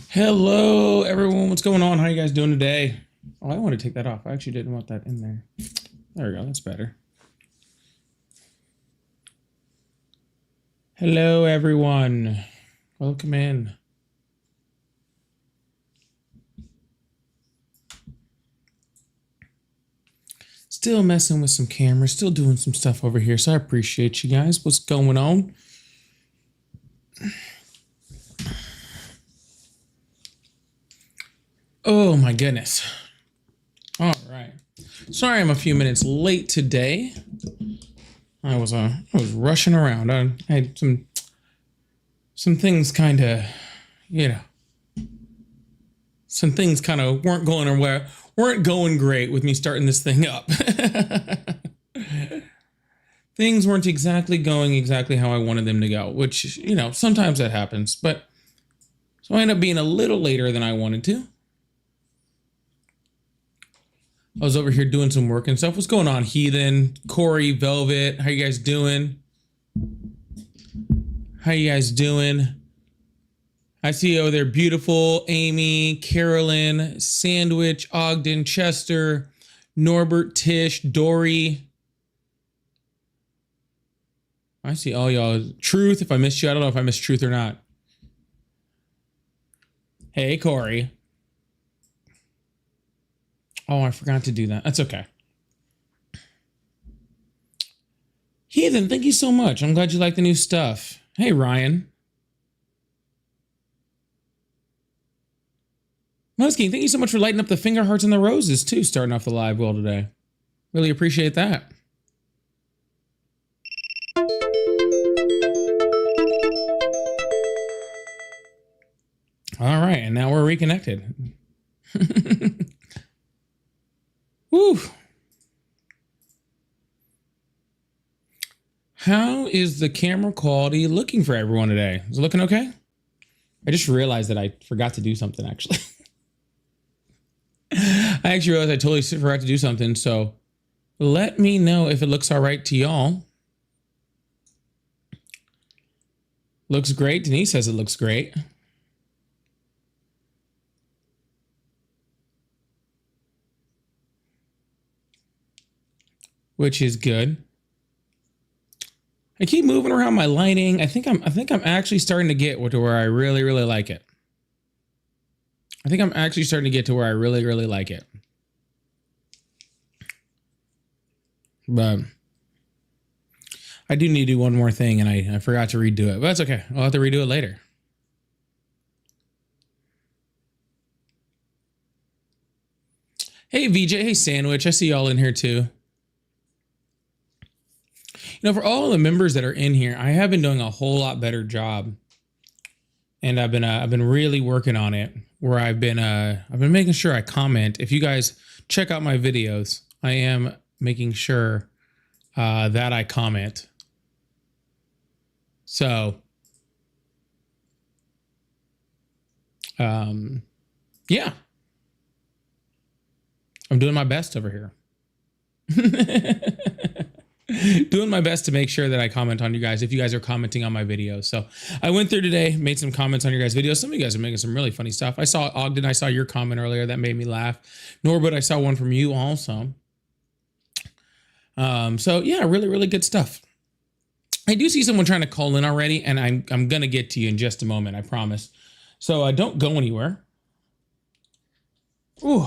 Hello, everyone. What's going on? How you guys doing today? Oh, I want to take that off. I actually didn't want that in there. There we go. That's better. Hello, everyone. Welcome in. Still messing with some cameras, still doing some stuff over here, so I appreciate you guys. What's going on? Oh my goodness. All right. Sorry I'm a few minutes late today. I was rushing around. I had some things kind of, some things kind of weren't going great with me starting this thing up. Things weren't going exactly how I wanted them to go, which, sometimes that happens. But so I ended up being a little later than I wanted to. I was over here doing some work and stuff. What's going on, Heathen, Corey, Velvet? How you guys doing? How you guys doing? I see you over there, beautiful. Amy, Carolyn, Sandwich, Ogden, Chester, Norbert, Tish, Dory. I see all y'all. Truth, if I missed you, I don't know if I missed Truth or not. Hey, Corey. Oh, I forgot to do that. That's okay. Heathen, thank you so much. I'm glad you like the new stuff. Hey, Ryan. Musking, thank you so much for lighting up the finger hearts and the roses, too, starting off the live well today. Really appreciate that. All right, and now we're reconnected. Woo. How is the camera quality looking for everyone today? Is it looking okay? I just realized that I forgot to do something, actually. I actually realized I totally forgot to do something, so let me know if it looks all right to y'all. Looks great. Denise says it looks great. Which is good. I keep moving around my lighting. I think I'm actually starting to get to where I really, really like it. I think I'm actually starting to get to where I really, really like it. But I do need to do one more thing, and I forgot to redo it. But that's okay. I'll have to redo it later. Hey, VJ. Hey, Sandwich. I see y'all in here, too. For all the members that are in here, I have been doing a whole lot better job, and I've been really working on it. Where I've been making sure I comment. If you guys check out my videos, I am making sure that I comment. So, yeah, I'm doing my best over here. Doing my best to make sure that I comment on you guys if you guys are commenting on my videos. So I went through today, made some comments on your guys' videos. Some of you guys are making some really funny stuff. I saw Ogden, I saw your comment earlier. That made me laugh. Norbert, I saw one from you also. So yeah, really, really good stuff. I do see someone trying to call in already, and I'm going to get to you in just a moment, I promise. So don't go anywhere. Ooh.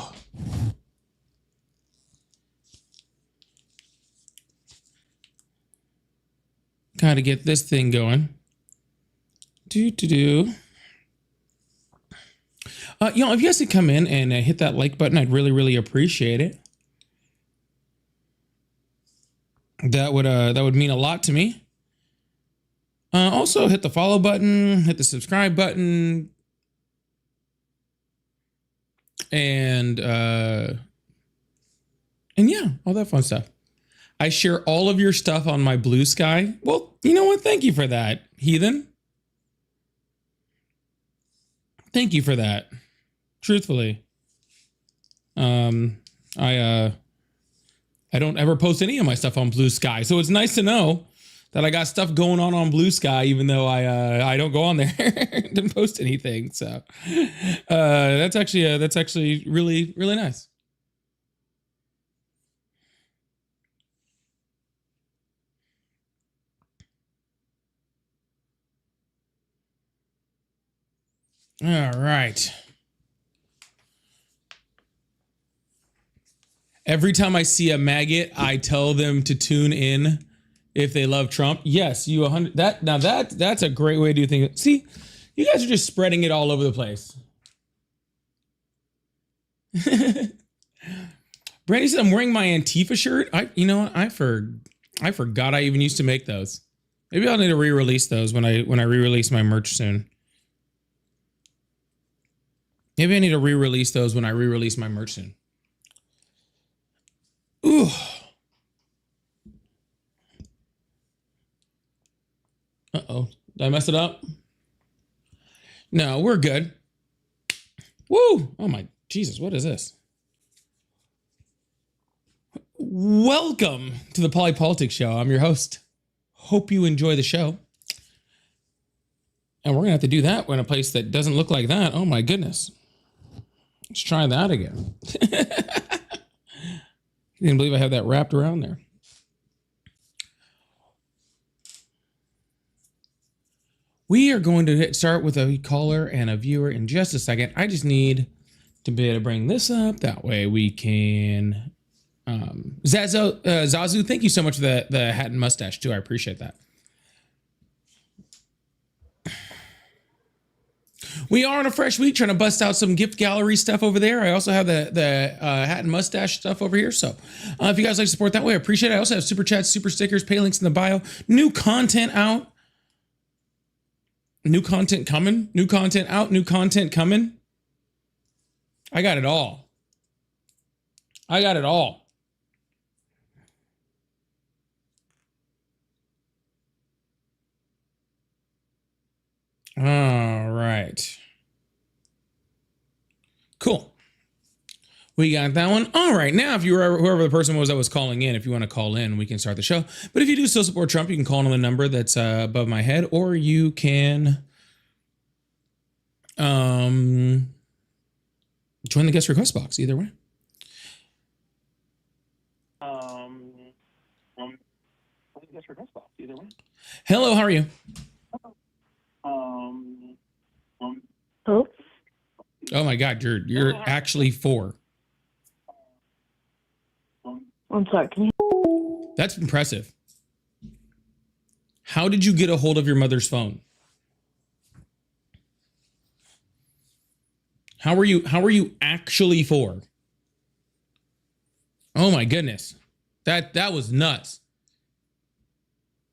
Got to get this thing going. If you guys could come in and hit that like button, I'd really, really appreciate it. That would mean a lot to me. Also, hit the follow button, hit the subscribe button, and yeah, all that fun stuff. I share all of your stuff on my Blue Sky. Well, you know what? Thank you for that, Heathen. Thank you for that. Truthfully, I don't ever post any of my stuff on Blue Sky, so it's nice to know that I got stuff going on Blue Sky, even though I don't go on there, didn't post anything. So that's actually really really nice. All right. Every time I see a maggot, I tell them to tune in if they love Trump. Yes, you 100. That's a great way to do things. See, you guys are just spreading it all over the place. Brandy said I'm wearing my Antifa shirt. I forgot I even used to make those. Maybe I'll need to re-release those when I re-release my merch soon. Maybe I need to re-release those when I re-release my merch soon. Ooh. Uh-oh. Did I mess it up? No, we're good. Woo! Oh my Jesus, what is this? Welcome to the Polypolitics Show. I'm your host. Hope you enjoy the show. And we're gonna have to do that in a place that doesn't look like that. Oh my goodness. Let's try that again. Can't believe I have that wrapped around there. We are going to start with a caller and a viewer in just a second. I just need to be able to bring this up. That way we can... Zazu, thank you so much for the hat and mustache too. I appreciate that. We are on a fresh week trying to bust out some gift gallery stuff over there. I also have the hat and mustache stuff over here. So if you guys like to support that way, I appreciate it. I also have super chats, super stickers, pay links in the bio. New content out. New content coming. New content out. New content coming. I got it all. I got it all. All right. Cool. We got that one. All right. Now, if you were whoever the person was that was calling in, if you want to call in, we can start the show. But if you do still support Trump, you can call on the number that's above my head, or you can join the guest request box. Either way. Guest request box. Either way. Hello. How are you? Oh. Oh my God, you're actually 4. I'm sorry, can you? That's impressive. How did you get a hold of your mother's phone? How were you actually 4? Oh my goodness. That was nuts.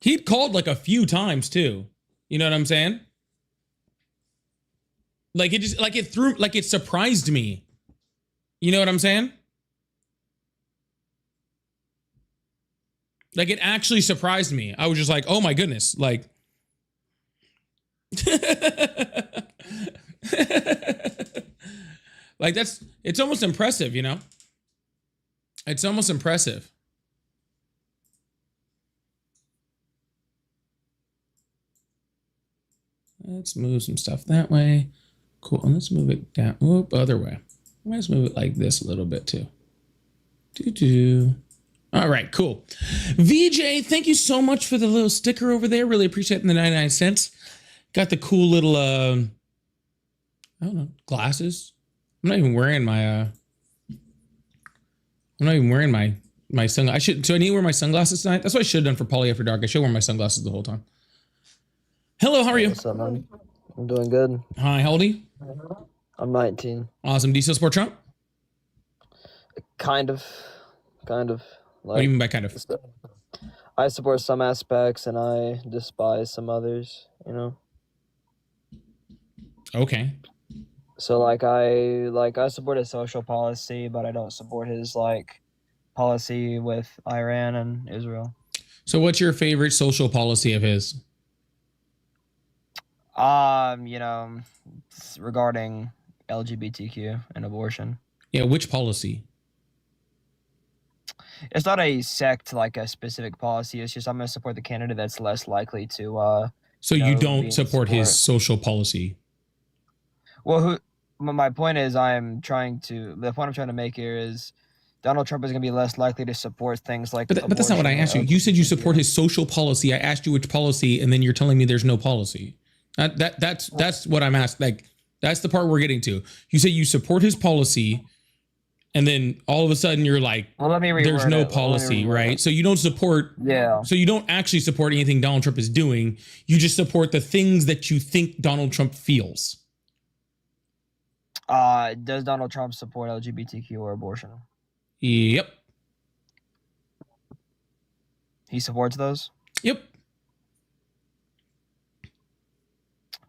He'd called like a few times too. You know what I'm saying? Like it surprised me. You know what I'm saying? Like it actually surprised me. I was just like, oh my goodness. Like like it's almost impressive, you know? It's almost impressive. Let's move some stuff that way. Cool. And let's move it down. Whoop, other way. Let's move it like this a little bit too. All right, cool. VJ, thank you so much for the little sticker over there. Really appreciate the 99 cents. Got the cool little, I don't know, glasses. I'm not even wearing my, my sunglasses. So I need to wear my sunglasses tonight. That's what I should have done for Poly After Dark. I should wear my sunglasses the whole time. Hello, how are you? What's up, man? I'm doing good. Hi, how old are you? I'm 19. Awesome. Do you still support Trump? Kind of. Like, What do you mean by kind of? I support some aspects and I despise some others, you know? Okay. So I support his social policy, but I don't support his policy with Iran and Israel. So what's your favorite social policy of his? You know, regarding LGBTQ and abortion. Yeah, which policy? It's not a sect like a specific policy. It's just I'm gonna support the candidate that's less likely to So you you know, be don't in support his support. social policy. Well, my point is the point I'm trying to make here is Donald Trump is gonna be less likely to support things like But that's not what I abortion or asked you. You said you support LGBTQ. his social policy. I asked you which policy, and then you're telling me there's no policy. That's what I'm asking. Like, that's the part we're getting to. You say you support his policy, and then all of a sudden you're like, Well, let me reword there's no it. Let me policy, reword right? it. So you don't support. Yeah. So you don't actually support anything Donald Trump is doing. You just support the things that you think Donald Trump feels. Does Donald Trump support LGBTQ or abortion? Yep. He supports those? Yep.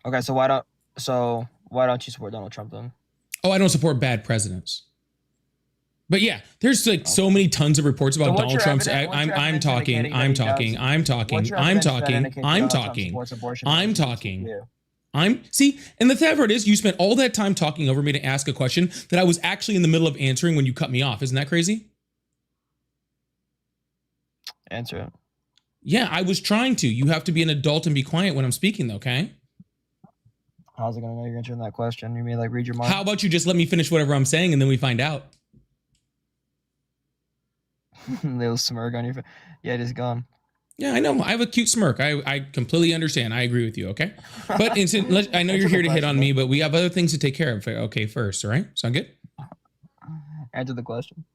Okay, so why don't you support Donald Trump then? Oh, I don't support bad presidents. But yeah, there's like so many tons of reports about Donald Trump's. I'm talking. See, and the sad part is you spent all that time talking over me to ask a question that I was actually in the middle of answering when you cut me off. Isn't that crazy? Answer it. Yeah, I was trying to. You have to be an adult and be quiet when I'm speaking, though, okay? How's it gonna know you're answering that question? You mean like read your mind? How about you just let me finish whatever I'm saying and then we find out? Little smirk on your face. Yeah, it is gone. Yeah, I know. I have a cute smirk. I completely understand. I agree with you, okay? But I know you're here to hit on me, but we have other things to take care of. Okay, first, all right? Sound good? Answer the question.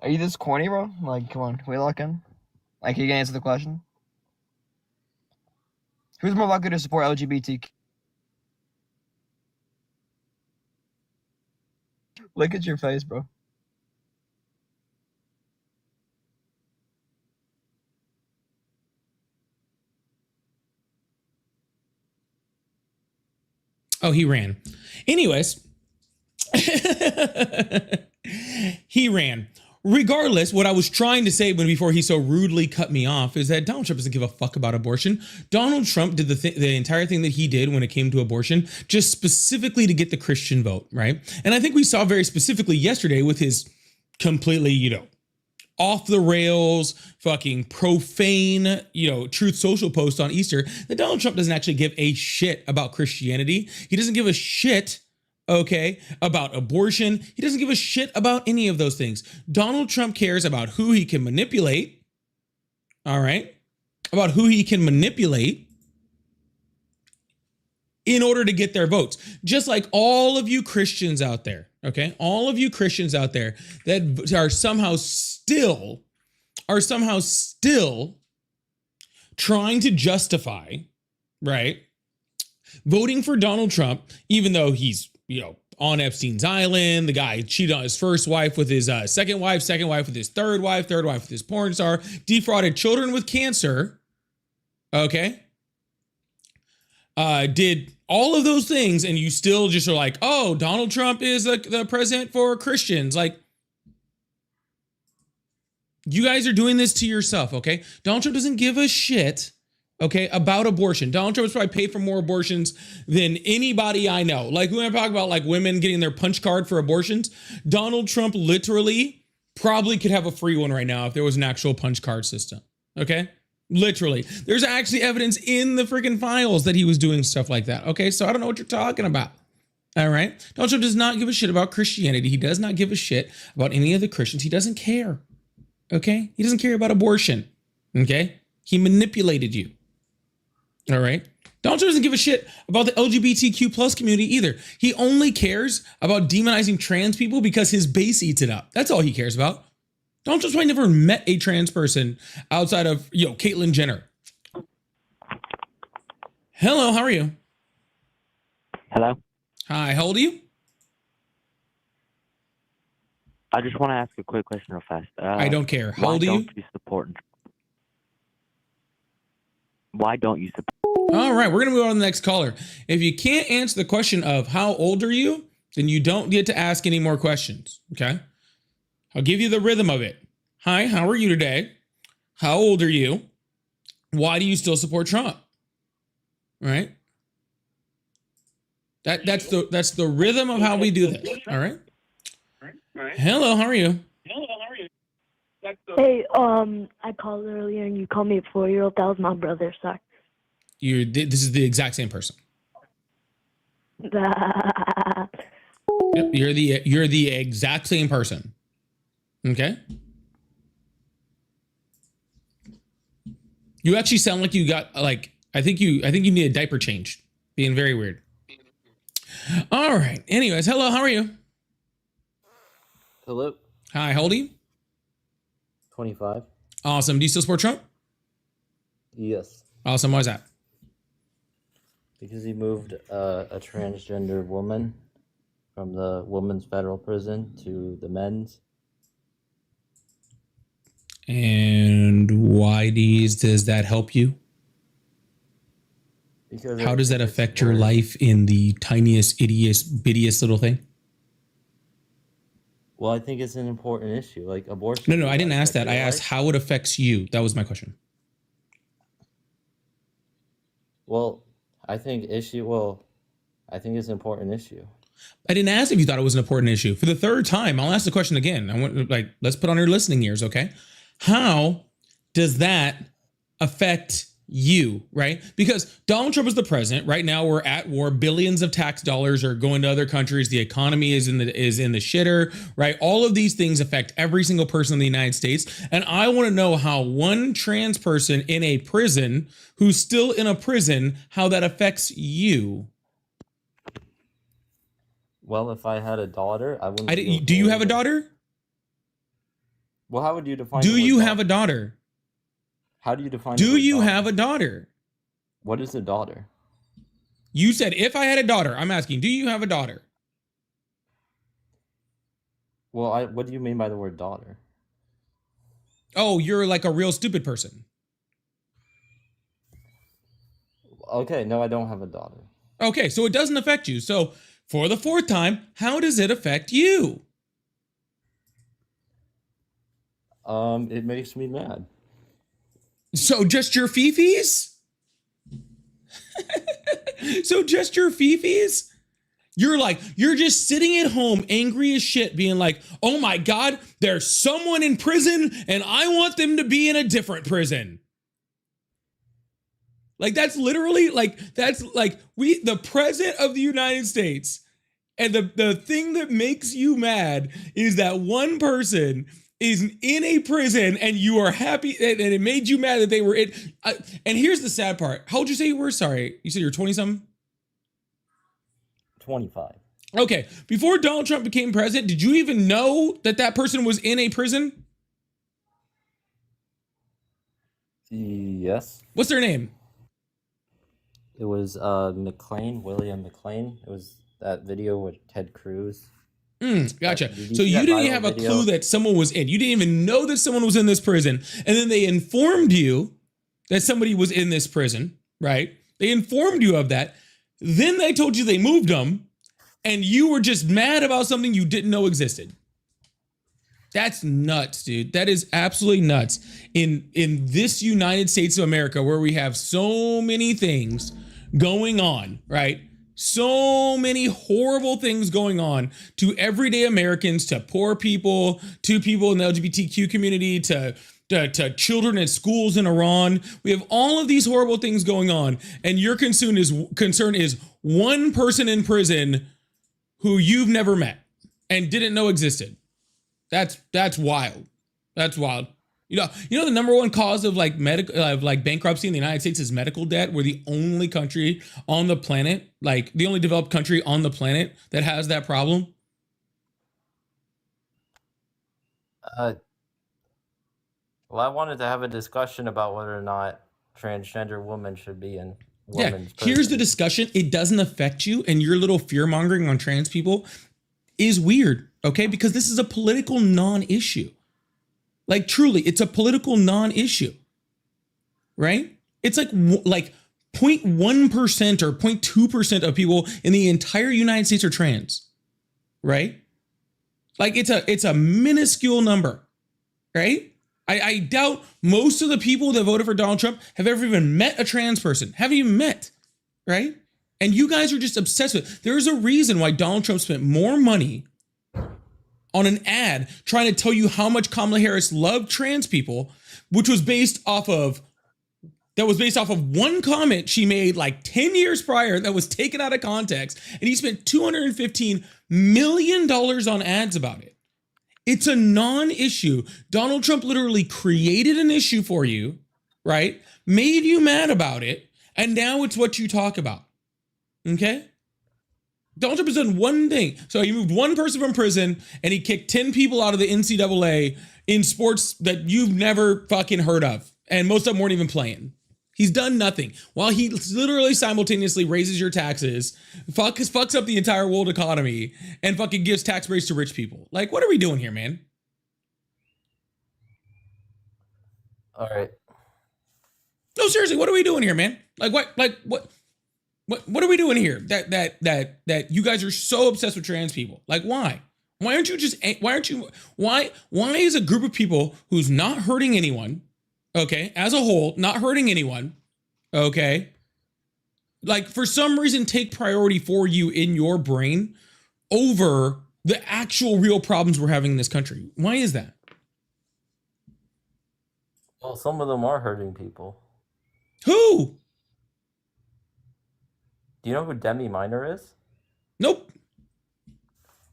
Are you this corny, bro? Like, come on, can we lock in? Like, you can answer the question? Who's more likely to support LGBTQ? Look at your face, bro. Oh, he ran. Anyways, he ran. Regardless, what I was trying to say before he so rudely cut me off is that Donald Trump doesn't give a fuck about abortion. Donald Trump did the entire thing that he did when it came to abortion, just specifically to get the Christian vote, right? And I think we saw very specifically yesterday with his completely, off the rails, fucking profane, Truth Social post on Easter that Donald Trump doesn't actually give a shit about Christianity. He doesn't give a shit, okay, about abortion. He doesn't give a shit about any of those things. Donald Trump cares about who he can manipulate, all right, about who he can manipulate in order to get their votes. Just like all of you Christians out there, okay? All of you Christians out there that are somehow still trying to justify, right, voting for Donald Trump, even though he's, on Epstein's island, the guy cheated on his first wife with his second wife with his third wife with his porn star, defrauded children with cancer, okay? Did all of those things, and you still just are like, oh, Donald Trump is the president for Christians. Like, you guys are doing this to yourself, okay? Donald Trump doesn't give a shit, okay, about abortion. Donald Trump has probably paid for more abortions than anybody I know. Like, when I talk about like women getting their punch card for abortions, Donald Trump literally probably could have a free one right now if there was an actual punch card system, okay? Literally. There's actually evidence in the freaking files that he was doing stuff like that. Okay, so I don't know what you're talking about. All right. Donald Trump does not give a shit about Christianity. He does not give a shit about any of the Christians. He doesn't care. Okay? He doesn't care about abortion. Okay? He manipulated you. All right? Donald Trump doesn't give a shit about the LGBTQ plus community either. He only cares about demonizing trans people because his base eats it up. That's all he cares about. Donald Trump's probably never met a trans person outside of, Caitlyn Jenner. Hello, how are you? Hello? Hi, how old are you? I just want to ask a quick question real fast. I don't care. How Why old are you? don't you support... Why don't you support... All right, we're going to move on to the next caller. If you can't answer the question of how old are you, then you don't get to ask any more questions, okay? I'll give you the rhythm of it. Hi, how are you today? How old are you? Why do you still support Trump? Right? That's the rhythm of how we do this. All right. Hello, how are you? Hey, I called earlier and you called me a 4-year-old. That was my brother. Sorry. This is the exact same person. That. Yep, you're the exact same person. Okay. You actually sound like you got like I think you need a diaper change. Being very weird. All right. Anyways, hello, how are you? Hello. Hi, how old are you? 25. Awesome. Do you still support Trump? Yes. Awesome. Why is that? Because he moved a transgender woman from the women's federal prison to the men's. And why does that help you? Because how does that affect your life in the tiniest, bittiest little thing? Well, I think it's an important issue, like abortion. No, I didn't ask that. I asked how it affects you. That was my question. Well, I think it's an important issue. I didn't ask if you thought it was an important issue. For the third time, I'll ask the question again. I want let's put on your listening ears, okay? How does that affect you, right? Because Donald Trump is the president. Right now we're at war. Billions of tax dollars are going to other countries. The economy is in the shitter, right? All of these things affect every single person in the United States. And I want to know how one trans person in a prison who's still in a prison, how that affects you. Well, if I had a daughter, I wouldn't. Do you have a daughter? Well, how would you define? Do you have a daughter? How do you define? Do you have a daughter? What is a daughter? You said if I had a daughter. I'm asking, do you have a daughter? Well, what do you mean by the word daughter? Oh, you're like a real stupid person. Okay, no, I don't have a daughter. Okay, so it doesn't affect you. So for the fourth time, how does it affect you? It makes me mad. So just your fifis? So just your fifis? You're just sitting at home angry as shit being like, oh my God, there's someone in prison and I want them to be in a different prison. Like that's literally the president of the United States. And the thing that makes you mad is that one person is in a prison and you are happy and it made you mad that they were in. And here's the sad part. How old did you say you were? Sorry. You said you're 20 something? 25. Okay. Before Donald Trump became president, did you even know that person was in a prison? Yes. What's their name? It was William McLean. It was that video with Ted Cruz. Gotcha. So you didn't even have a clue that someone was in. You didn't even know that someone was in this prison. And then they informed you that somebody was in this prison, right? They informed you of that. Then they told you they moved them. And you were just mad about something you didn't know existed. That's nuts, dude. That is absolutely nuts. In this United States of America, where we have so many things going on, right? So many horrible things going on to everyday Americans, to poor people, to people in the LGBTQ community, to children at schools in Iran. We have all of these horrible things going on, and your concern is one person in prison who you've never met and didn't know existed. That's wild. That's wild. You know the number one cause of bankruptcy in the United States is medical debt. We're the only country on the planet, like the only developed country on the planet that has that problem. Well, I wanted to have a discussion about whether or not transgender women should be in women's prison. Here's the discussion. It doesn't affect you, and your little fear mongering on trans people is weird, okay? Because this is a political non-issue. Like truly, it's a political non-issue, right? It's like 0.1% or 0.2% of people in the entire United States are trans, right? Like it's a minuscule number, right? I doubt most of the people that voted for Donald Trump have ever even met a trans person, haven't even met, right? And you guys are just obsessed with it. There's a reason why Donald Trump spent more money on an ad trying to tell you how much Kamala Harris loved trans people, which was based off of one comment she made like 10 years prior that was taken out of context. And he spent $215 million on ads about it. It's a non-issue. Donald Trump literally created an issue for you, right? Made you mad about it. And now it's what you talk about. Okay? Donald Trump has done one thing. So he moved one person from prison and he kicked 10 people out of the NCAA in sports that you've never fucking heard of. And most of them weren't even playing. He's done nothing. While he literally simultaneously raises your taxes, fucks up the entire world economy, and fucking gives tax breaks to rich people. Like, what are we doing here, man? All right. No, seriously, what are we doing here, man? What are we doing here? That you guys are so obsessed with trans people. Like, why? Why is a group of people who's not hurting anyone, okay, as a whole, not hurting anyone, okay, like for some reason take priority for you in your brain over the actual real problems we're having in this country? Why is that? Well, some of them are hurting people. Who? Do you know who Demi Minor is? Nope.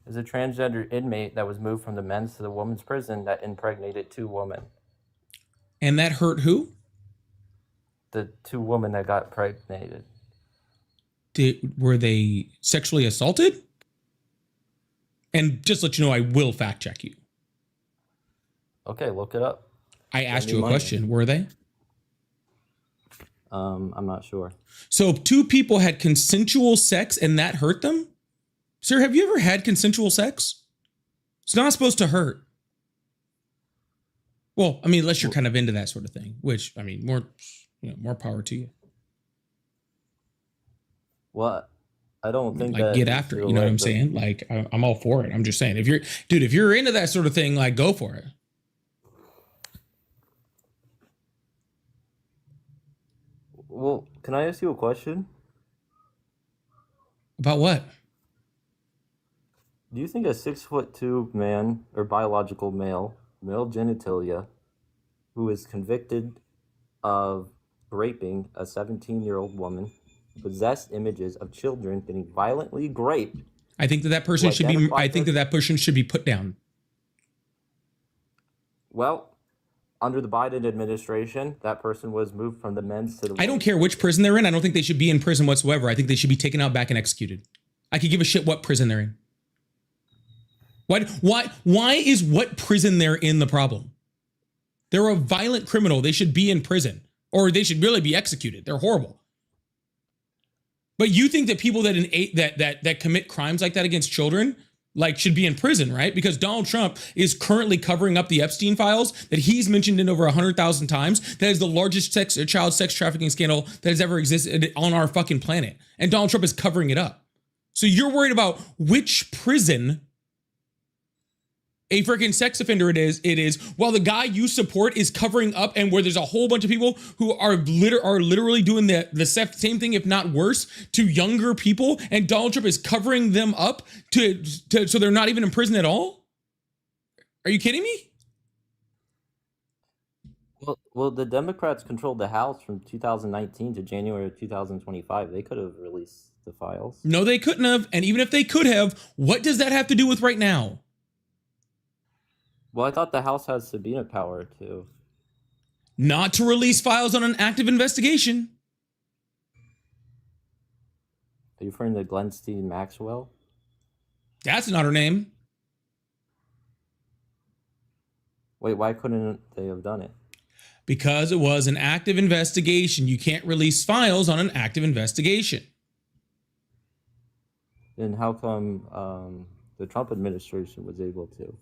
Is a transgender inmate that was moved from the men's to the women's prison that impregnated 2 women. And that hurt who? The 2 women that got impregnated. Were they sexually assaulted? And just let you know, I will fact check you. Okay, look it up. I asked you a question. Were they? I'm not sure. So 2 people had consensual sex and that hurt them? Sir, have you ever had consensual sex? It's not supposed to hurt. Well, I mean, unless you're kind of into that sort of thing, which, I mean, more power to you. Well, I don't think like that get after it, you know what I'm saying? Like, I'm all for it. I'm just saying, if you're into that sort of thing, like, go for it. Well, can I ask you a question? About what? Do you think a 6'2" man or biological male genitalia, who is convicted of raping a 17-year-old woman, possessed images of children getting violently raped? I think that person should be. I think that person should be put down. Well, under the Biden administration, that person was moved from the men's to the. I don't care which prison they're in. I don't think they should be in prison whatsoever. I think they should be taken out back and executed. I could give a shit what prison they're in. Why is what prison they're in the problem? They're a violent criminal. They should be in prison, or they should really be executed. They're horrible. But you think that people that commit crimes like that against children like should be in prison, right? Because Donald Trump is currently covering up the Epstein files that he's mentioned in over 100,000 times. That is the largest child sex trafficking scandal that has ever existed on our fucking planet. And Donald Trump is covering it up. So you're worried about which prison a freaking sex offender it is, while the guy you support is covering up, and where there's a whole bunch of people who are literally doing the same thing, if not worse, to younger people, and Donald Trump is covering them up so they're not even in prison at all? Are you kidding me? Well, the Democrats controlled the House from 2019 to January of 2025. They could have released the files. No, they couldn't have. And even if they could have, what does that have to do with right now? Well, I thought the House has subpoena power too. Not to release files on an active investigation. Are you referring to Glenstein Maxwell? That's not her name. Wait, why couldn't they have done it? Because it was an active investigation. You can't release files on an active investigation. Then how come the Trump administration was able to?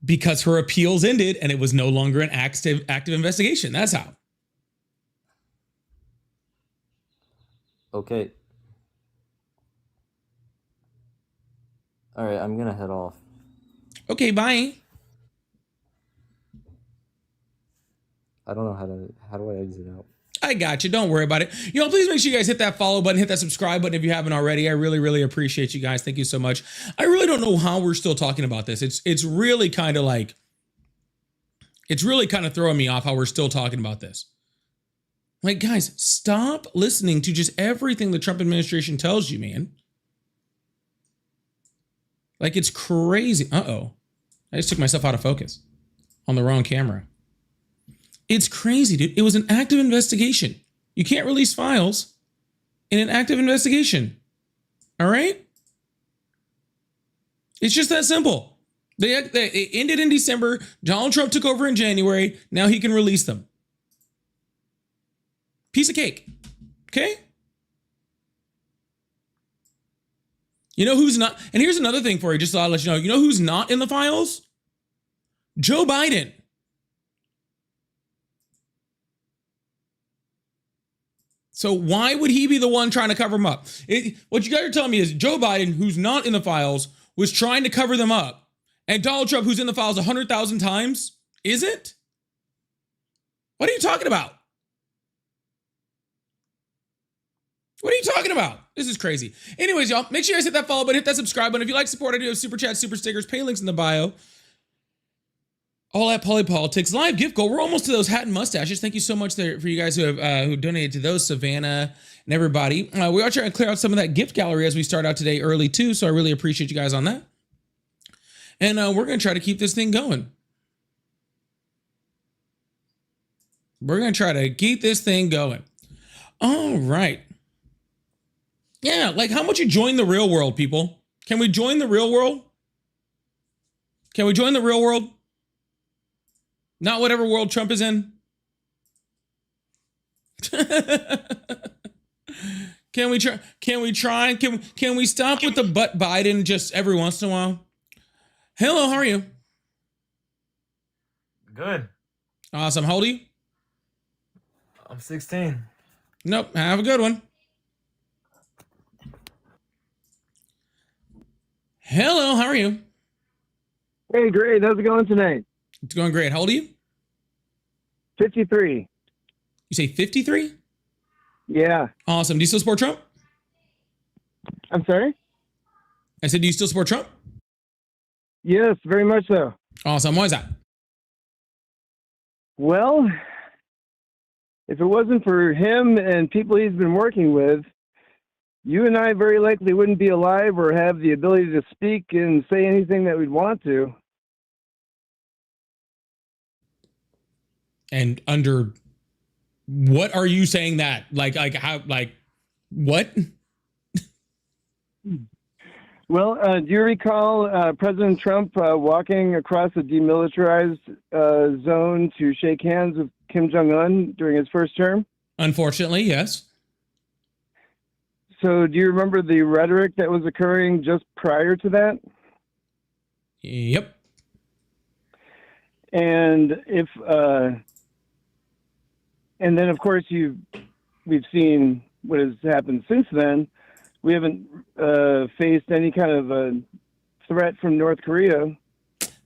Because her appeals ended and it was no longer an active investigation. That's how. Okay. All right, I'm gonna head off. Okay, bye. I don't know how do I exit out? I got you. Don't worry about it. Y'all, please make sure you guys hit that follow button, hit that subscribe button if you haven't already. I really, really appreciate you guys. Thank you so much. I really don't know how we're still talking about this. It's really kind of like, it's really kind of throwing me off how we're still talking about this. Like, guys, stop listening to just everything the Trump administration tells you, man. Like, it's crazy. Uh-oh. I just took myself out of focus on the wrong camera. It's crazy, dude. It was an active investigation. You can't release files in an active investigation. All right? It's just that simple. They ended in December. Donald Trump took over in January. Now he can release them. Piece of cake. Okay? You know who's not? And here's another thing for you, just so I'll let you know. You know who's not in the files? Joe Biden. So why would he be the one trying to cover them up? What you guys are telling me is Joe Biden, who's not in the files, was trying to cover them up. And Donald Trump, who's in the files 100,000 times, isn't? What are you talking about? What are you talking about? This is crazy. Anyways, y'all, make sure you guys hit that follow button, hit that subscribe button. If you like support, I do have super chats, super stickers, pay links in the bio. All at Polypolitics. Live gift goal. We're almost to those hat and mustaches. Thank you so much there for you guys who have who donated to those, Savannah and everybody. We are trying to clear out some of that gift gallery as we start out today early too, so I really appreciate you guys on that. And we're going to try to keep this thing going. We're going to try to keep this thing going. All right. Yeah, like how much you join the real world, people? Can we join the real world? Can we join the real world? Not whatever world Trump is in. Can we try? Can we try? Can we stop with the butt Biden just every once in a while? Hello, how are you? Good. Awesome. How old are you? I'm 16. Nope. Have a good one. Hello, how are you? Hey, great. How's it going tonight? It's going great. How old are you? 53. You say 53? Yeah. Awesome. Do you still support Trump? I'm sorry? I said, do you still support Trump? Yes, very much so. Awesome. Why is that? Well, if it wasn't for him and people he's been working with, you and I very likely wouldn't be alive or have the ability to speak and say anything that we'd want to. And under what are you saying that? Like how, like what? Well, do you recall President Trump walking across a demilitarized zone to shake hands with Kim Jong-un during his first term? Unfortunately, yes. So do you remember the rhetoric that was occurring just prior to that? Yep. And if and then of course we've seen what has happened since then. We haven't faced any kind of a threat from North Korea.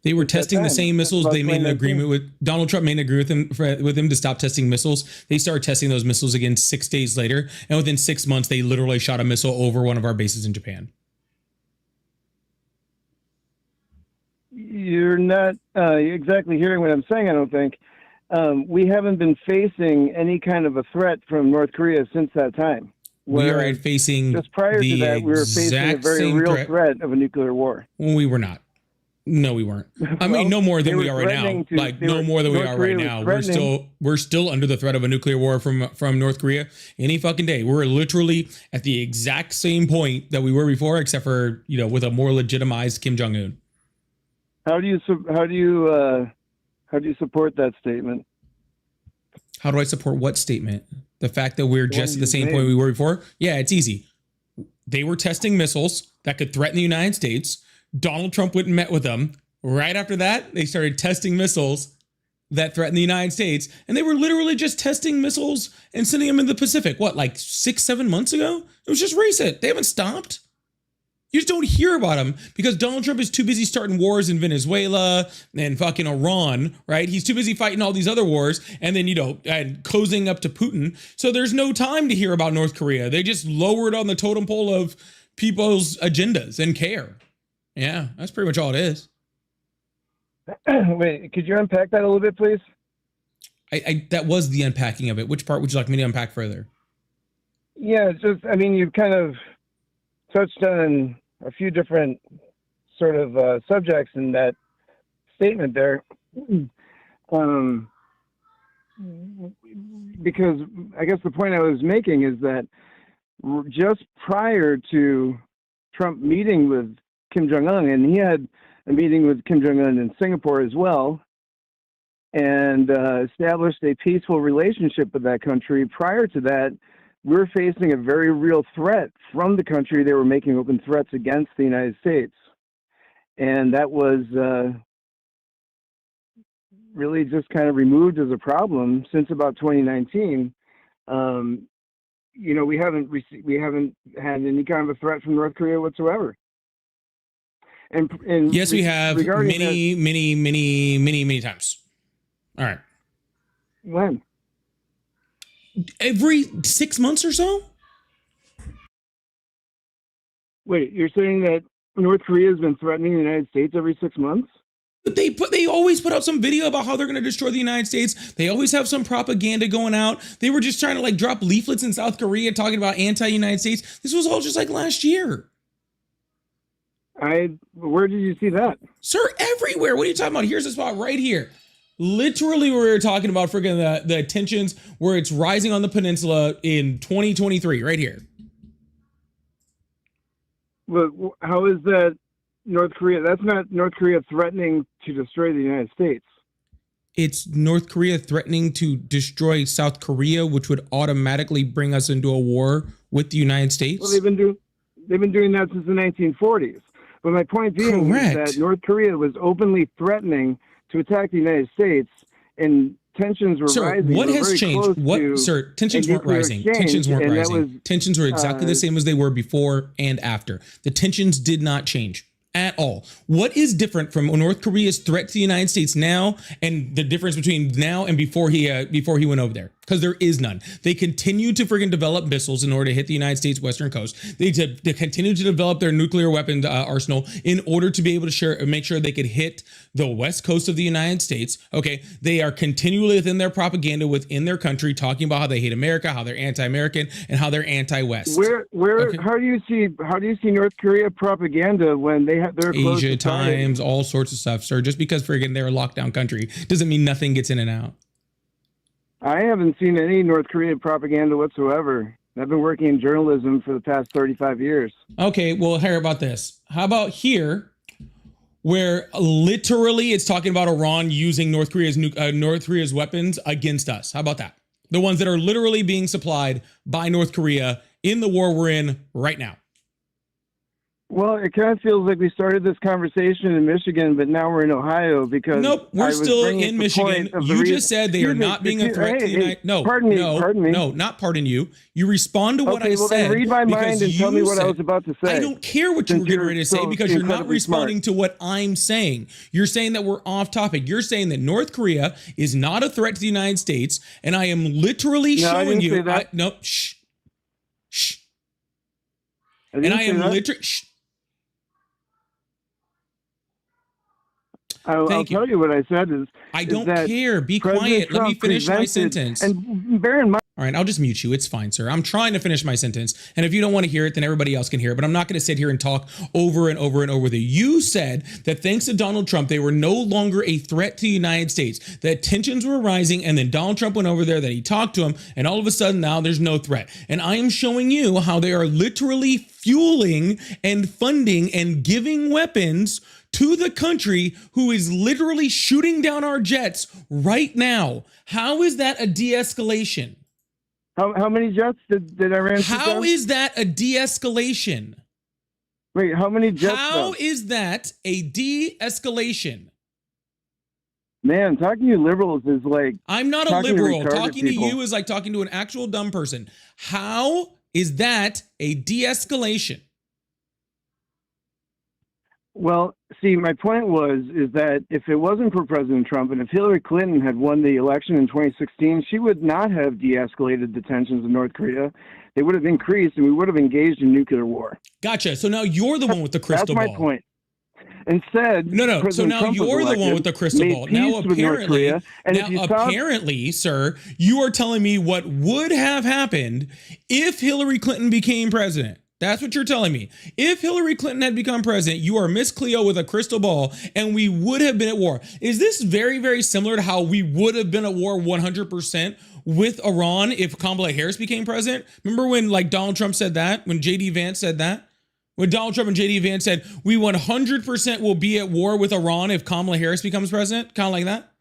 They were testing the same missiles. They made an agreement with Donald Trump, made an agreement with him to stop testing missiles. They started testing those missiles again 6 days later. And within 6 months, they literally shot a missile over one of our bases in Japan. You're not exactly hearing what I'm saying, I don't think. We haven't been facing any kind of a threat from North Korea since that time. We are facing just prior to that, we were facing a very real threat of a nuclear war. We were not. No, we weren't. I mean, no more than we are right now. Like no more than we are right now. We're still under the threat of a nuclear war from North Korea any fucking day. We're literally at the exact same point that we were before, except for, you know, with a more legitimized Kim Jong-un. How do you support that statement? How do I support what statement? The fact that we're just at the same point we were before? Yeah, it's easy. They were testing missiles that could threaten the United States. Donald Trump went and met with them. Right after that, they started testing missiles that threaten the United States. And they were literally just testing missiles and sending them in the Pacific. What, like 6-7 months ago? It was just recent. They haven't stopped. You just don't hear about him because Donald Trump is too busy starting wars in Venezuela and fucking Iran, right? He's too busy fighting all these other wars and then, and cozying up to Putin. So there's no time to hear about North Korea. They just lowered on the totem pole of people's agendas and care. Yeah, that's pretty much all it is. Wait, could you unpack that a little bit, please? That was the unpacking of it. Which part would you like me to unpack further? Yeah, you've kind of touched on a few different sort of subjects in that statement there. Because I guess the point I was making is that just prior to Trump meeting with Kim Jong-un, and he had a meeting with Kim Jong-un in Singapore as well, and established a peaceful relationship with that country. Prior to that, we were facing a very real threat from the country. They were making open threats against the United States. And that was really just kind of removed as a problem since about 2019. We haven't had any kind of a threat from North Korea whatsoever. And yes, we have many times. All right. When? Every 6 months or so? Wait, you're saying that North Korea has been threatening the United States every 6 months? They always put out some video about how they're going to destroy the United States. They always have some propaganda going out. They were just trying to drop leaflets in South Korea talking about anti-United States. This was all just last year. Where did you see that? Sir, everywhere. What are you talking about? Here's the spot right here. Literally, we were talking about freaking the tensions where it's rising on the peninsula in 2023, right here. But how is that North Korea? That's not North Korea threatening to destroy the United States. It's North Korea threatening to destroy South Korea, which would automatically bring us into a war with the United States. Well, they've been doing that since the 1940s. But my point being is that North Korea was openly threatening to attack the United States, and tensions were rising. What has changed? Sir, tensions weren't rising. Tensions weren't rising. Tensions were exactly the same as they were before and after. The tensions did not change at all. What is different from North Korea's threat to the United States now and the difference between now and before he went over there? Because there is none. They continue to friggin' develop missiles in order to hit the United States western coast. They continue to develop their nuclear weapon arsenal in order to be able to make sure they could hit the west coast of the United States. Okay, they are continually within their propaganda within their country talking about how they hate America, how they're anti-American, and how they're anti-West. Okay. How do you see North Korea propaganda when they're close Asia to Times, all sorts of stuff, sir. Just because friggin' they're a lockdown country doesn't mean nothing gets in and out. I haven't seen any North Korean propaganda whatsoever. I've been working in journalism for the past 35 years. Okay, well, hear about this. How about here, where literally it's talking about Iran using North Korea's weapons against us? How about that? The ones that are literally being supplied by North Korea in the war we're in right now. Well, it kind of feels like we started this conversation in Michigan, but now we're in Ohio because nope, we're still in Michigan. You just said they are not being a threat to the United. No, pardon me. No, not pardon you. You respond to what I said. Then read my mind and tell me what I was about to say. I don't care what you were getting ready to say because you're not responding to what I'm saying. You're saying that we're off topic. You're saying that North Korea is not a threat to the United States, and I am literally showing you. No, shh, shh. And I am literally. I'll tell you what I said is I don't care. Be quiet. Let me finish my sentence. And bear in mind. All right, I'll just mute you. It's fine, sir. I'm trying to finish my sentence. And if you don't want to hear it, then everybody else can hear it. But I'm not going to sit here and talk over and over and over with you. You said that thanks to Donald Trump, they were no longer a threat to the United States, that tensions were rising, and then Donald Trump went over there, that he talked to him, and all of a sudden now there's no threat. And I am showing you how they are literally fueling and funding and giving weapons to the country who is literally shooting down our jets right now. How is that a de-escalation? How many jets did Iran shoot down? How is that a de-escalation? Wait, how many jets? How is that a de-escalation? Man, talking to you liberals is like... I'm not a liberal. Talking to you is like talking to an actual dumb person. How is that a de-escalation? Well, see, my point is that if it wasn't for President Trump and if Hillary Clinton had won the election in 2016, she would not have de-escalated the tensions in North Korea. They would have increased, and we would have engaged in nuclear war. Gotcha. So now you're the one with the crystal ball. That's my point. Instead, no. President So now Trump you're the one with the crystal ball. Now apparently, sir, you are telling me what would have happened if Hillary Clinton became president. That's what you're telling me. If Hillary Clinton had become president, you are Miss Cleo with a crystal ball, and we would have been at war. Is this very, very similar to how we would have been at war 100% with Iran if Kamala Harris became president? Remember when like Donald Trump said that? When JD Vance said that? When Donald Trump and JD Vance said, we 100% will be at war with Iran if Kamala Harris becomes president? Kind of like that?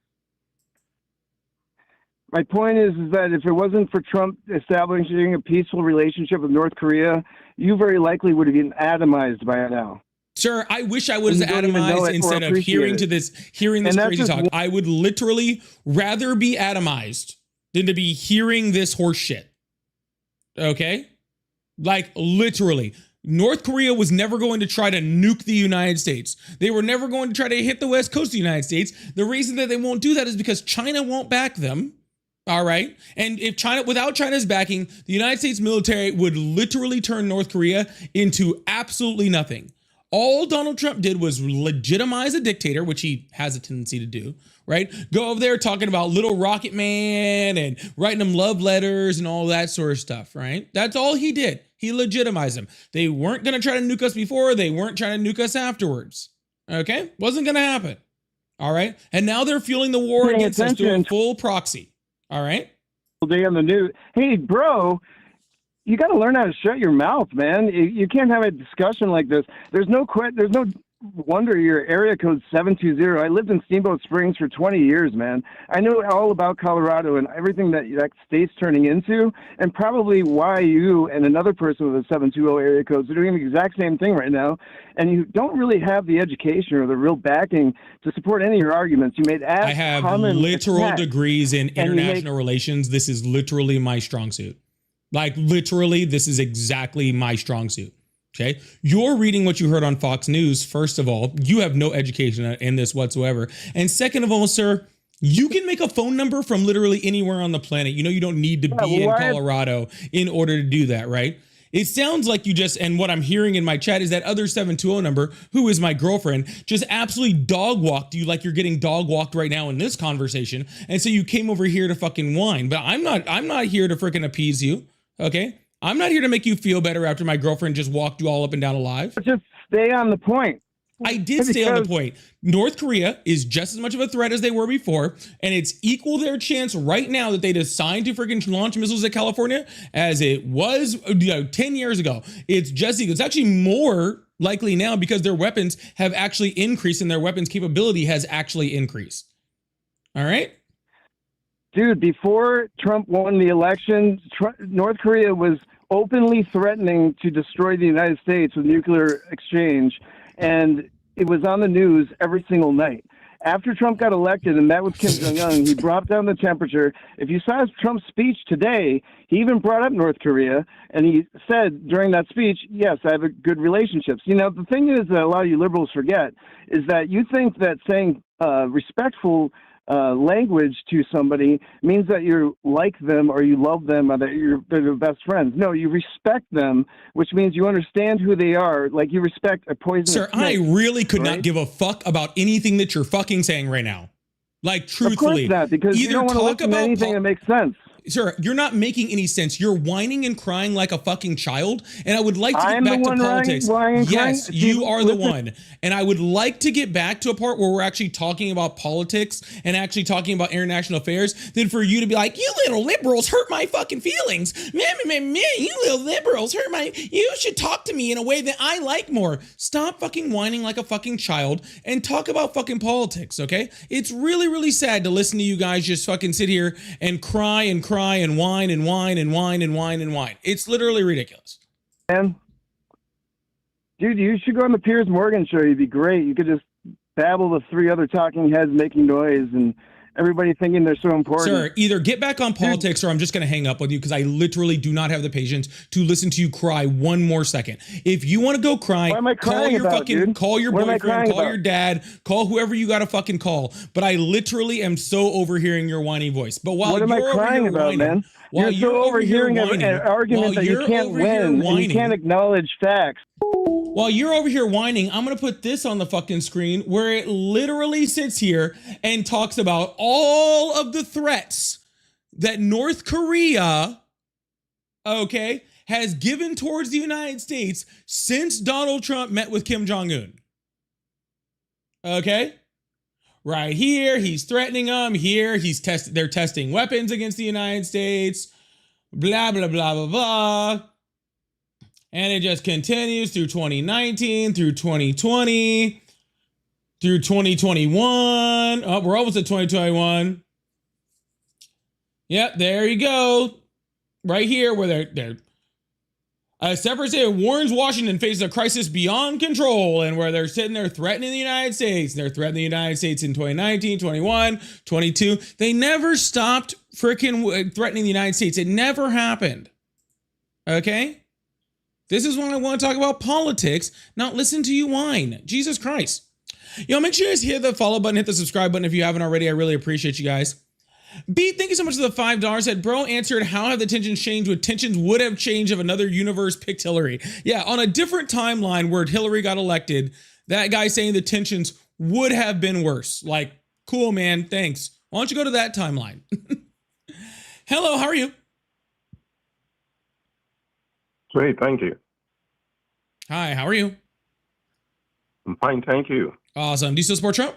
My point is that if it wasn't for Trump establishing a peaceful relationship with North Korea, you very likely would have been atomized by now. Sir, I wish I was atomized instead of hearing this crazy talk. I would literally rather be atomized than to be hearing this horse shit. Okay? Like literally. North Korea was never going to try to nuke the United States. They were never going to try to hit the west coast of the United States. The reason that they won't do that is because China won't back them. All right. And if without China's backing, the United States military would literally turn North Korea into absolutely nothing. All Donald Trump did was legitimize a dictator, which he has a tendency to do, right? Go over there talking about little rocket man and writing them love letters and all that sort of stuff, right? That's all he did. He legitimized them. They weren't going to try to nuke us before. They weren't trying to nuke us afterwards. Okay? Wasn't going to happen. All right? And now they're fueling the war against us through a full proxy. All right? Day on the news. Hey, bro, you got to learn how to shut your mouth, man. You can't have a discussion like this. There's no wonder your area code 720. I lived in Steamboat Springs for 20 years, man. I know all about Colorado and everything that state's turning into, and probably why you and another person with a 720 area code are doing the exact same thing right now. And you don't really have the education or the real backing to support any of your arguments. You made I have literal degrees in international relations. This is literally my strong suit. Like literally, this is exactly my strong suit. Okay. You're reading what you heard on Fox News. First of all, you have no education in this whatsoever. And second of all, sir, you can make a phone number from literally anywhere on the planet. You know, you don't need to be in Colorado in order to do that, right? It sounds like you just, and what I'm hearing in my chat is that other 720 number, who is my girlfriend, just absolutely dog walked you like you're getting dog walked right now in this conversation. And so you came over here to fucking whine, but I'm not here to freaking appease you. Okay. I'm not here to make you feel better after my girlfriend just walked you all up and down alive. Just stay on the point. I did stay on the point. North Korea is just as much of a threat as they were before, and it's equal their chance right now that they decide to freaking launch missiles at California as it was 10 years ago. It's just equal. It's actually more likely now because their weapons have actually increased and their weapons capability has actually increased. All right? Dude, before Trump won the election, North Korea was openly threatening to destroy the United States with nuclear exchange, and it was on the news every single night. After Trump got elected and met with Kim Jong-un, he brought down the temperature. If you saw Trump's speech today, he even brought up North Korea, and he said during that speech, yes, I have a good relationships. You know, the thing is that a lot of you liberals forget is that you think that saying respectful language to somebody means that you like them or you love them or that they're your best friends. No, you respect them, which means you understand who they are. Like you respect a poisonous Sir, snake, I really could not give a fuck about anything that you're fucking saying right now. Like truthfully, of course not, because you don't want to listen to anything that makes sense. Sir, you're not making any sense. You're whining and crying like a fucking child. And I would like to get back to politics. Yes, you are the one. And I would like to get back to a part where we're actually talking about politics and actually talking about international affairs than for you to be like, you little liberals hurt my fucking feelings. Man, you little liberals hurt my, you should talk to me in a way that I like more. Stop fucking whining like a fucking child and talk about fucking politics, okay? It's really, really sad to listen to you guys just fucking sit here and cry and whine and whine and whine and whine and whine. It's literally ridiculous. Man, dude, you should go on the Piers Morgan show. You'd be great. You could just babble the three other talking heads making noise, and everybody thinking they're so important. Sir, either get back on politics or I'm just going to hang up with you because I literally do not have the patience to listen to you cry one more second. If you want to go cry, What am I crying about, dude? call your What am I boyfriend, crying call about? your dad, call whoever you got to fucking call. But I literally am so overhearing your whiny voice. But while What am I you're over crying here about, whining, man? while You're so overhearing an whining, argument while that you you're can't over here win and you whining, can't acknowledge facts. while you're over here whining, I'm going to put this on the fucking screen where it literally sits here and talks about all of the threats that North Korea, okay, has given towards the United States since Donald Trump met with Kim Jong-un. Okay? Right here, he's threatening them. Here, they're testing weapons against the United States. Blah, blah, blah, blah, blah. And it just continues through 2019, through 2020, through 2021. Oh, we're almost at 2021. Yep, there you go. Right here where they're a separate state warns Washington faces a crisis beyond control, and where they're sitting there threatening the United States. They're threatening the United States in 2019, 21, 22. They never stopped freaking threatening the United States. It never happened. Okay? This is when I want to talk about politics, not listen to you whine. Jesus Christ. Yo, make sure you guys hit the follow button, hit the subscribe button if you haven't already. I really appreciate you guys. Beat, thank you so much for the $5. Said, bro answered, how have the tensions changed? With tensions would have changed if another universe picked Hillary. Yeah, on a different timeline where Hillary got elected, that guy saying the tensions would have been worse. Like, cool, man, thanks. Why don't you go to that timeline? Hello, how are you? Great, thank you. Hi, how are you? I'm fine, thank you. Awesome. Do you still support Trump?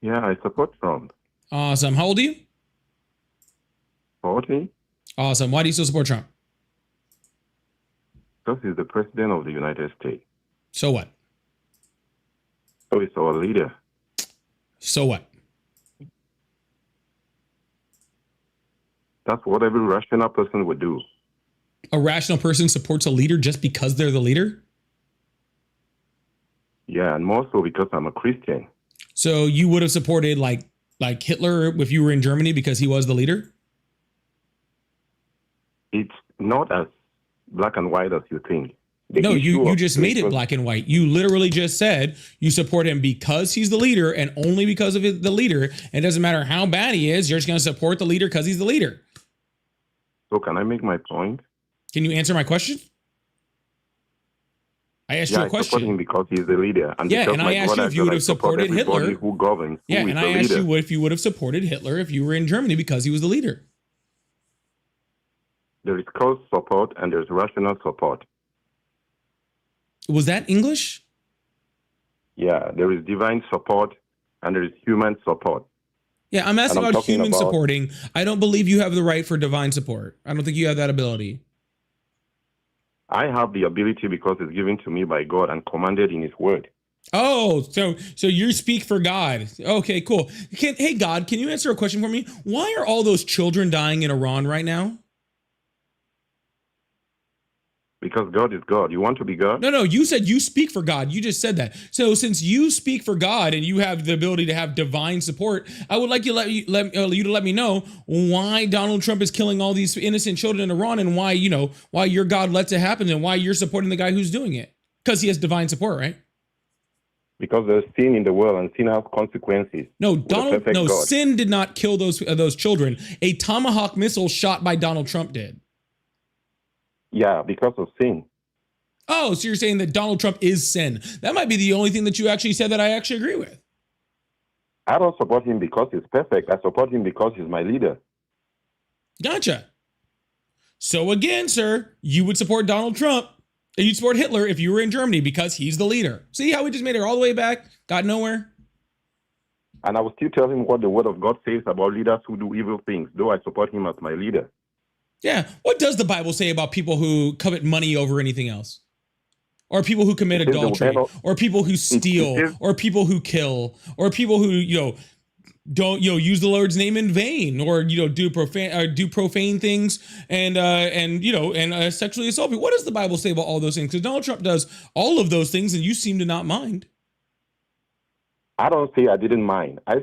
Yeah, I support Trump. Awesome. How old are you? 40. Awesome. Why do you still support Trump? Because he's the president of the United States. So what? So he's our leader. So what? That's what every rational person would do. A rational person supports a leader just because they're the leader? Yeah, and more so because I'm a Christian. So you would have supported like Hitler if you were in Germany because he was the leader? It's not as black and white as you think. No, you just made it black and white. You literally just said you support him because he's the leader and only because of the leader. And it doesn't matter how bad he is, you're just going to support the leader because he's the leader. So can I make my point? Can you answer my question? I asked you a I support him question. because he's the leader. And Yeah, and I asked you if you would have support supported everybody Hitler. who governs, Yeah, who is and the I asked leader. you if you would have supported Hitler if you were in Germany because he was the leader. There is cause support and there's rational support. Was that English? Yeah, there is divine support and there is human support. Yeah, I'm asking And I'm about talking human about- supporting. I don't believe you have the right for divine support. I don't think you have that ability. I have the ability because it's given to me by God and commanded in his word. Oh, so you speak for God. Okay, cool. Hey, God, can you answer a question for me? Why are all those children dying in Iran right now? Because God is God. You want to be God? No, you said you speak for God. You just said that. So since you speak for God and you have the ability to have divine support, I would like you to let me know why Donald Trump is killing all these innocent children in Iran and why your God lets it happen and why you're supporting the guy who's doing it. Because he has divine support, right? Because there's sin in the world and sin has consequences. No, God. Sin did not kill those children. A Tomahawk missile shot by Donald Trump did. Yeah, because of sin. Oh, so you're saying that Donald Trump is sin. That might be the only thing that you actually said that I actually agree with. I don't support him because he's perfect. I support him because he's my leader. Gotcha. So again, sir, you would support Donald Trump and you'd support Hitler if you were in Germany because he's the leader. See how we just made it all the way back, got nowhere? And I will still tell him what the word of God says about leaders who do evil things, though I support him as my leader. Yeah. What does the Bible say about people who covet money over anything else? Or people who commit adultery, or people who steal, or people who kill, or people who, don't, use the Lord's name in vain, or, do profane things and sexually assault people. What does the Bible say about all those things? Because Donald Trump does all of those things and you seem to not mind. I don't say I didn't mind. I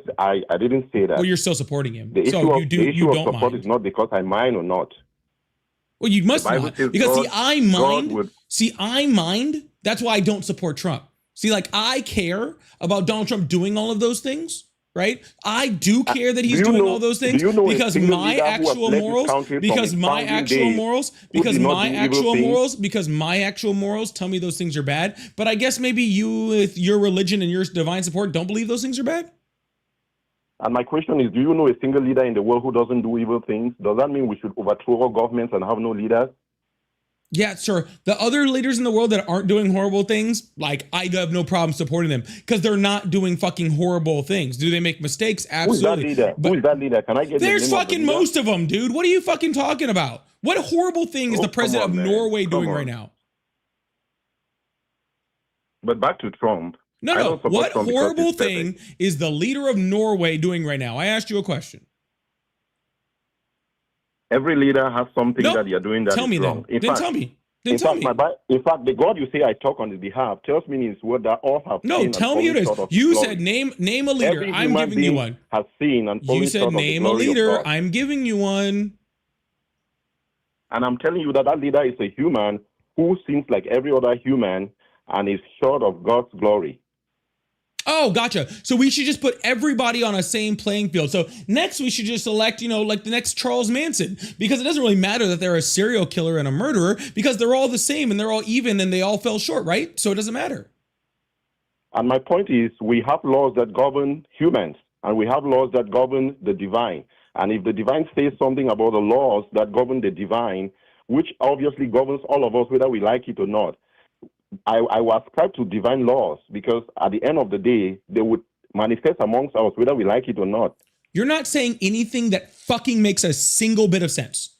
didn't say that. Well, you're still supporting him. The issue So of, the issue you of don't support mind. is not because I mind or not. Well, you must Bible not. says Because God- see, I God mind. would- See, I mind. That's why I don't support Trump. See, like I care about Donald Trump doing all of those things, right? I do care that he's Do you doing know- all those do things you know a because single my leader who has actual led this morals, country from because its my founding actual days morals, who because did not my do evil actual things? morals, because my actual morals tell me those things are bad. But I guess maybe you, with your religion and your divine support, don't believe those things are bad. And my question is, do you know a single leader in the world who doesn't do evil things? Does that mean we should overthrow all governments and have no leaders? Yeah, sure. The other leaders in the world that aren't doing horrible things, like I have no problem supporting them because they're not doing fucking horrible things. Do they make mistakes? Absolutely. Who is that leader? But Who is that leader? Can I get the there's name of the fucking leader? most of them, dude. What are you fucking talking about? What horrible thing is Oh, the president come on, of man. Norway Come doing on. right now? But back to Trump. No, I no. don't support What Trump because horrible he's perfect. thing is the leader of Norway doing right now? I asked you a question. Every leader has something No. that you're doing that Tell is me wrong. then. Then tell me. Then In tell fact, me. in fact, the God you say I talk on his behalf tells me in his word that all have No, sinned and tell me fallen it is. short of his You glory. said name a leader. Every I'm human giving you being one. has sinned and fallen You short said of the name a glory of leader. God. I'm giving you one. And I'm telling you that that leader is a human who sins like every other human and is short of God's glory. Oh, gotcha. So we should just put everybody on a same playing field. So next we should just elect, like the next Charles Manson, because it doesn't really matter that they're a serial killer and a murderer because they're all the same and they're all even and they all fell short, right? So it doesn't matter. And my point is, we have laws that govern humans, and we have laws that govern the divine. And if the divine says something about the laws that govern the divine, which obviously governs all of us, whether we like it or not, I will ascribe to divine laws because at the end of the day, they would manifest amongst us, whether we like it or not. You're not saying anything that fucking makes a single bit of sense.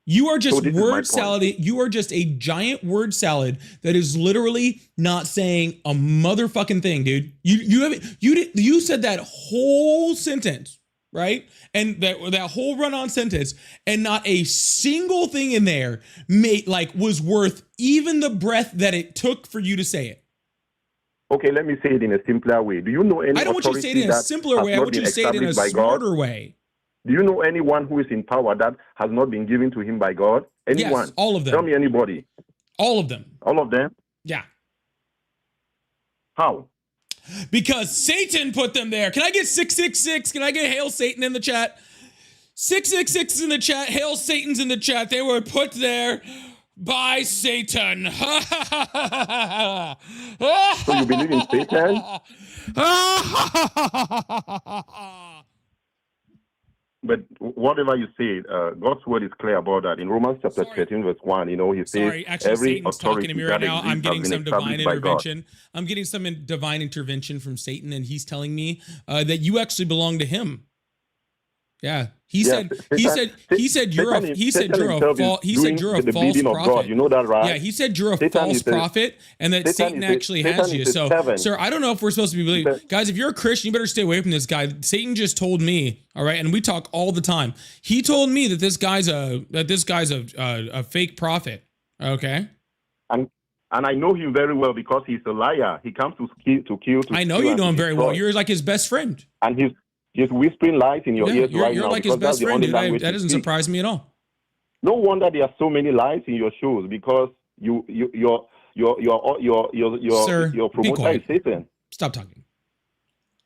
You are just So this is my word point. salad. You are just a giant word salad that is literally not saying a motherfucking thing, dude. You said that whole sentence, right? And that whole run-on sentence, and not a single thing in there was worth even the breath that it took for you to say it. Okay, let me say it in a simpler way. Do you know any I don't want you to say it in a simpler way. I want you to say it in a smarter way. Do you know anyone who is in power that has not been given to him by God? Anyone? Yes, all of them. Tell me anybody. All of them. All of them? Yeah. How? Because Satan put them there. Can I get 666? Can I get Hail Satan in the chat? 666 is in the chat. Hail Satan's in the chat. They were put there by Satan. So you believe in Satan? But whatever you say, God's word is clear about that. In Romans chapter 13, verse 1, he says Sorry, actually, every Satan's talking authority to me right that now. I'm exists getting has been some divine established by God. intervention. I'm getting some divine intervention from Satan, and he's telling me that you actually belong to him. Yeah, he said you're a false prophet. God. You know that, right? Yeah, he said you're a Satan false is a- prophet, and that Satan actually has Satan you. is a So, servant. sir, I don't know if we're supposed to be believing. Guys, if you're a Christian, you better stay away from this guy. Satan just told me, all right, and we talk all the time. He told me that this guy's a fake prophet. Okay. And I know him very well because he's a liar. He comes to kill. I know you know him very well. You're like his best friend. And he's whispering lies in your ears right You're now. like his because that's best the friend, only dude. language That he doesn't speaks. surprise me at all. No wonder there are so many lies in your shows because your Sir, be promoter quiet. is Satan. Stop talking.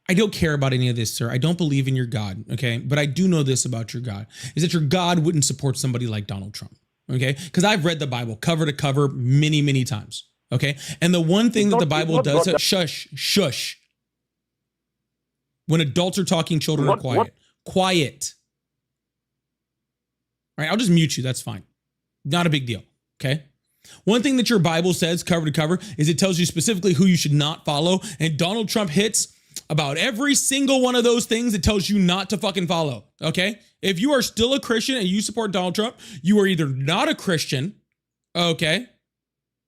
I don't care about any of this, sir. I don't believe in your God, okay? But I do know this about your God, is that your God wouldn't support somebody like Donald Trump, okay? Because I've read the Bible cover to cover many, many times, okay? And the one thing that the Bible does, shush. When adults are talking, children are quiet. Quiet. All right, I'll just mute you. That's fine. Not a big deal, okay? One thing that your Bible says cover to cover is it tells you specifically who you should not follow. And Donald Trump hits about every single one of those things it tells you not to fucking follow, okay? If you are still a Christian and you support Donald Trump, you are either not a Christian, okay?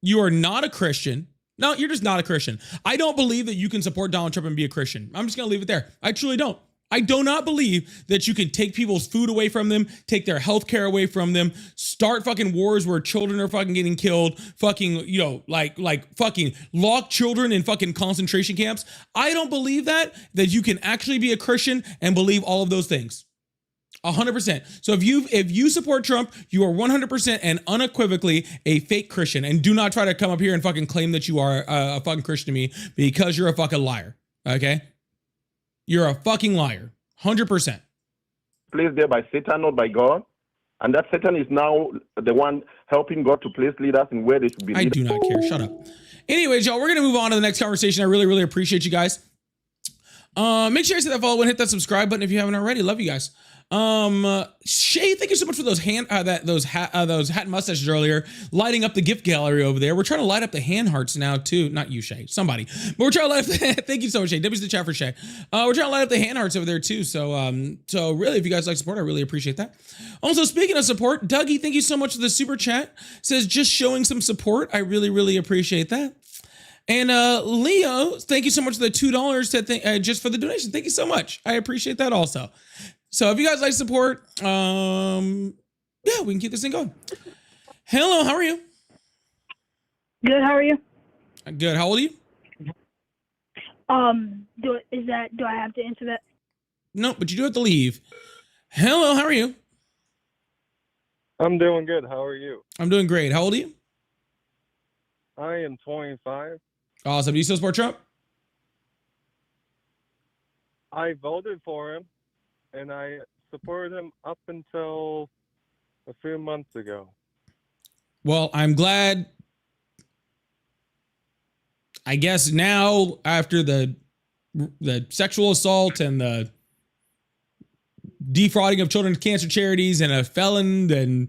You are not a Christian. No, you're just not a Christian. I don't believe that you can support Donald Trump and be a Christian. I'm just going to leave it there. I truly don't. I do not believe that you can take people's food away from them, take their health care away from them, start fucking wars where children are fucking getting killed, fucking, you know, like fucking lock children in fucking concentration camps. I don't believe that you can actually be a Christian and believe all of those things. 100%. So if you support Trump, you are 100% and unequivocally a fake Christian. And do not try to come up here and fucking claim that you are a fucking Christian to me, because you're a fucking liar. Okay? You're a fucking liar. 100%. Placed there by Satan, not by God. And that Satan is now the one helping God to place leaders in where they should be I leaders. do not care. Shut up. Anyways, y'all, we're going to move on to the next conversation. I really, really appreciate you guys. Make sure you hit that follow and hit that subscribe button if you haven't already. Love you guys. Shay, thank you so much for those those hat and mustaches earlier, lighting up the gift gallery over there. We're trying to light up the hand hearts now too. Not you, Shay, somebody. But we're trying to light up thank you so much, Shay. W's the chat for Shay. We're trying to light up the hand hearts over there too. So really, if you guys like support, I really appreciate that. Also, speaking of support, Dougie, thank you so much for the super chat. Says just showing some support. I really, really appreciate that. And Leo, thank you so much for the $2 just for the donation. Thank you so much. I appreciate that also. So if you guys like support, yeah, we can keep this thing going. Hello, how are you? Good, how are you? Good. How old are you? Do I have to answer that? No, but you do have to leave. Hello, how are you? I'm doing good. How are you? I'm doing great. How old are you? I am 25. Awesome. Do you still support Trump? I voted for him, and I supported him up until a few months ago. Well, I'm glad. I guess now, after the sexual assault and the defrauding of children's cancer charities and a felon and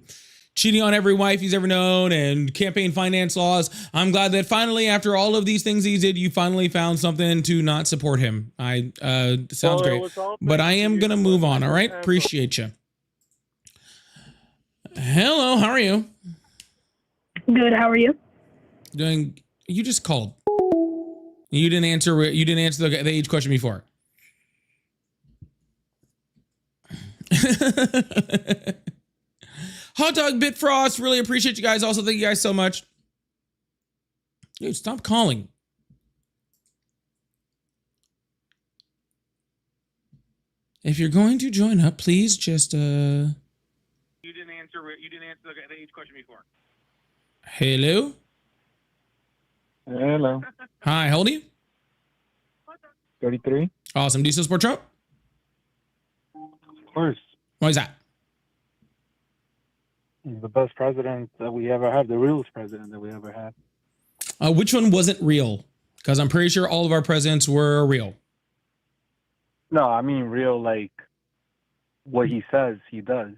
cheating on every wife he's ever known and campaign finance laws, I'm glad that finally, after all of these things he did, you finally found something to not support him. Sounds great. But I am going to move on, all right? Appreciate you. Hello, how are you? Good, how are you? Doing, you just called. You didn't answer the age question before. Hot Dog Bitfrost, really appreciate you guys. Also, thank you guys so much. Dude, stop calling. If you're going to join up, please just You didn't answer the age question before. Hello? Hello. Hi, how old are you? 33. Awesome. Do you still support Trump? Of course. Why is that? He's the best president that we ever had, the realest president that we ever had. Which one wasn't real? Because I'm pretty sure all of our presidents were real. No, I mean real, like what he says he does.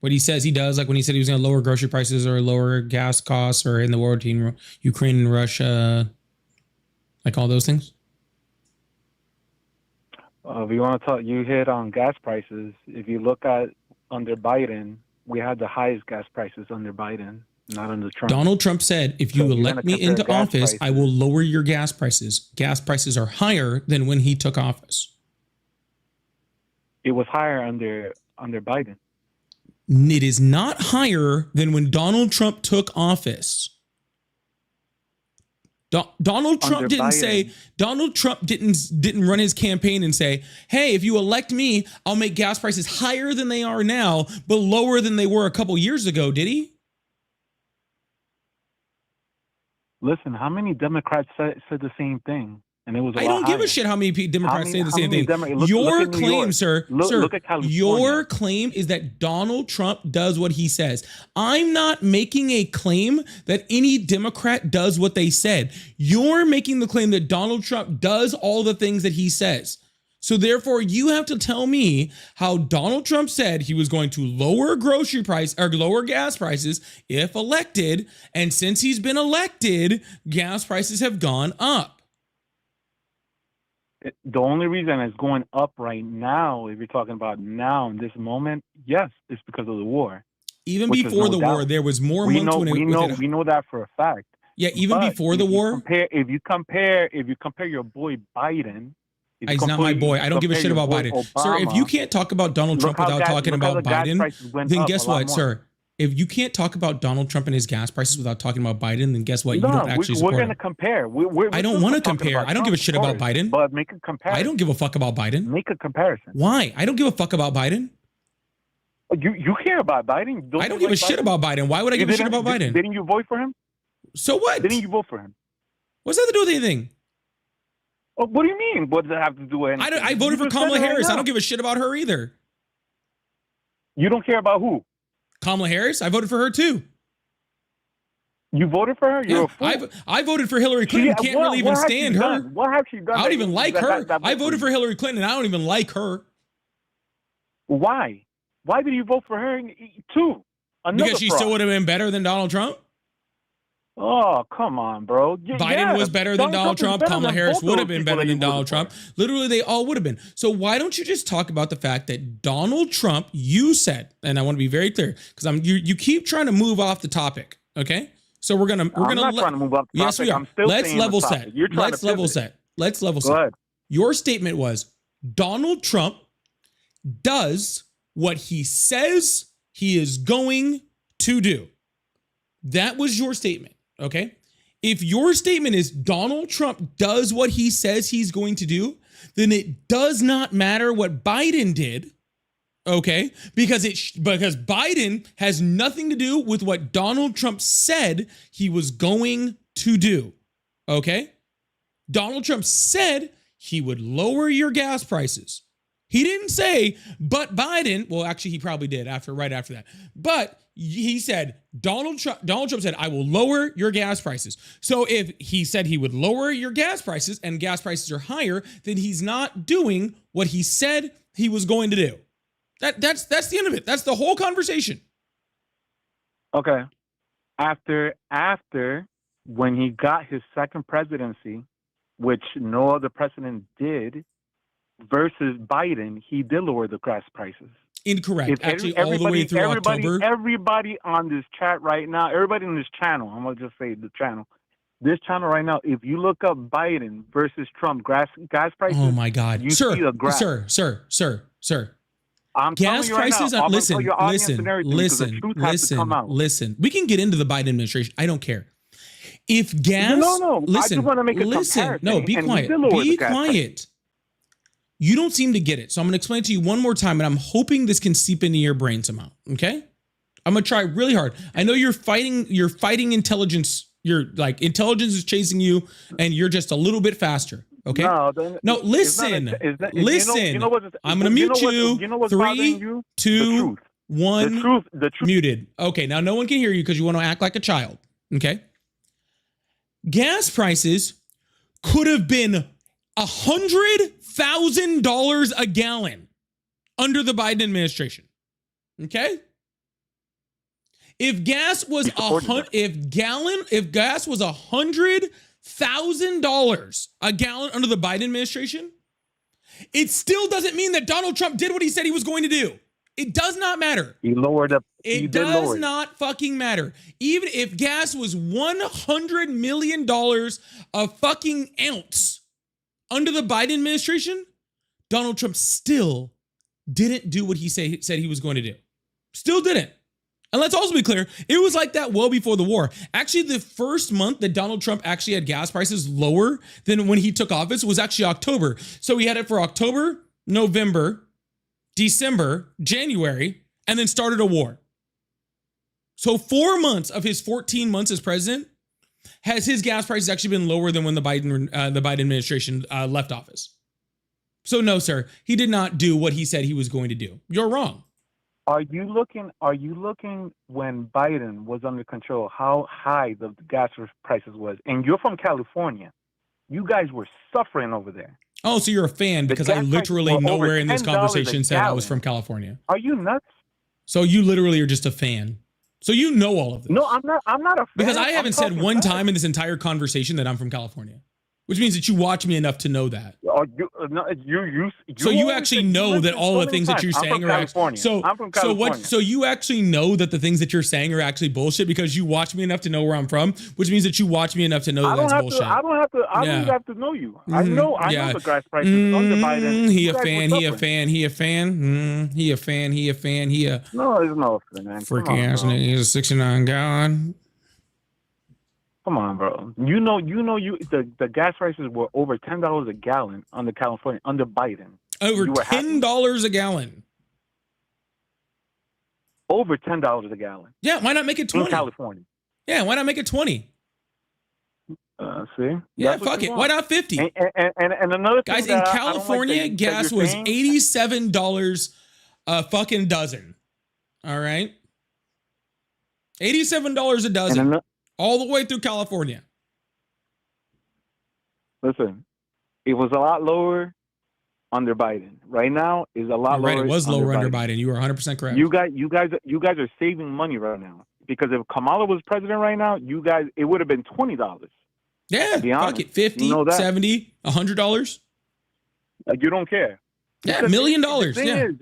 What he says he does, like when he said he was going to lower grocery prices or lower gas costs, or in the war between Ukraine and Russia, like all those things? If you want to talk, you hit on gas prices. If you look at under Biden, we had the highest gas prices under Biden, not under Trump. Donald Trump said, if you elect me into office, I will lower your gas prices. Gas prices are higher than when he took office. It was higher under Biden. It is not higher than when Donald Trump took office. Donald Trump Donald Trump didn't run his campaign and say, hey, if you elect me, I'll make gas prices higher than they are now, but lower than they were a couple years ago, did he? Listen, how many Democrats said the same thing? And it was I don't give a shit how many Democrats say the same thing. Your claim, sir, your claim is that Donald Trump does what he says. I'm not making a claim that any Democrat does what they said. You're making the claim that Donald Trump does all the things that he says. So therefore, you have to tell me how Donald Trump said he was going to lower grocery price or lower gas prices if elected. And since he's been elected, gas prices have gone up. The only reason it's going up right now, if you're talking about now in this moment, yes, it's because of the war. Even before the war, there was more months when we know that for a fact. Yeah, even before the war. If you compare your boy Biden, He's not my boy. I don't give a shit about Biden. Sir, if you can't talk about Donald Trump without talking about Biden, then guess what, sir? If you can't talk about Donald Trump and his gas prices without talking about Biden, then guess what? You don't actually support him. We're going to compare. I don't want to compare. I don't give a shit about Biden. But make a comparison. I don't give a fuck about Biden. Make a comparison. Why? I don't give a fuck about Biden. You care about Biden? I don't give a shit about Biden. Why would I give a shit about Biden? Didn't you vote for him? So what? Didn't you vote for him? What's that to do with anything? Oh, what do you mean? What does that have to do with anything? I voted for Kamala Harris. I don't give a shit about her either. You don't care about who? Kamala Harris? I voted for her too. You voted for her? You're a fool. I voted for Hillary Clinton. Can't really even stand her. What have she done? I don't even like her. I voted for Hillary Clinton. I don't even like her. Why? Why did you vote for her too? Because she still would have been better than Donald Trump. Oh, come on, bro. Biden was better than Donald Trump. Kamala Harris would have been better than Donald Trump. Literally, they all would have been. So why don't you just talk about the fact that Donald Trump, you said, and I want to be very clear, because you keep trying to move off the topic, okay? So we're gonna I'm not trying to move off the topic. Yes, we are. I'm still Let's level set. Let's level set. Let's level set. Your statement was Donald Trump does what he says he is going to do. That was your statement, okay? If your statement is Donald Trump does what he says he's going to do, then it does not matter what Biden did, okay? Because Biden has nothing to do with what Donald Trump said he was going to do, okay? Donald Trump said he would lower your gas prices. He didn't say, but Biden, well, actually, he probably did right after that. But he said, Donald Trump said, I will lower your gas prices. So if he said he would lower your gas prices and gas prices are higher, then he's not doing what he said he was going to do. That's the end of it. That's the whole conversation. Okay. After when he got his second presidency, which no other president did, versus Biden, he did lower the gas prices. Incorrect. Actually, all the way through October. Everybody on this chat right now, everybody in this channel, I'm going to just say the channel. This channel right now, if you look up Biden versus Trump gas prices. Oh my God. You see the graph. Sir. I'm gas prices right listen. We can get into the Biden administration. I don't care. If gas No. Listen, I just want to make a comparison. No, be quiet. Be quiet. You don't seem to get it. So I'm going to explain it to you one more time, and I'm hoping this can seep into your brain somehow. Okay? I'm going to try really hard. I know you're fighting intelligence. You're like intelligence is chasing you, and you're just a little bit faster. Okay? No, listen. Listen. I'm going to mute you. 3, 2, 1. The truth. Muted. Okay, now no one can hear you because you want to act like a child. Okay? Gas prices could have been $100,000 a gallon under the Biden administration. Okay? If gas was $100,000 a gallon under the Biden administration, it still doesn't mean that Donald Trump did what he said he was going to do. It does not matter. He lowered up. It does not fucking matter. Even if gas was $100 million a fucking ounce under the Biden administration, Donald Trump still didn't do what he said he was going to do. Still didn't. And let's also be clear, it was like that well before the war. Actually, the first month that Donald Trump actually had gas prices lower than when he took office was actually October. So he had it for October, November, December, January, and then started a war. So 4 months of his 14 months as president has his gas prices actually been lower than when the Biden administration left office. So no, sir, he did not do what he said he was going to do. You're wrong. Are you looking when Biden was under control, how high the gas prices was? And you're from California. You guys were suffering over there. Oh, so you're a fan because I literally nowhere in this conversation said I was from California. Are you nuts? So you literally are just a fan. So you know all of this. No, I'm not a fan. Because I haven't said one time in this entire conversation that I'm from California, which means that you watch me enough to know that. So you always actually say- you know listen that all so the many things that times. you're I'm saying from are California. I'm from so what? California. So you actually know that the things that you're saying are actually bullshit because you watch me enough to know where I'm from, which means that you watch me enough to know that that's bullshit. I don't even have to know you. I know the gas prices under Biden. He You a guys fan. were He a suffering. fan. He a fan. He a fan. He a fan. He a No, it's no fan, man. Come freaking on, ass bro. nigga. He's a 69 gallon. Come on, bro. The gas prices were over $10 a gallon under California under Biden. Over You were happy? $10 a gallon. Over $10 a gallon Yeah, why not make it 20? in California. Yeah, why not make it 20? See? Yeah, That's what fuck you it. want. Why not 50? And another thing Guys, in that I don't like California, that gas you're was saying- $87 a fucking dozen. All right? $87 a dozen. All the way through California. Listen, it was a lot lower under Biden. Right now, is a lot You're right, lower. it was lower under Biden. You were 100% correct. You guys are saving money right now because if Kamala was president right now, it would have been $20. Yeah, be fuck honest. it. 50, You know that. 70, $100. You don't care. Yeah, Because $1 million. The thing Yeah. is,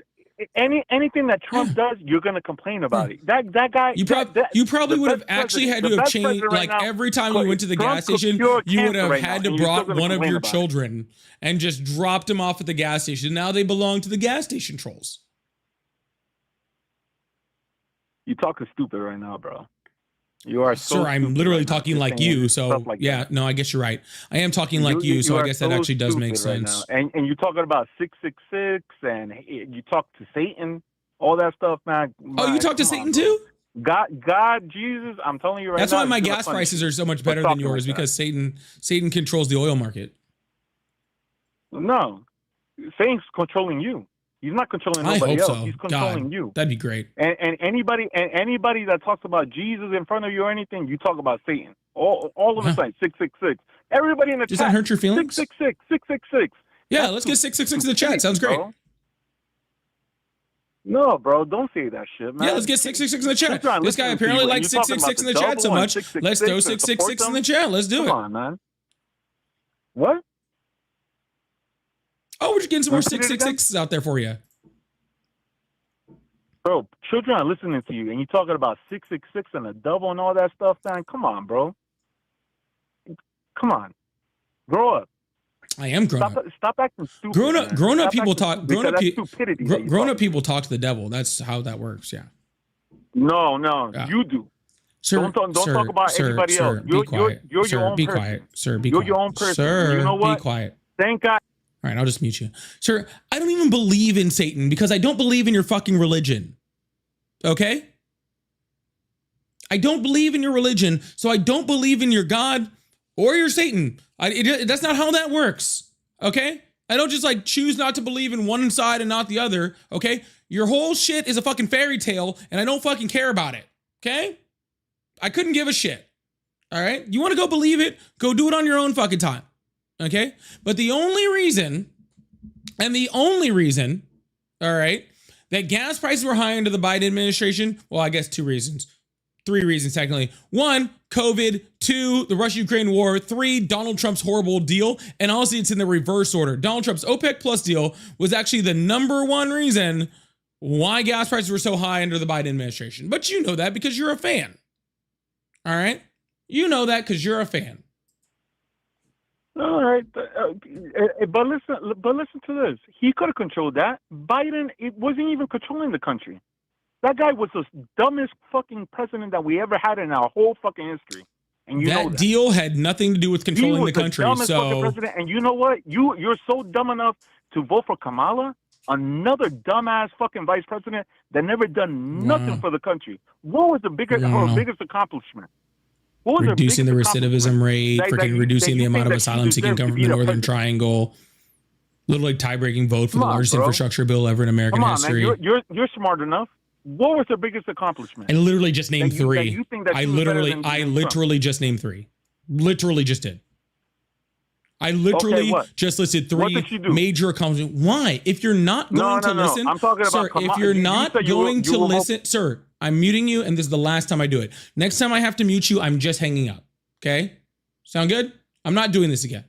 anything that Trump does, you're gonna complain about it. That guy. You probably would have actually had to have changed, like every time you went to the gas station, you would have had to brought one of your children and just dropped them off at the gas station. Now they belong to the gas station trolls. You're talking stupid right now, bro. You are so Sir, I'm stupid literally right now. talking You're like saying you. So stuff like yeah, that. no, I guess you're right. I am talking like you, so I are guess that so actually does make stupid right sense. now. And you're talking about 666 and you talk to Satan, all that stuff, man. Oh, you talk to Satan too? God, Jesus, I'm telling you right That's now. why my he's gonna gas punish prices you are so much for better than talking yours like that. because Satan controls the oil market. No, Satan's controlling you. He's not controlling I nobody hope else. so. He's controlling God, you. that'd be great. And anybody that talks about Jesus in front of you or anything, you talk about Satan. All of a sudden, 666. Everybody in the Does chat. that hurt your feelings? 666, 666. Yeah, let's get 666 in the chat. Sounds great. Bro. No, bro, don't say that shit, man. Yeah, let's get 666 in the chat. Children, This guy listen to apparently you, and likes you're talking 666 in the about chat so double and much. 666 Let's throw and support 666 in the them. chat. Let's do it. Come on, man. What? Oh, we're just getting some more Repeat it again? 666s out there for you. Bro, children are listening to you, and you're talking about 666 and a double and all that stuff, man. Come on, bro. Come on. Grow up. I am grown up. Stop acting stupid. Grown up Stop people acting talk. stupid, Grown up because people. that's stupidity that you're Grown up talking. people talk to the devil. That's how that works. Yeah. No, Yeah. you do. Sir, Don't talk about anybody else. Be quiet. You're Sir, your own be person. quiet. Sir, be You're quiet. your own person. Sir, You know what? be quiet. Thank God. All right, I'll just mute you. Sir, I don't even believe in Satan because I don't believe in your fucking religion. Okay? I don't believe in your religion, so I don't believe in your God or your Satan. That's not how that works. Okay? I don't just like choose not to believe in one side and not the other. Okay? Your whole shit is a fucking fairy tale, and I don't fucking care about it. Okay? I couldn't give a shit. All right? You want to go believe it? Go do it on your own fucking time. Okay? But the only reason, all right, that gas prices were high under the Biden administration, well, I guess 2 reasons. 3 reasons, technically. 1, COVID. 2, the Russia-Ukraine war. 3, Donald Trump's horrible deal. And honestly, it's in the reverse order. Donald Trump's OPEC Plus deal was actually the #1 reason why gas prices were so high under the Biden administration. But you know that because you're a fan. All right? You know that because you're a fan. All right, but listen to this. He could have controlled that. Biden, it wasn't even controlling the country. That guy was the dumbest fucking president that we ever had in our whole fucking history. And you know That that. deal had nothing to do with controlling the country. Dumbest fucking So president. And you know what? You're so dumb enough to vote for Kamala, another dumbass fucking vice president that never done nothing for the country. What was the biggest accomplishment? What was reducing the biggest recidivism rate, that freaking you- reducing that the you amount think of that you asylum seeking deserve to come from be the the Northern president? Triangle. Literally tie-breaking vote for Come the on, largest bro. infrastructure bill ever in American Come on, history. man. You're smart enough. What was the biggest accomplishment? I literally just named that 3. you think that I you was better literally than Trump? just named 3. Literally just did. I literally what? just listed What 3 did you do? major accomplishments. Why? If you're not going to listen, I'm talking about sir, Kamala. if you're You not said you going will to vote- listen, sir, I'm muting you, and this is the last time I do it. Next time I have to mute you, I'm just hanging up. Okay? Sound good? I'm not doing this again.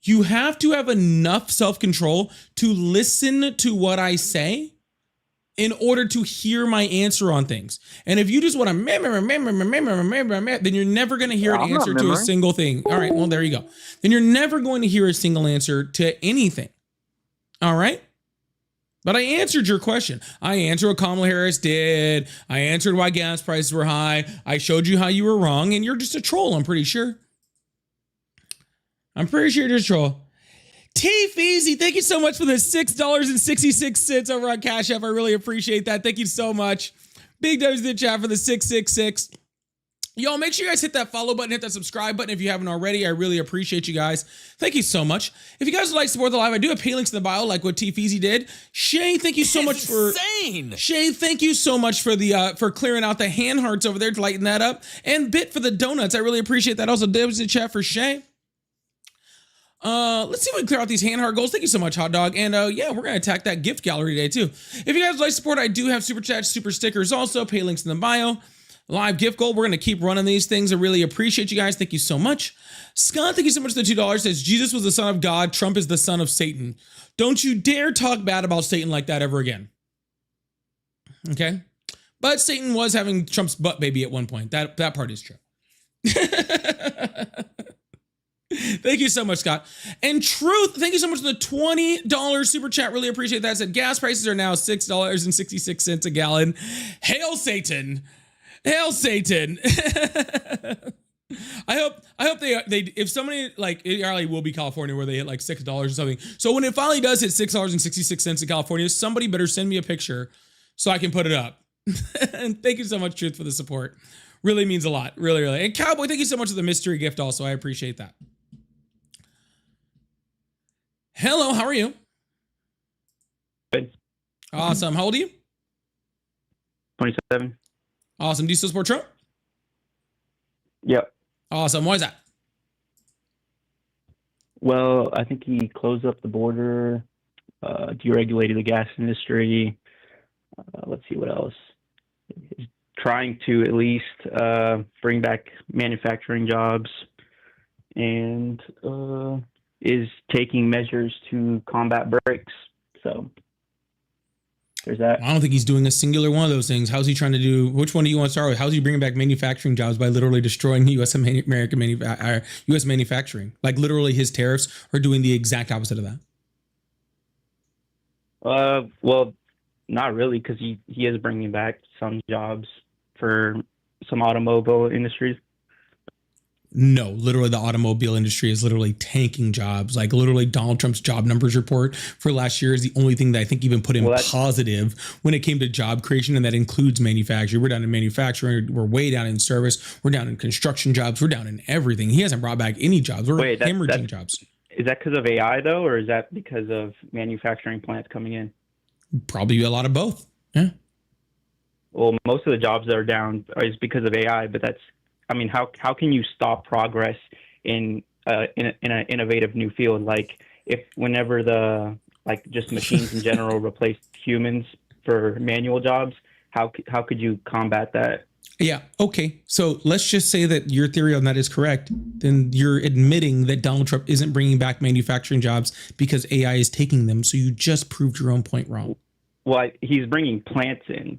You have to have enough self-control to listen to what I say in order to hear my answer on things. And if you just want to then you're never going to hear an answer to a single thing. All right, well, there you go. Then you're never going to hear a single answer to anything. All right? But I answered your question. I answered what Kamala Harris did. I answered why gas prices were high. I showed you how you were wrong, and you're just a troll, I'm pretty sure. I'm pretty sure you're just a troll. T Feezy, thank you so much for the $6.66 over on Cash App. I really appreciate that. Thank you so much. Big W's in the chat for the 666. Y'all, make sure you guys hit that follow button, hit that subscribe button if you haven't already. I really appreciate you guys. Thank you so much. If you guys would like to support the live, I do have pay links in the bio, like what T Feezy did. Shay, thank you so much for Shay, thank you so much for the for clearing out the hand hearts over there to lighten that up. And Bit for the donuts. I really appreciate that. Also, Dibs in the chat for Shay. Let's see if we can clear out these hand heart goals. Thank you so much, Hot Dog. And yeah, we're gonna attack that gift gallery today too. If you guys would like support, I do have super chats, super stickers, also pay links in the bio. Live gift goal. We're gonna keep running these things. I really appreciate you guys. Thank you so much. Scott, thank you so much for the $2. Says Jesus was the son of God, Trump is the son of Satan. Don't you dare talk bad about Satan like that ever again. Okay? But Satan was having Trump's butt baby at one point. That part is true. Thank you so much, Scott. And Truth, thank you so much for the $20 super chat. Really appreciate that. Said gas prices are now $6.66 a gallon. Hail Satan. Hail Satan. I hope they if somebody like it probably will be California where they hit like $6 or something. So when it finally does hit $6.66 in California, somebody better send me a picture so I can put it up. And thank you so much, Truth, for the support. Really means a lot. Really, really. And Cowboy, thank you so much for the mystery gift also. I appreciate that. Hello, how are you? Good. Awesome. How old are you? 27. Awesome. Do you still support Trump? Yep. Awesome. Why is that? Well, I think he closed up the border, deregulated the gas industry. Let's see what else. He's trying to at least bring back manufacturing jobs and is taking measures to combat breaks. So there's that. I don't think he's doing a singular one of those things. How's he trying to do? Which one do you want to start with? How's he bringing back manufacturing jobs by literally destroying U.S. U.S. manufacturing? Like literally his tariffs are doing the exact opposite of that. Well, not really, because he is bringing back some jobs for some automobile industries. No, literally the automobile industry is literally tanking jobs. Like literally Donald Trump's job numbers report for last year is the only thing that I think even put him positive when it came to job creation. And that includes manufacturing. We're down in manufacturing. We're way down in service. We're down in construction jobs. We're down in everything. He hasn't brought back any jobs. We're hemorrhaging jobs. Is that because of AI though? Or is that because of manufacturing plants coming in? Probably a lot of both. Yeah. Well, most of the jobs that are down is because of AI, but that's, I mean, how can you stop progress in an innovative new field? Like whenever just machines in general replace humans for manual jobs, how could you combat that? Yeah. Okay. So let's just say that your theory on that is correct. Then you're admitting that Donald Trump isn't bringing back manufacturing jobs because AI is taking them. So you just proved your own point wrong. Well, he's bringing plants in.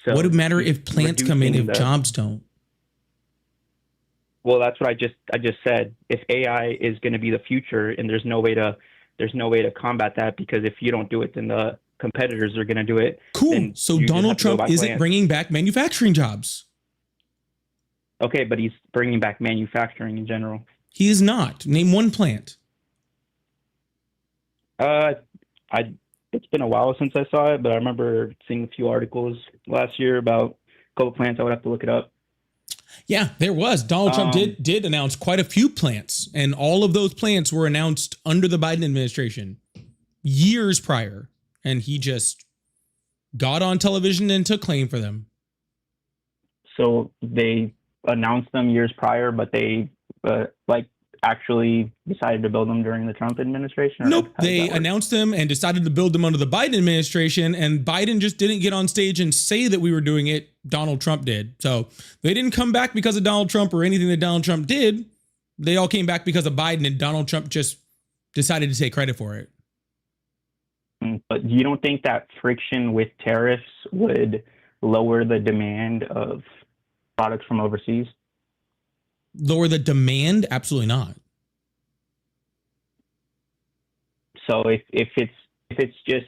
So what would it matter if plants come in if jobs don't? Well, that's what I just said. If AI is going to be the future, and there's no way to combat that, because if you don't do it, then the competitors are going to do it. Cool. So Donald Trump isn't bringing back manufacturing jobs. Okay, but he's bringing back manufacturing in general. He is not. Name one plant. It's been a while since I saw it, but I remember seeing a few articles last year about a couple plants. I would have to look it up. Yeah, there was. Donald Trump did announce quite a few plants, and all of those plants were announced under the Biden administration years prior, and he just got on television and took claim for them. So they announced them years prior, but they actually decided to build them during the Trump administration? Nope. They announced them and decided to build them under the Biden administration, and Biden just didn't get on stage and say that we were doing it. Donald Trump did. So they didn't come back because of Donald Trump or anything that Donald Trump did. They all came back because of Biden, and Donald Trump just decided to take credit for it. But you don't think that friction with tariffs would lower the demand of products from overseas? Lower the demand? Absolutely not. So if it's just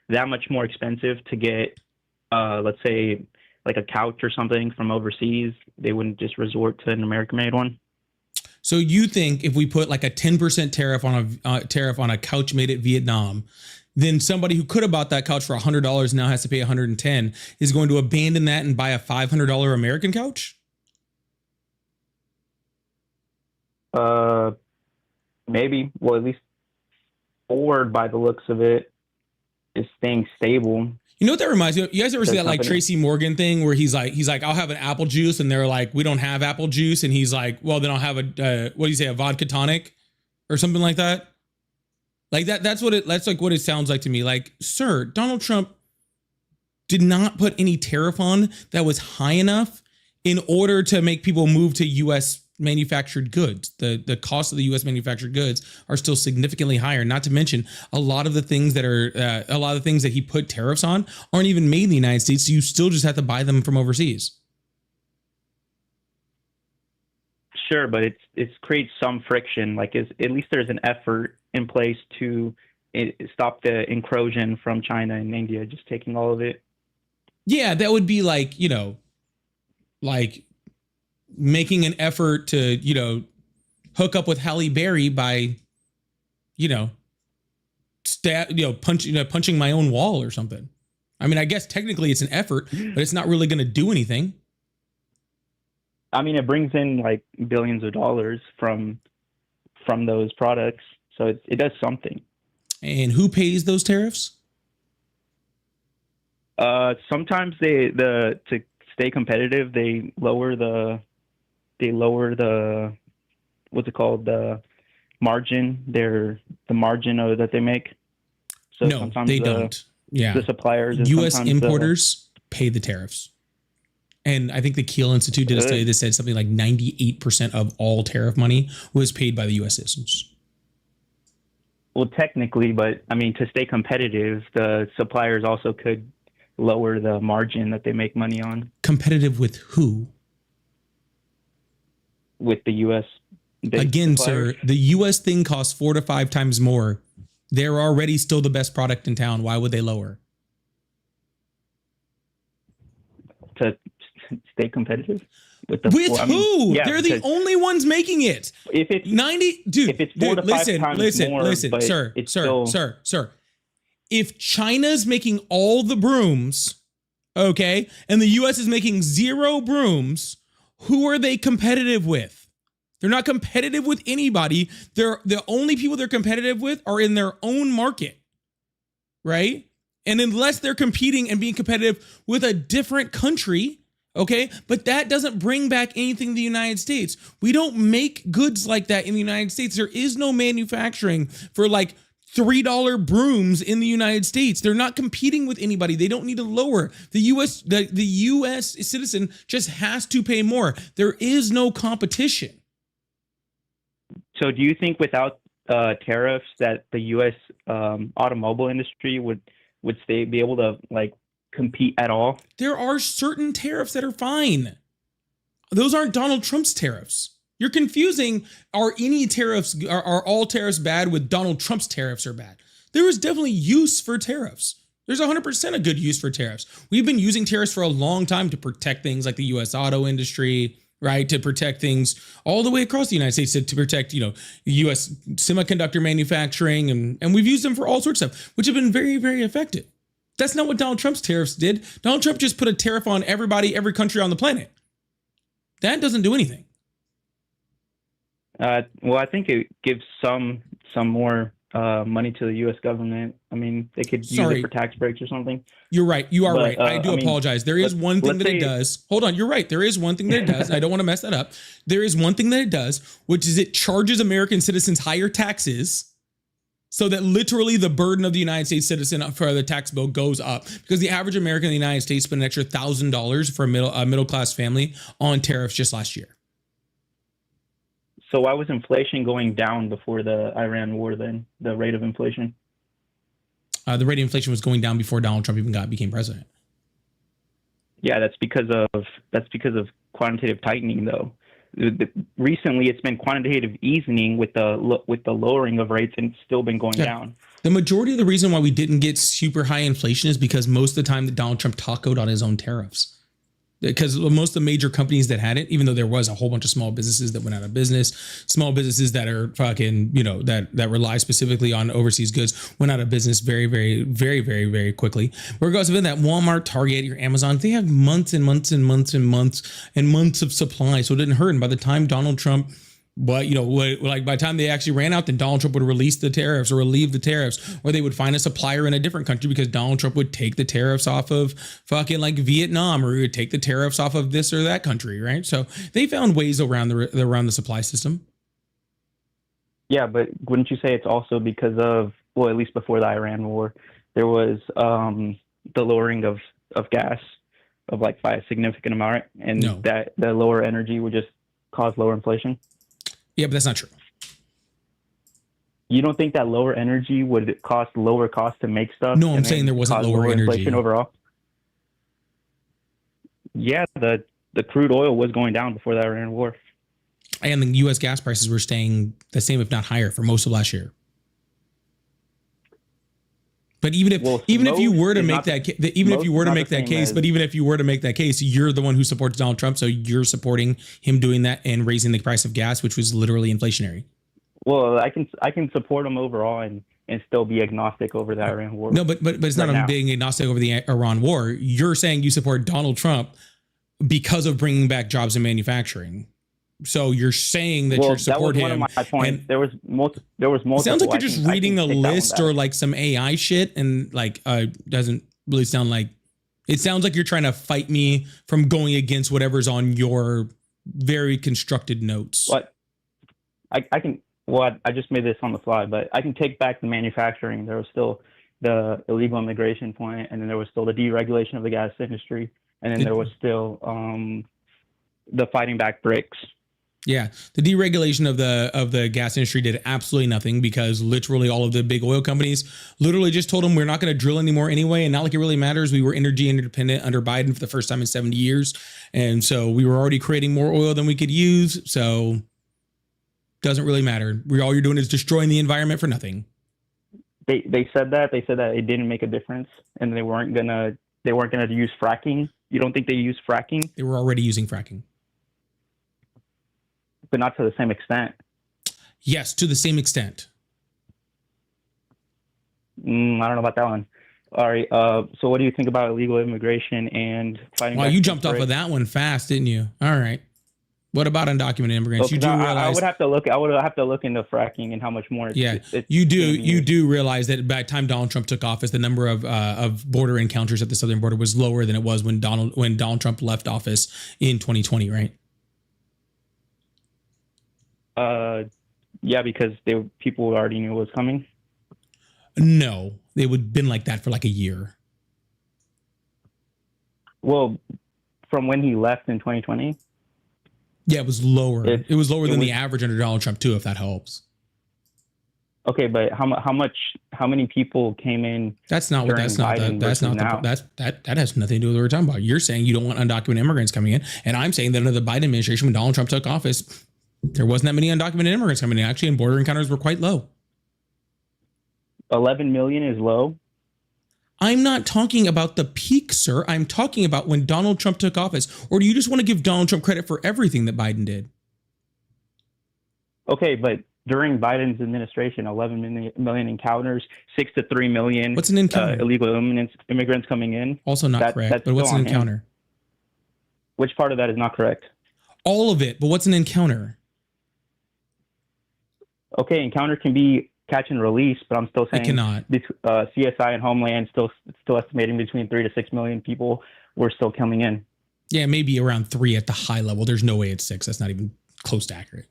that much more expensive to get, let's say, like a couch or something from overseas, they wouldn't just resort to an American-made one? So you think if we put like a 10% tariff on a couch made at Vietnam, then somebody who could have bought that couch for $100 now has to pay $110 is going to abandon that and buy a $500 American couch? Maybe. Well, at least Ford, by the looks of it, is staying stable. You know what that reminds me of? You guys ever see that like company. Tracy Morgan thing where he's like, I'll have an apple juice, and they're like, we don't have apple juice, and he's like, well, then I'll have a what do you say, a vodka tonic or something like that? Like that's like what it sounds like to me. Like, sir, Donald Trump did not put any tariff on that was high enough in order to make people move to US manufactured goods. The cost of the US manufactured goods are still significantly higher. Not to mention a lot of the things that he put tariffs on aren't even made in the United States. So you still just have to buy them from overseas. Sure, but it's creates some friction. Like, at least there's an effort in place to stop the encroachment from China and India just taking all of it. Yeah, that would be like, like making an effort to, hook up with Halle Berry by, punching my own wall or something. I mean, I guess technically it's an effort, but it's not really going to do anything. I mean, it brings in like billions of dollars from those products, so it does something. And who pays those tariffs? Sometimes to stay competitive, they lower the what's it called, the margin, the margin that they make. So no, sometimes they don't. Yeah, the suppliers, U.S. importers pay the tariffs. And I think the Kiel Institute did a study that said something like 98% of all tariff money was paid by the U.S. citizens. Well, technically, but I mean, to stay competitive, the suppliers also could lower the margin that they make money on. Competitive with who? With the U.S. Again, suppliers. sir, the U.S. thing costs 4 to 5 times more. They're already still the best product in town. Why would they lower? To stay competitive with who? Yeah, they're the only ones making it. If it's 90, dude. If it's 4 to 5 times more, listen, but sir. still... If China's making all the brooms, okay, and the U.S. is making 0 brooms, who are they competitive with? They're not competitive with anybody. The only people they're competitive with are in their own market, right? And unless they're competing and being competitive with a different country, okay, but that doesn't bring back anything to the United States. We don't make goods like that in the United States. There is no manufacturing for like $3 brooms in the United States. They're not competing with anybody. They don't need to lower. The US citizen just has to pay more. There is no competition. So do you think without tariffs that the U.S. Automobile industry would be able to like compete at all? There are certain tariffs that are fine. Those aren't Donald Trump's tariffs. You're confusing, are all tariffs bad with Donald Trump's tariffs are bad? There is definitely use for tariffs. There's 100% a good use for tariffs. We've been using tariffs for a long time to protect things like the U.S. auto industry, right? To protect things all the way across the United States, to protect, U.S. semiconductor manufacturing. And we've used them for all sorts of stuff, which have been very, very effective. That's not what Donald Trump's tariffs did. Donald Trump just put a tariff on everybody, every country on the planet. That doesn't do anything. Well, I think it gives some more money to the U.S. government. I mean, they could use it for tax breaks or something. You're right. You are right. I do apologize. There is one thing that it does. Hold on. You're right. There is one thing that it does. I don't want to mess that up. There is one thing that it does, which is it charges American citizens higher taxes so that literally the burden of the United States citizen for the tax bill goes up, because the average American in the United States spent an extra $1,000 for a middle class family on tariffs just last year. So why was inflation going down before the Iran war then, the rate of inflation? The rate of inflation was going down before Donald Trump even became president. Yeah, that's because of quantitative tightening, though. Recently, it's been quantitative easing with the lowering of rates, and it's still been going down. The majority of the reason why we didn't get super high inflation is because most of the time that Donald Trump tacoed on his own tariffs. Because most of the major companies that had it, even though there was a whole bunch of small businesses that went out of business, small businesses that are fucking, that rely specifically on overseas goods went out of business very, very, very, very, very quickly. Regardless of that, Walmart, Target, your Amazon, they have months and months and months and months and months of supply. So it didn't hurt. And by the time Donald Trump, by the time they actually ran out, then Donald Trump would release the tariffs or relieve the tariffs, or they would find a supplier in a different country because Donald Trump would take the tariffs off of fucking like Vietnam, or he would take the tariffs off of this or that country, right? So they found ways around the supply system. Yeah, but wouldn't you say it's also because of, well, at least before the Iran war, there was the lowering of gas of like by a significant amount, and that the lower energy would just cause lower inflation? Yeah, but that's not true. You don't think that lower energy would cost lower cost to make stuff? No, I'm saying there wasn't lower energy. Inflation overall? Yeah, the crude oil was going down before the Iran war. And the U.S. gas prices were staying the same, if not higher, for most of last year. But even if you were to make that case, you're the one who supports Donald Trump, so you're supporting him doing that and raising the price of gas, which was literally inflationary. Well, I can support him overall and still be agnostic over the Iran war. No, but it's not on being agnostic over the Iran war. You're saying you support Donald Trump because of bringing back jobs in manufacturing. So you're saying that you support him. That was one of my points. There was multiple. It sounds like you're just reading a list or like some AI shit, and like doesn't really sound like. It sounds like you're trying to fight me from going against whatever's on your very constructed notes. What? I can. Well, I just made this on the fly, but I can take back the manufacturing. There was still the illegal immigration point, and then there was still the deregulation of the gas industry, and then there was still the fighting back BRICS. Yeah, the deregulation of the gas industry did absolutely nothing because literally all of the big oil companies literally just told them we're not going to drill anymore anyway, and not like it really matters. We were energy interdependent under Biden for the first time in 70 years, and so we were already creating more oil than we could use. So doesn't really matter. All you're doing is destroying the environment for nothing. They said that it didn't make a difference, and they weren't gonna use fracking. You don't think they used fracking? They were already using fracking. But not to the same extent. Yes, to the same extent. I don't know about that one. All right. So what do you think about illegal immigration and fighting? Wow, you jumped off of that one fast, didn't you? All right. What about undocumented immigrants? You do realize I would have to look into fracking and how much more. You do realize that by the time Donald Trump took office, the number of border encounters at the southern border was lower than it was when Donald Trump left office in 2020, right? Yeah, because people already knew what was coming. No, they would have been like that for like a year. Well, from when he left in 2020. Yeah, it was lower. It was lower than the average under Donald Trump too, if that helps. Okay, but how many people came in? That has nothing to do with what we're talking about. You're saying you don't want undocumented immigrants coming in, and I'm saying that under the Biden administration, when Donald Trump took office, there wasn't that many undocumented immigrants coming in, actually, and border encounters were quite low. 11 million is low? I'm not talking about the peak, sir. I'm talking about when Donald Trump took office. Or do you just want to give Donald Trump credit for everything that Biden did? Okay, but during Biden's administration, 11 million encounters, 6 to 3 million. What's an encounter? Illegal immigrants coming in. Also not correct, but what's an encounter? Which part of that is not correct? All of it, but what's an encounter? Okay, encounter can be catch and release, but I'm still saying it cannot. CSI and Homeland still estimating between 3 to 6 million people were still coming in. Yeah, maybe around 3 at the high level. There's no way it's 6. That's not even close to accurate.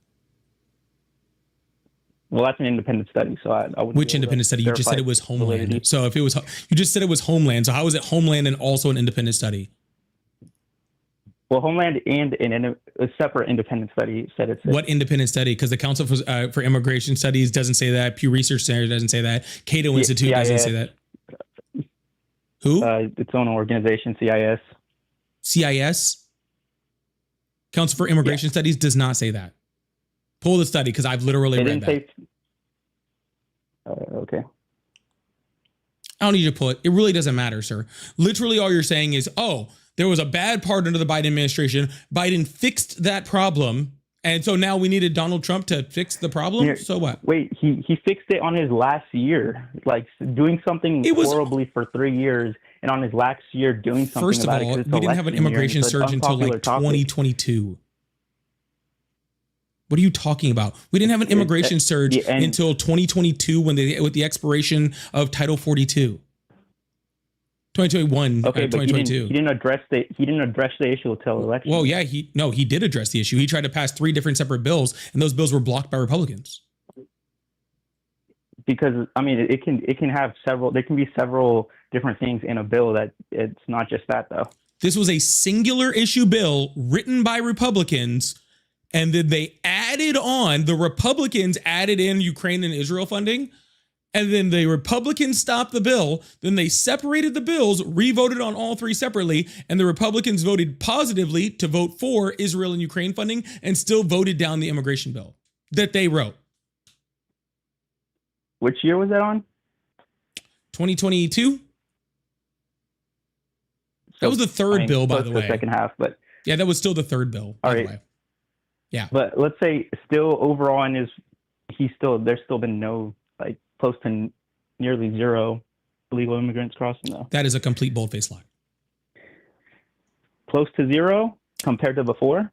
Well, that's an independent study, so I wouldn't. Which independent study? You just said it was Homeland. Validity. So if it was, you just said it was Homeland. So how is it Homeland and also an independent study? Well, Homeland and a separate independent study said it's What independent study? Because the Council for Immigration Studies doesn't say that. Pew Research Center doesn't say that. Cato Institute doesn't say that. Who? Its own organization, CIS. CIS? Council for Immigration Studies does not say that. Pull the study because I've literally read that. Okay. I don't need you to pull it. It really doesn't matter, sir. Literally all you're saying is, oh, there was a bad part under the Biden administration. Biden fixed that problem. And so now we needed Donald Trump to fix the problem. Yeah, so what? Wait, he fixed it on his last year, like doing something horribly for 3 years, and on his last year doing something First of about all, it. we didn't have an immigration surge until like 2022. What are you talking about? We didn't have an immigration surge until 2022 with the expiration of Title 42. 2021. Okay, but 2022. He didn't address the issue until election. Well, yeah, he did address the issue. He tried to pass 3 different separate bills, and those bills were blocked by Republicans. Because I mean, it can have several. There can be several different things in a bill. That it's not just that though. This was a singular issue bill written by Republicans, and then they added on. The Republicans added in Ukraine and Israel funding. And then the Republicans stopped the bill. Then they separated the bills, re-voted on all 3 separately, and the Republicans voted positively to vote for Israel and Ukraine funding and still voted down the immigration bill that they wrote. Which year was that on? 2022. That was the third bill, by the way. The second half, but yeah, that was still the third bill. By the way. Yeah. But let's say still overall in his, there's still been no close to nearly 0 illegal immigrants crossing though. That is a complete bold-faced lie. Close to 0 compared to before?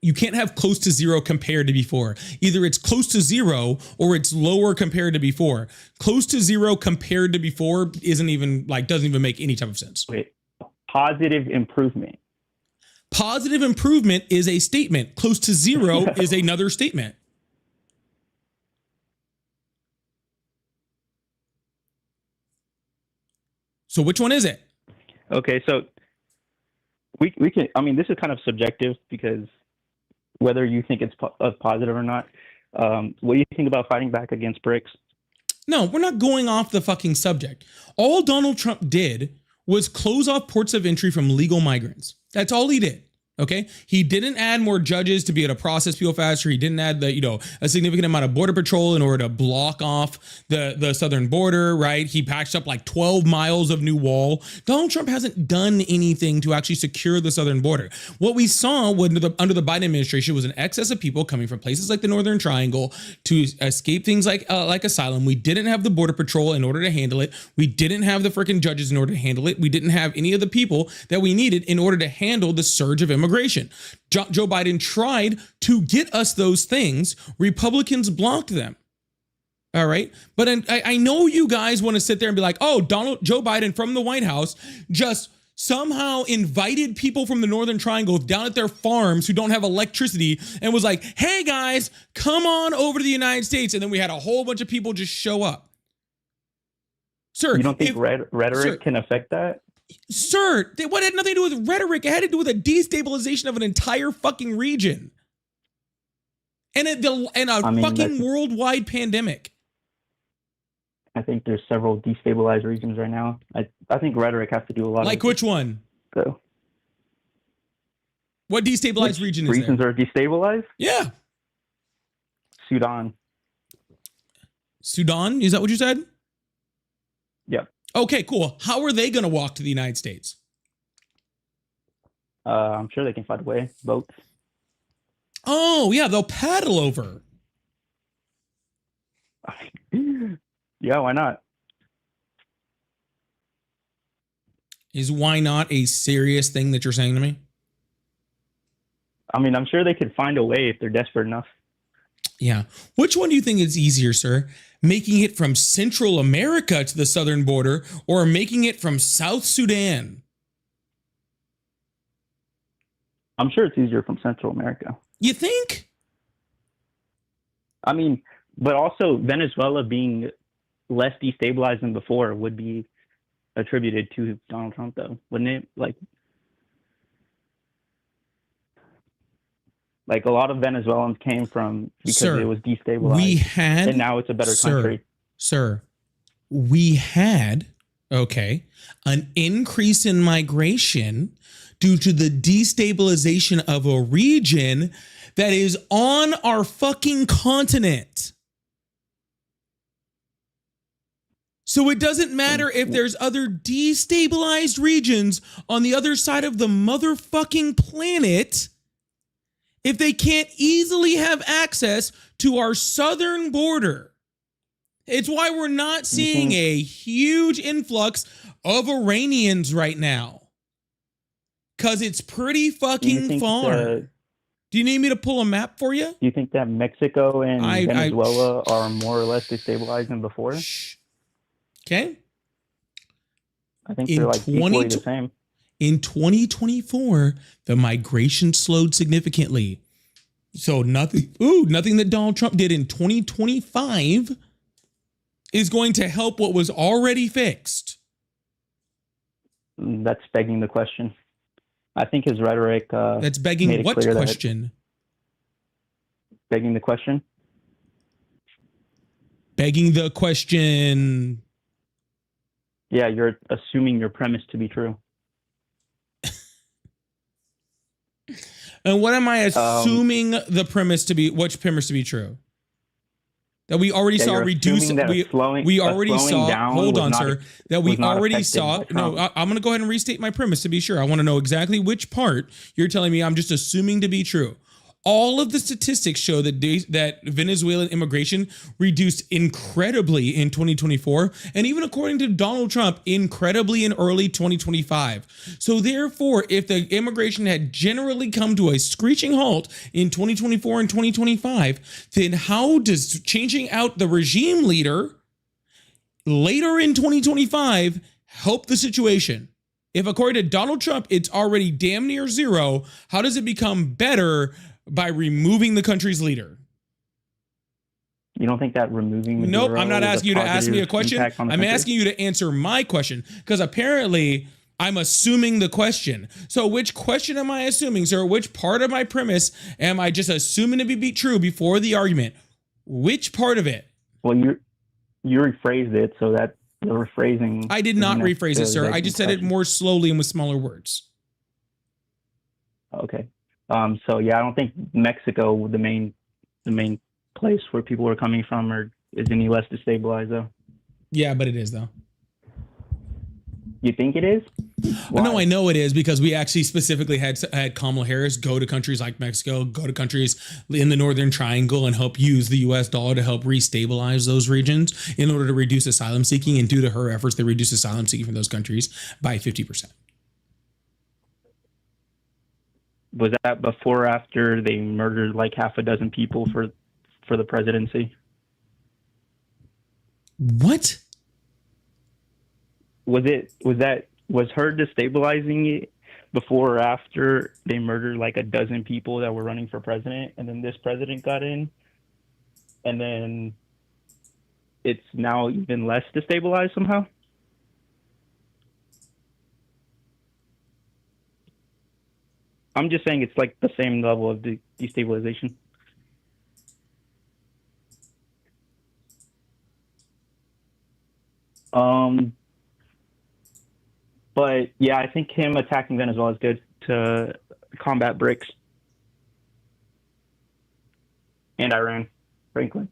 You can't have close to 0 compared to before. Either it's close to 0 or it's lower compared to before. Close to 0 compared to before doesn't even make any type of sense. Wait, positive improvement. Positive improvement is a statement. Close to 0 is another statement. So which one is it? Okay, so we can. I mean, this is kind of subjective because whether you think it's positive or not. What do you think about fighting back against BRICS? No, we're not going off the fucking subject. All Donald Trump did was close off ports of entry from legal migrants. That's all he did. Okay. He didn't add more judges to be able to process people faster. He didn't add a significant amount of border patrol in order to block off the southern border, right? He patched up like 12 miles of new wall. Donald Trump hasn't done anything to actually secure the southern border. What we saw under the Biden administration was an excess of people coming from places like the Northern Triangle to escape things like asylum. We didn't have the border patrol in order to handle it. We didn't have the freaking judges in order to handle it. We didn't have any of the people that we needed in order to handle the surge of immigration. Joe Biden tried to get us those things. Republicans blocked them. All right. But I know you guys want to sit there and be like, oh, Joe Biden from the White House just somehow invited people from the Northern Triangle down at their farms who don't have electricity and was like, hey, guys, come on over to the United States. And then we had a whole bunch of people just show up. Sir, you don't think rhetoric can affect that? Sir, what had nothing to do with rhetoric? It had to do with a destabilization of an entire fucking region and a worldwide pandemic. I think there's several destabilized regions right now. I think rhetoric has to do a lot. Like which one? So, what destabilized region is there? Regions are destabilized? Yeah. Sudan. Sudan? Is that what you said? Yeah. Okay, cool. How are they going to walk to the United States? I'm sure they can find a way. Boats. Oh, yeah, they'll paddle over. Yeah, why not? Is why not a serious thing that you're saying to me? I mean, I'm sure they could find a way if they're desperate enough. Yeah. Which one do you think is easier, sir? Making it from Central America to the southern border or making it from South Sudan? I'm sure it's easier from Central America. You think? I mean, but also Venezuela being less destabilized than before would be attributed to Donald Trump, though, wouldn't it? Like, Like a lot of Venezuelans came from because Sir, it was destabilized. we had, and now it's a better country. Sir, we had, okay, an increase in migration due to the destabilization of a region that is on our fucking continent. So it doesn't matter if there's other destabilized regions on the other side of the motherfucking planet if they can't easily have access to our southern border. It's why we're not seeing a huge influx of Iranians right now. Because it's pretty fucking far. Do you need me to pull a map for you? Do you think that Mexico and Venezuela are more or less destabilized than before? Okay. I think they're like equally the same. In 2024, the migration slowed significantly. So nothing that Donald Trump did in 2025 is going to help what was already fixed. That's begging the question. I think his rhetoric. That's begging what question? Begging the question. Begging the question. Yeah, you're assuming your premise to be true. And what am I assuming the premise to be? Which premise to be true? That we already saw reduce. We already saw. Hold on, sir. That we already saw. No, I'm going to go ahead and restate my premise to be sure. I want to know exactly which part you're telling me I'm just assuming to be true. All of the statistics show that Venezuelan immigration reduced incredibly in 2024, and even according to Donald Trump, incredibly in early 2025. So therefore, if the immigration had generally come to a screeching halt in 2024 and 2025, then how does changing out the regime leader later in 2025 help the situation? If according to Donald Trump, it's already damn near zero, how does it become better by removing the country's leader? You don't think that removing Maduro? Nope, I'm not asking you to ask me a question. I'm asking you to answer my question, because apparently I'm assuming the question. So which question am I assuming, sir? Which part of my premise am I just assuming to be true before the argument? Which part of it? Well, you rephrased it so that the rephrasing. I did not rephrase it, sir. I just said it more slowly and with smaller words. Okay. So yeah, I don't think Mexico, the main place where people are coming from, is any less destabilized though. Yeah, but it is though. You think it is? Well, no, I know it is because we actually specifically had Kamala Harris go to countries like Mexico, go to countries in the Northern Triangle and help use the US dollar to help restabilize those regions in order to reduce asylum seeking. And due to her efforts, they reduced asylum seeking from those countries by 50%. Was that before or after they murdered like half a dozen people for the presidency? What? Was her destabilizing it before or after they murdered like a dozen people that were running for president, and then this president got in, and then it's now even less destabilized somehow? I'm just saying it's like the same level of destabilization. But yeah, I think him attacking Venezuela is good to combat BRICS and Iran, frankly.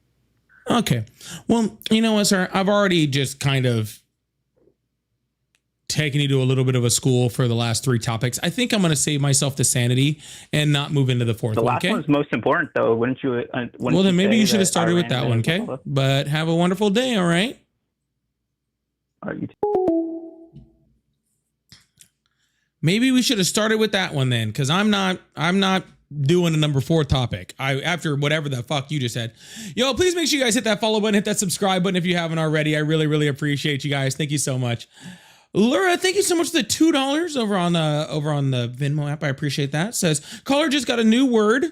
Okay. Well, you know what, sir? I've already just kind of taken you to a little bit of a school for the last three topics. I think I'm going to save myself the sanity and not move into the fourth one. The last one's most important, though. Wouldn't you? Well, then maybe you should have started with that one, okay? But have a wonderful day, all right? All right, you too. Maybe we should have started with that one then, because I'm not doing a number 4 topic. After whatever the fuck you just said. Yo, please make sure you guys hit that follow button, hit that subscribe button if you haven't already. I really, really appreciate you guys. Thank you so much. Laura, thank you so much for the $2 over on the Venmo app. I appreciate that. Says caller just got a new word.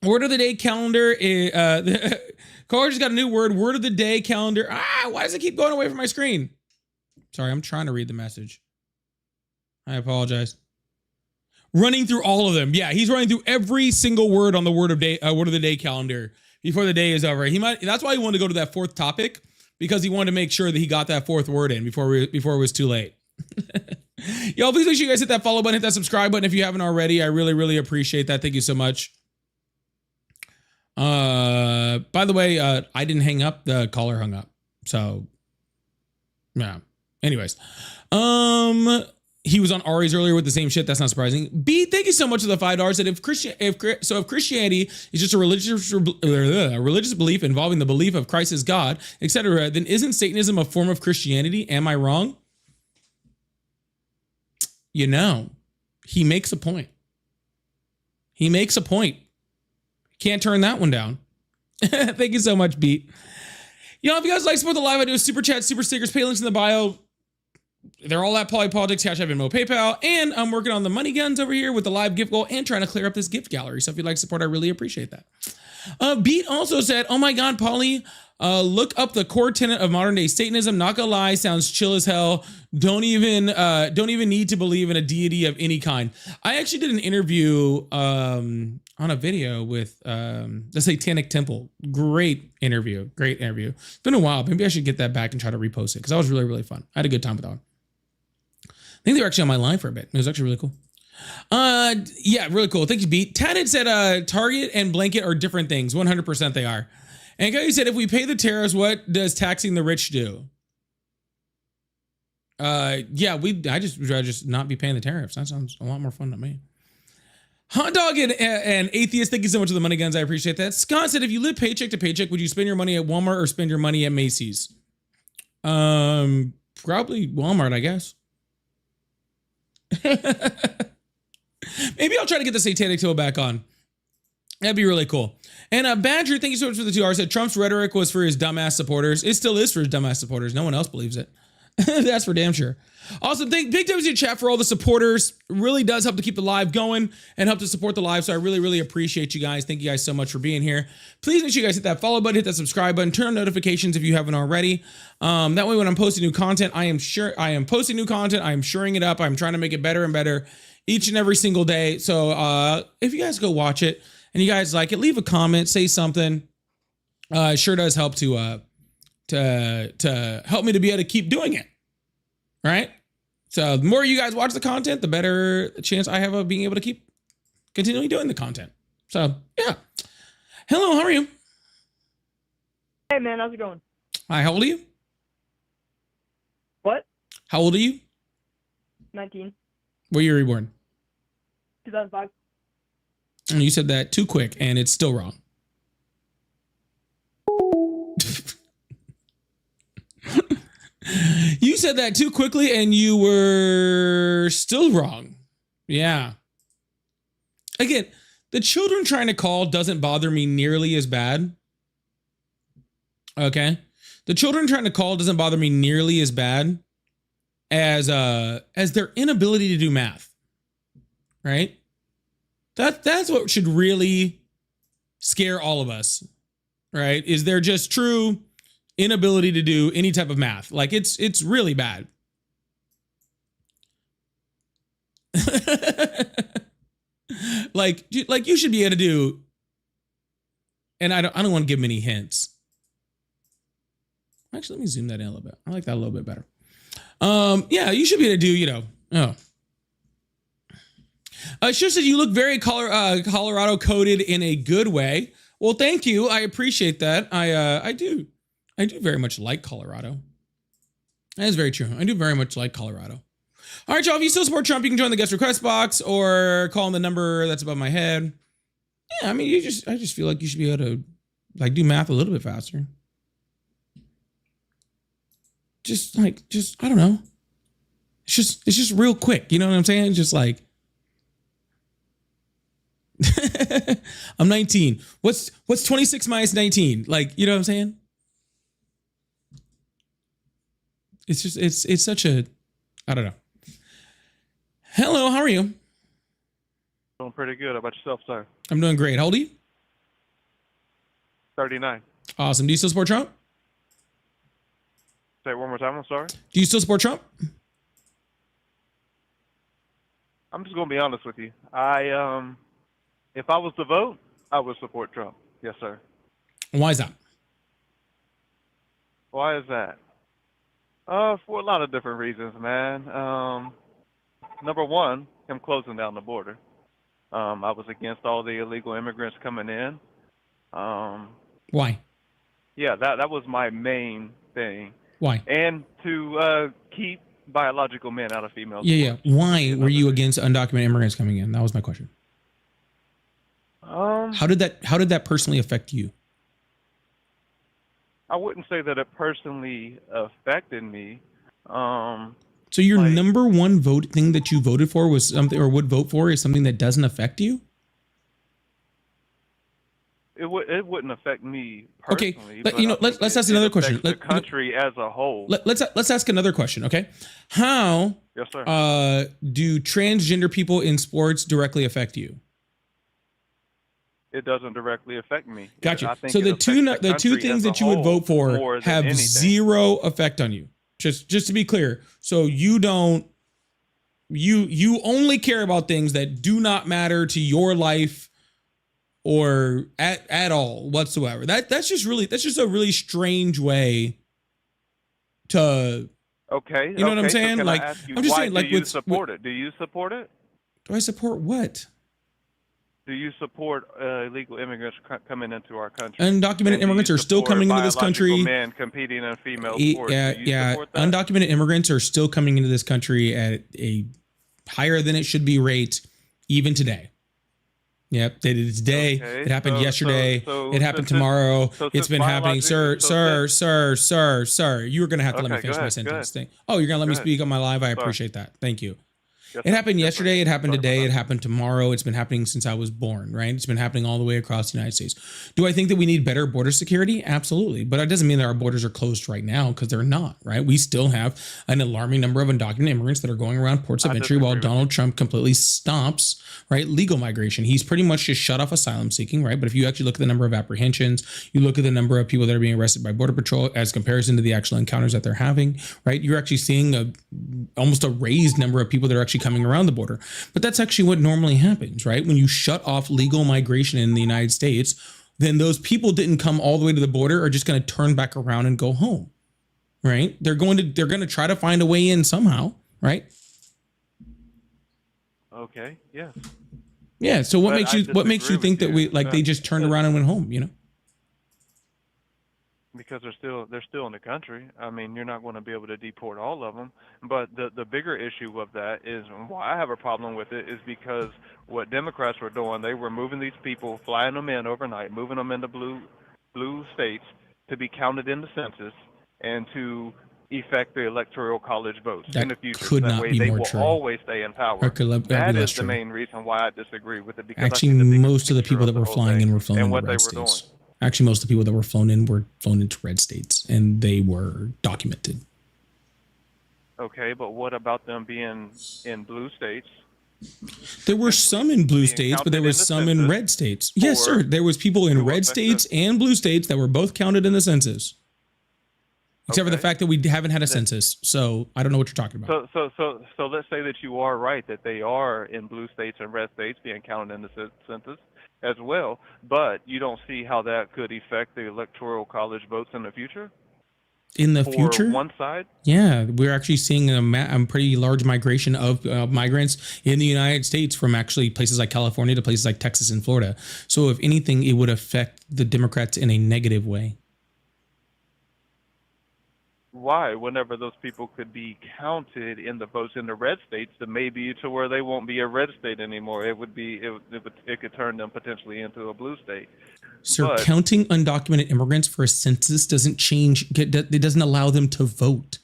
Word of the day calendar. Caller just got a new word. Word of the day calendar. Why does it keep going away from my screen? Sorry, I'm trying to read the message. I apologize. running through all of them. Yeah, he's running through every single word on the word of the day calendar before the day is over. That's why he wanted to go to that fourth topic, because he wanted to make sure that he got that fourth word in before it was too late. Yo, please make sure you guys hit that follow button, hit that subscribe button if you haven't already. I really, really appreciate that. Thank you so much. By the way, I didn't hang up, the caller hung up. So yeah. Anyways. He was on Ari's earlier with the same shit. That's not surprising. B, thank you so much for the $5. That if Christianity is just a religious belief involving the belief of Christ as God, etc., then isn't Satanism a form of Christianity? Am I wrong? You know, he makes a point. He makes a point. Can't turn that one down. Thank you so much, Beat. You know, if you guys like to support the live, I do a super chat, super stickers, pay links in the bio. They're all at Polypolitics, Cash App, Venmo, PayPal, and I'm working on the money guns over here with the live gift goal and trying to clear up this gift gallery. So if you'd like support, I really appreciate that. Beat also said, "Oh my God, Polly, look up the core tenet of modern day Satanism. Not gonna lie, sounds chill as hell. Don't even need to believe in a deity of any kind." I actually did an interview on a video with the Satanic Temple. Great interview. It's been a while. Maybe I should get that back and try to repost it because that was really, really fun. I had a good time with that one. I think they were actually on my line for a bit. It was actually really cool. Yeah, really cool. Thank you, Beat. Tad said Target and Blanket are different things. 100% they are. And Guy said, if we pay the tariffs, what does taxing the rich do? Yeah, I just not be paying the tariffs. That sounds a lot more fun to me. Hot Dog and Atheist, thank you so much for the money guns. I appreciate that. Scott said, if you live paycheck to paycheck, would you spend your money at Walmart or spend your money at Macy's? Probably Walmart, I guess. Maybe I'll try to get the Satanic Toe back on. That'd be really cool. And Badger, thank you so much for the 2 hours. Said Trump's rhetoric was for his dumbass supporters. It still is for his dumbass supporters. No one else believes it. That's for damn sure. Also, big thanks to the chat for all the supporters. Really does help to keep the live going and help to support the live. So I really, really appreciate you guys. Thank you guys so much for being here. Please make sure you guys hit that follow button, hit that subscribe button, turn on notifications if you haven't already. That way when I'm posting new content, I am posting new content. I'm shoring it up. I'm trying to make it better and better each and every single day. So if you guys go watch it and you guys like it, leave a comment, say something. It sure does help to help me to be able to keep doing it. Right? So the more you guys watch the content, the better chance I have of being able to keep continually doing the content. So yeah. Hello, how are you? Hey man, how's it going? Hi, how old are you? What? How old are you? 19. Where you were born? 2005. And you said that too quick and it's still wrong. You said that too quickly and you were still wrong. Yeah. Again, the children trying to call doesn't bother me nearly as bad. Okay. The children trying to call doesn't bother me nearly as bad as their inability to do math. Right? That's what should really scare all of us. Right? Is their just true inability to do any type of math. Like it's really bad. like you should be able to do, and I don't want to give them any hints. Actually, let me zoom that in a little bit. I like that a little bit better. Yeah, you should be able to do, Sure said you look very Colorado coded in a good way. Well, thank you. I appreciate that. I do very much like Colorado. That is very true. I do very much like Colorado. All right, y'all. If you still support Trump, you can join the guest request box or call on the number that's above my head. Yeah, I mean, I just feel like you should be able to do math a little bit faster. Just I don't know. It's just real quick. You know what I'm saying? Just like I'm 19. What's 26 minus 19? Like, you know what I'm saying? It's just it's such a, I don't know. Hello, how are you? Doing pretty good. How about yourself, sir? I'm doing great. How old are you? 39. Awesome. Do you still support Trump? Say it one more time. I'm sorry. Do you still support Trump? I'm just gonna be honest with you. If I was to vote, I would support Trump. Yes, sir. Why is that? Why is that? For a lot of different reasons, man. Number one, him closing down the border. I was against all the illegal immigrants coming in. Why? Yeah, that was my main thing. Why? And to keep biological men out of female Yeah. sports. Why were you against undocumented immigrants coming in? That was my question. How did that personally affect you? I wouldn't say that it personally affected me. So your number one vote thing that you voted for was something, or would vote for, is something that doesn't affect you? It wouldn't affect me Okay, personally. let's ask another question. The country as a whole. Let's ask another question. Okay, how Yes, sir. Do transgender people in sports directly affect you? It doesn't directly affect me. Gotcha. I think So it the two affects things country that as you a would whole vote for more than have anything. zero effect on you. Just to be clear, so you don't you only care about things that do not matter to your life or at all whatsoever. That's just a really strange way to. Okay. You know what I'm so saying? can Like, I ask you, I'm just why saying, like, do you with- support it? Do you support it? Do I support what? Do you support illegal immigrants coming into our country? Undocumented And do immigrants you are still support coming into this biological country. men competing in female Yeah, sports. Do you yeah. support that? Undocumented immigrants are still coming into this country at a higher than it should be rate, even today. Yep, it's today. Okay, It happened yesterday. so it happened since tomorrow. so It's since been happening, sir. You were gonna have to let me Okay, finish go my ahead, sentence. go ahead. Oh, you're gonna let Go me ahead. speak on my live. I Sorry. appreciate that. Thank you. Yes, It sir. happened Yes, sir. yesterday. It happened Sorry about today. that. It happened tomorrow. It's been happening since I was born, right? It's been happening all the way across the United States. Do I think that we need better border security? Absolutely. But that doesn't mean that our borders are closed right now, because they're not, right? We still have an alarming number of undocumented immigrants that are going around ports of entry while Donald Trump completely stops, right, legal migration. He's pretty much just shut off asylum seeking, right? But if you actually look at the number of apprehensions, you look at the number of people that are being arrested by Border Patrol as comparison to the actual encounters that they're having, right? You're actually seeing almost a raised number of people that are actually coming around the border. But that's actually what normally happens, right? When you shut off legal migration in the United States, then those people didn't come all the way to the border, are just going to turn back around and go home, right? They're going to try to find a way in somehow, right? Okay. Yes. Yeah. So what But makes I you disagree think with that you. they just turned around and went home, you know? Because they're still in the country. I mean, you're not going to be able to deport all of them. But the bigger issue of that is why I have a problem with it is because what Democrats were doing, they were moving these people, flying them in overnight, moving them into blue states to be counted in the census and to effect the electoral college votes in the future. could That not way be they more will true. always stay in power. That could That be less is the true. main reason why I disagree with it. Because Actually, most of the people that were flying in were flown and into what they red were states. Actually, most of the people that were flown into red states, and they were documented. Okay, but what about them being in blue states? There were some in blue states, but there was some in red states. Yes, sir. There was people in red states and blue states that were both counted in the census. Except for the fact that we haven't had a census, so I don't know what you're talking about. So let's say that you are right that they are in blue states and red states being counted in the census as well, but you don't see how that could affect the electoral college votes in the future? In the for future, one side? Yeah, we're actually seeing a pretty large migration of migrants in the United States from actually places like California to places like Texas and Florida. So if anything, it would affect the Democrats in a negative way. Why? Whenever those people could be counted in the votes in the red states, then maybe to where they won't be a red state anymore. It could turn them potentially into a blue state. Sir, But counting undocumented immigrants for a census doesn't change. It doesn't allow them to vote.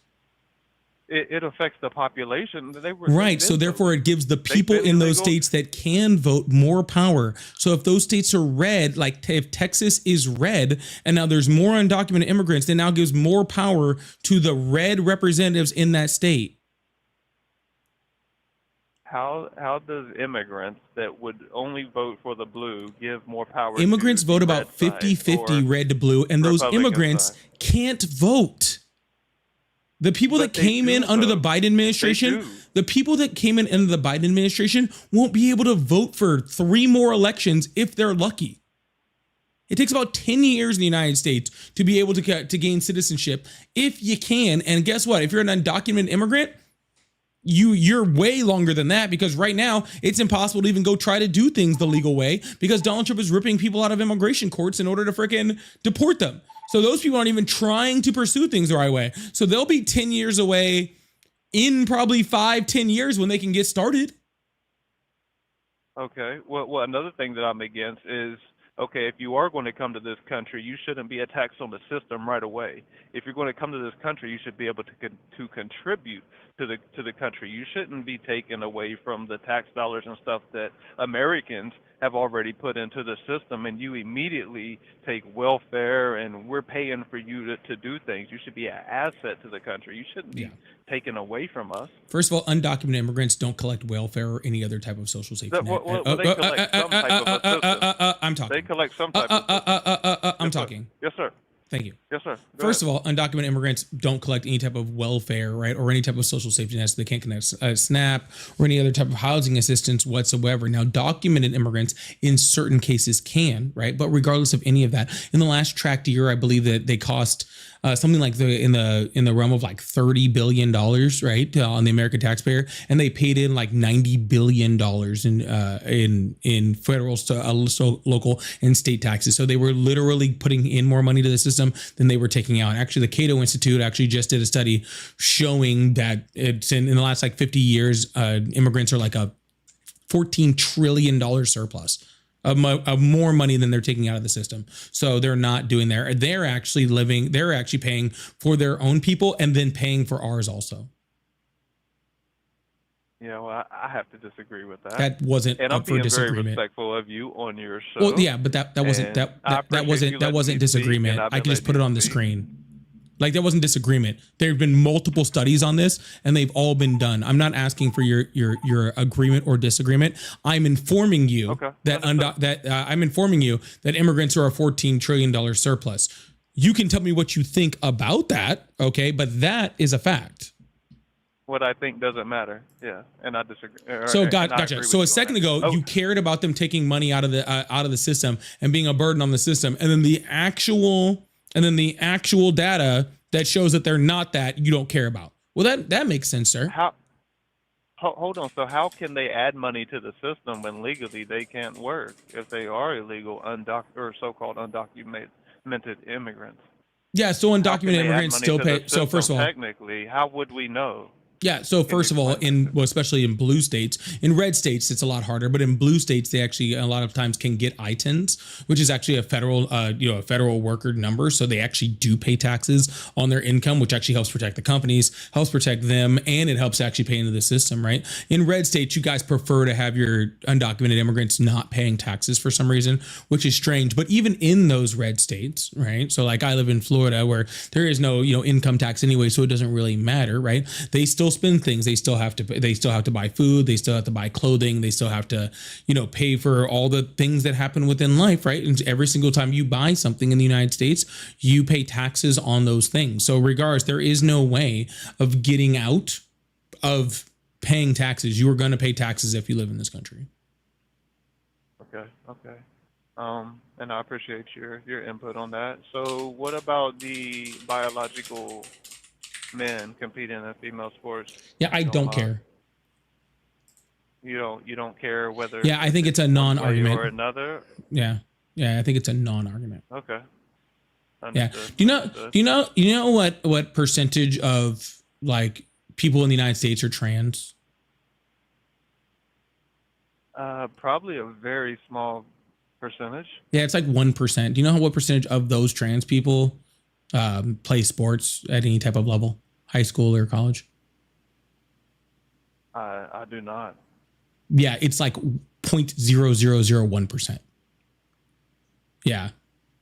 it affects the population. Right. So therefore, it gives the people in those states that can vote more power. So if those states are red, like if Texas is red, and now there's more undocumented immigrants, then now gives more power to the red representatives in that state. How does immigrants that would only vote for the blue give more power? Immigrants to vote the about red side 50-50 or red to blue, and those Republican immigrants side? can't vote. The people that came in under the Biden administration, the people that came in under the Biden administration won't be able to vote for 3 more elections if they're lucky. It takes about 10 years in the United States to be able to gain citizenship if you can. And guess what? If you're an undocumented immigrant, you're way longer than that, because right now it's impossible to even go try to do things the legal way because Donald Trump is ripping people out of immigration courts in order to freaking deport them. So those people aren't even trying to pursue things the right way. So they'll be 10 years away in probably 5-10 years when they can get started. Okay. Well, another thing that I'm against is, okay, if you are going to come to this country, you shouldn't be a tax on the system right away. If you're going to come to this country, you should be able to contribute to the country. You shouldn't be taken away from the tax dollars and stuff that Americans have already put into the system, and you immediately take welfare and we're paying for you to do things. You should be an asset to the country. You shouldn't be taken away from us. First of all, undocumented immigrants don't collect welfare or any other type of social safety net. They collect some type of assistance. I'm talking. They collect some type of assistance. I'm talking. Yes, sir. Thank you. Yes, sir. First of all, undocumented immigrants don't collect any type of welfare, right, or any type of social safety net. So they can't connect SNAP or any other type of housing assistance whatsoever. Now, documented immigrants in certain cases can, right, but regardless of any of that, in the last tracked year, I believe that they cost something like in the realm of like $30 billion, right, on the American taxpayer, and they paid in like $90 billion in federal, local, and state taxes. So they were literally putting in more money to the system than they were taking out. Actually, the Cato Institute actually just did a study showing that it's in the last like 50 years, immigrants are like a $14 trillion surplus. Of more money than they're taking out of the system. So they're not doing there. They're actually paying for their own people and then paying for ours also. Yeah, well, I have to disagree with that. That wasn't and up for disagreement. I'm being very respectful of you on your show. Well, yeah, but that wasn't disagreement. I can just put it on the screen. Like, that wasn't disagreement. There have been multiple studies on this, and they've all been done. I'm not asking for your agreement or disagreement. I'm informing you that immigrants are a $14 trillion surplus. You can tell me what you think about that, okay? But that is a fact. What I think doesn't matter. Yeah, and I disagree. So gotcha. So a second ago, you cared about them taking money out of the system and being a burden on the system, and then the actual data that shows that they're not that, you don't care about. Well, that makes sense, sir. Hold on. So how can they add money to the system when legally they can't work if they are illegal or so-called undocumented immigrants? Yeah, so undocumented immigrants still pay. So first of all, technically, how would we know? Yeah. So first of all, especially in blue states, in red states, it's a lot harder. But in blue states, they actually a lot of times can get ITINs, which is actually a federal worker number. So they actually do pay taxes on their income, which actually helps protect the companies, helps protect them, and it helps actually pay into the system, right? In red states, you guys prefer to have your undocumented immigrants not paying taxes for some reason, which is strange. But even in those red states, right? So like I live in Florida, where there is no income tax anyway, so it doesn't really matter, right? They still spend things. They still have to buy food. They still have to buy clothing. They still have to, pay for all the things that happen within life, right? And every single time you buy something in the United States, you pay taxes on those things. So regardless, there is no way of getting out of paying taxes. You are going to pay taxes if you live in this country. Okay. And I appreciate your input on that. So what about the biological men competing in female sports? Yeah, I don't care. You don't care whether. Yeah, I think it's a non-argument. Or another. Yeah, I think it's a non-argument. Okay. Understood. Yeah. Do you know what percentage of like people in the United States are trans? Probably a very small percentage. Yeah, it's like 1%. Do you know what percentage of those trans people play sports at any type of level, high school or college? I do not. Yeah, it's like 0.0001%. Yeah.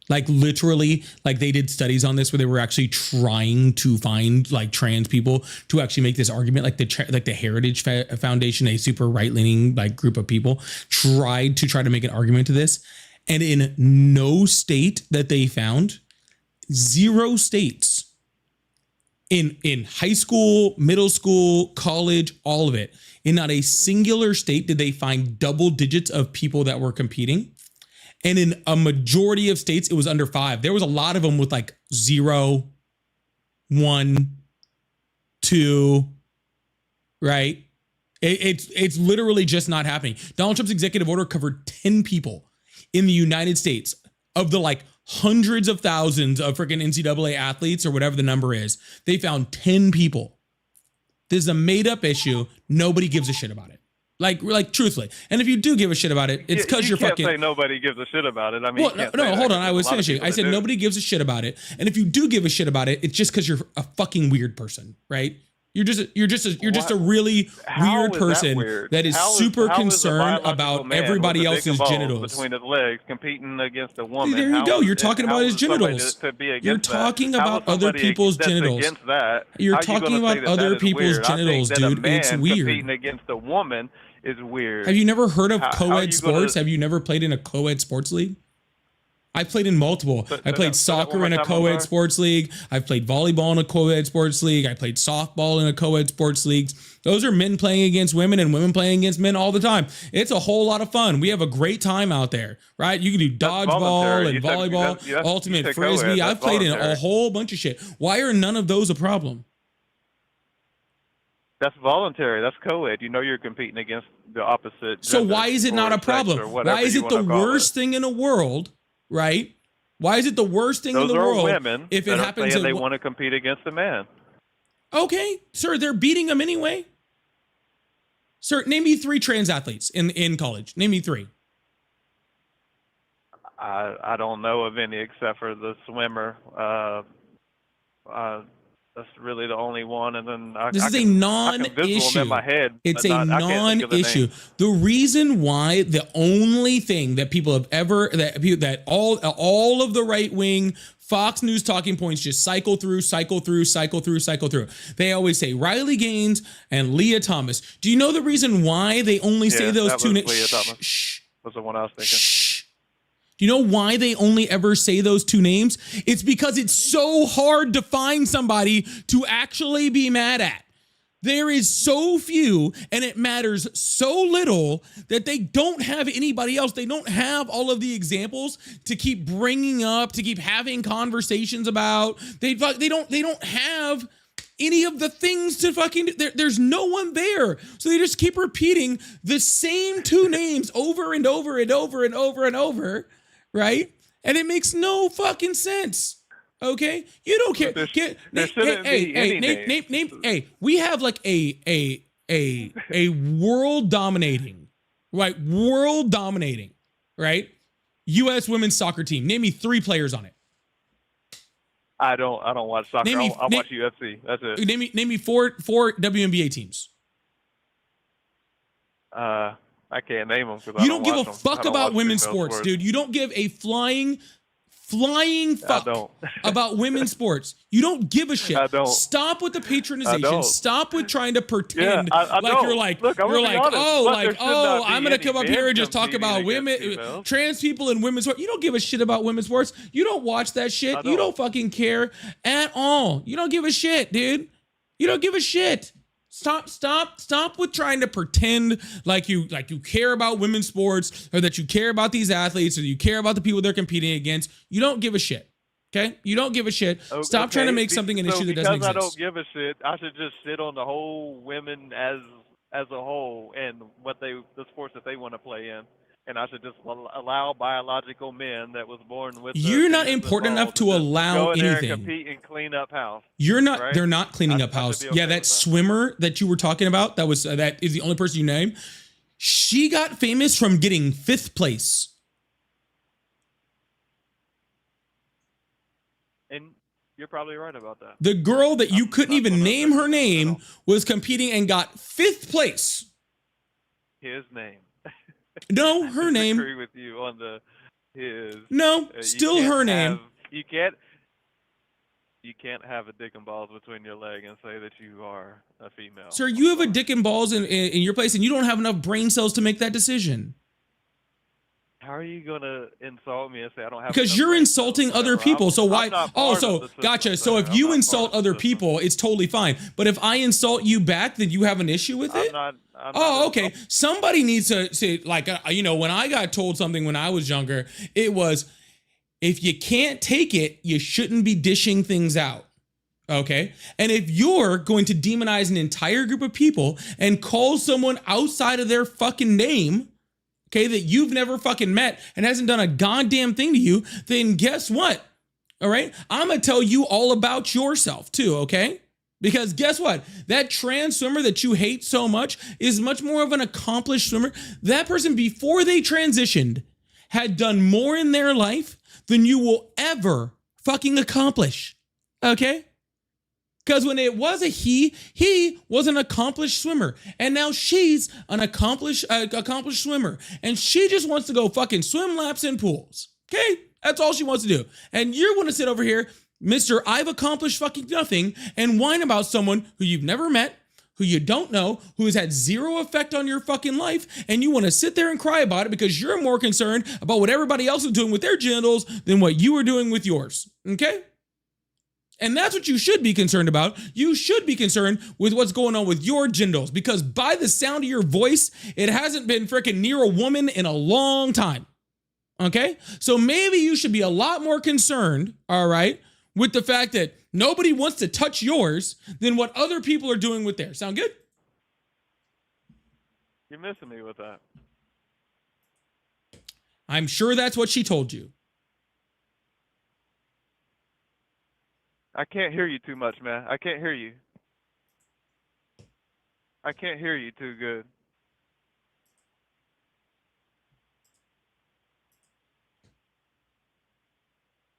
Like literally, like they did studies on this where they were actually trying to find like trans people to actually make this argument. Like the Heritage Foundation, a super right-leaning like group of people, tried to make an argument to this, and in no state that they found, 0 states in high school, middle school, college, all of it. In not a singular state did they find double digits of people that were competing. And in a majority of states, it was under 5. There was a lot of them with like 0, 1, 2, right? It's literally just not happening. Donald Trump's executive order covered 10 people in the United States of the like hundreds of thousands of freaking NCAA athletes or whatever the number is. They found 10 people. This is a made up issue. Nobody gives a shit about it. Like truthfully. And if you do give a shit about it, it's because you're fucking. You can't say nobody gives a shit about it. I mean, well, no, hold on. I was finishing. I said nobody gives a shit about it. And if you do give a shit about it, it's just because you're a fucking weird person, right? You're just a really weird person that is super concerned about everybody else's genitals. Between his legs, competing against a woman. There you go. You're talking about his genitals. You're talking about other people's genitals. You're talking about other people's genitals, dude. It's weird. Competing against a woman is weird. Have you never heard of co-ed sports? Have you never played in a co-ed sports league? I played in multiple. I played soccer in a co-ed sports league. I've played volleyball in a co-ed sports league. I played softball in a co-ed sports league. Those are men playing against women and women playing against men all the time. It's a whole lot of fun. We have a great time out there, right? You can do dodgeball and volleyball, ultimate frisbee. I've played in a whole bunch of shit. Why are none of those a problem? That's voluntary. That's co-ed. You know you're competing against the opposite. So why is it not a problem? Why is it the worst thing in the world? Right? Why is it the worst thing in the world women if it happens to they want to compete against a man? Okay, sir, they're beating them anyway. Sir, name me 3 trans athletes in college. Name me 3. I don't know of any except for the swimmer. That's really the only one, and then this is a non-issue. In my head, it's a non-issue. The reason why the only thing that people have ever that all of the right wing Fox News talking points just cycle through. They always say Riley Gaines and Leah Thomas. Do you know the reason why they only say those 2 names? Leah Thomas was the one I was thinking. Do you know why they only ever say those 2 names? It's because it's so hard to find somebody to actually be mad at. There is so few, and it matters so little that they don't have anybody else. They don't have all of the examples to keep bringing up, to keep having conversations about. They don't have any of the things to fucking. There's no one there, so they just keep repeating the same 2 names over and over and over and over and over. Right? And it makes no fucking sense. Okay? You don't care. Hey, we have like a world dominating, right? World dominating, right? US women's soccer team. Name me 3 players on it. I don't watch soccer. I watch UFC. That's it. Name me four WNBA teams. I can't name them because you don't give a fuck about women's sports, dude. You don't give a flying fuck about women's sports. You don't give a shit. I don't. Stop with the patronization. Stop with trying to pretend I like you're like Look, you're like honest, I'm gonna come up here and just talk about women, trans people in women's sports. You don't give a shit about women's sports. You don't watch that shit. You don't fucking care at all. You don't give a shit, dude. You don't give a shit. Stop with trying to pretend like you care about women's sports or that you care about these athletes or you care about the people they're competing against. You don't give a shit. Okay? You don't give a shit. Stop trying to make something an issue that doesn't exist. Because I don't give a shit, I should just sit on the whole women as a whole and the sports that they want to play in. And I should just allow biological men that was born with. You're not important enough to allow anything. Go in there and compete and clean up house. You're not. Right? They're not cleaning up house. Yeah, that swimmer that you were talking about. That is the only person you named. She got famous from getting 5th place. And you're probably right about that. The girl that you couldn't even name her name was competing and got 5th place. His name. No, her name. I agree with you on his. No, still her name. You can't have a dick and balls between your leg and say that you are a female. Sir, you have a dick and balls in your place, and you don't have enough brain cells to make that decision. How are you gonna insult me and say I don't have? Because enough you're brain insulting cells, other whatever? people. So why? I'm not Oh, part of so the system, gotcha. So sir. if I'm you not insult part of the other system. people, it's totally fine. But if I insult you back, then you have an issue with it? I'm Oh, not okay. Somebody needs to say, like, you know, when I got told something when I was younger, it was, if you can't take it, you shouldn't be dishing things out. Okay. And if you're going to demonize an entire group of people and call someone outside of their fucking name, okay, that you've never fucking met and hasn't done a goddamn thing to you, then guess what? All right. I'm going to tell you all about yourself too. Okay. Because guess what? That trans swimmer that you hate so much is much more of an accomplished swimmer. That person, before they transitioned, had done more in their life than you will ever fucking accomplish. Okay? Because when it was a he was an accomplished swimmer. And now she's an accomplished swimmer. And she just wants to go fucking swim laps in pools. Okay? That's all she wants to do. And you're going to sit over here, Mr. I've accomplished fucking nothing, and whine about someone who you've never met, who you don't know, who has had zero effect on your fucking life, and you want to sit there and cry about it because you're more concerned about what everybody else is doing with their genitals than what you are doing with yours. Okay? And that's what you should be concerned about. You should be concerned with what's going on with your genitals, because by the sound of your voice, it hasn't been freaking near a woman in a long time. Okay? So maybe you should be a lot more concerned, all right, with the fact that nobody wants to touch yours than what other people are doing with theirs. Sound good? You're missing me with that. I'm sure that's what she told you. I can't hear you too much, man. I can't hear you. I can't hear you too good.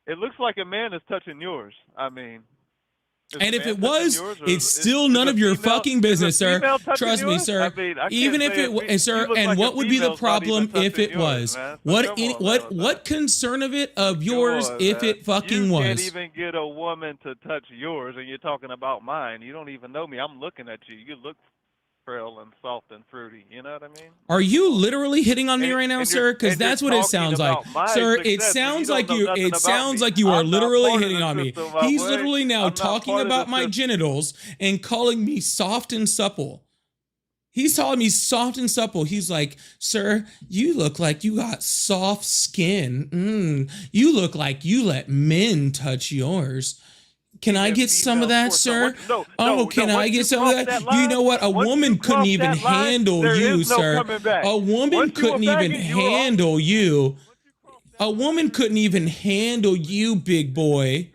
It looks like a man is touching yours. I mean, and if it was, it's still none of your fucking business, sir. Trust me, sir. Even if it, sir, and what would be the problem if it was? What concern of it of yours if it fucking was? You can't even get a woman to touch yours, and you're talking about mine. You don't even know me. I'm looking at you. You look frail and soft and fruity. You know what I mean? Are you literally hitting on me right now, sir? Because that's what it sounds like, sir. It sounds like you. It sounds like you are literally hitting on me. He's literally now talking about my genitals and calling me soft and supple. He's calling me soft and supple. He's like, sir, you look like you got soft skin. You look like you let men touch yours. Can I get some of that, sir? Can I get some of that? You know what? A woman couldn't even handle you, sir. A woman couldn't even handle you. A woman couldn't even handle you, big boy.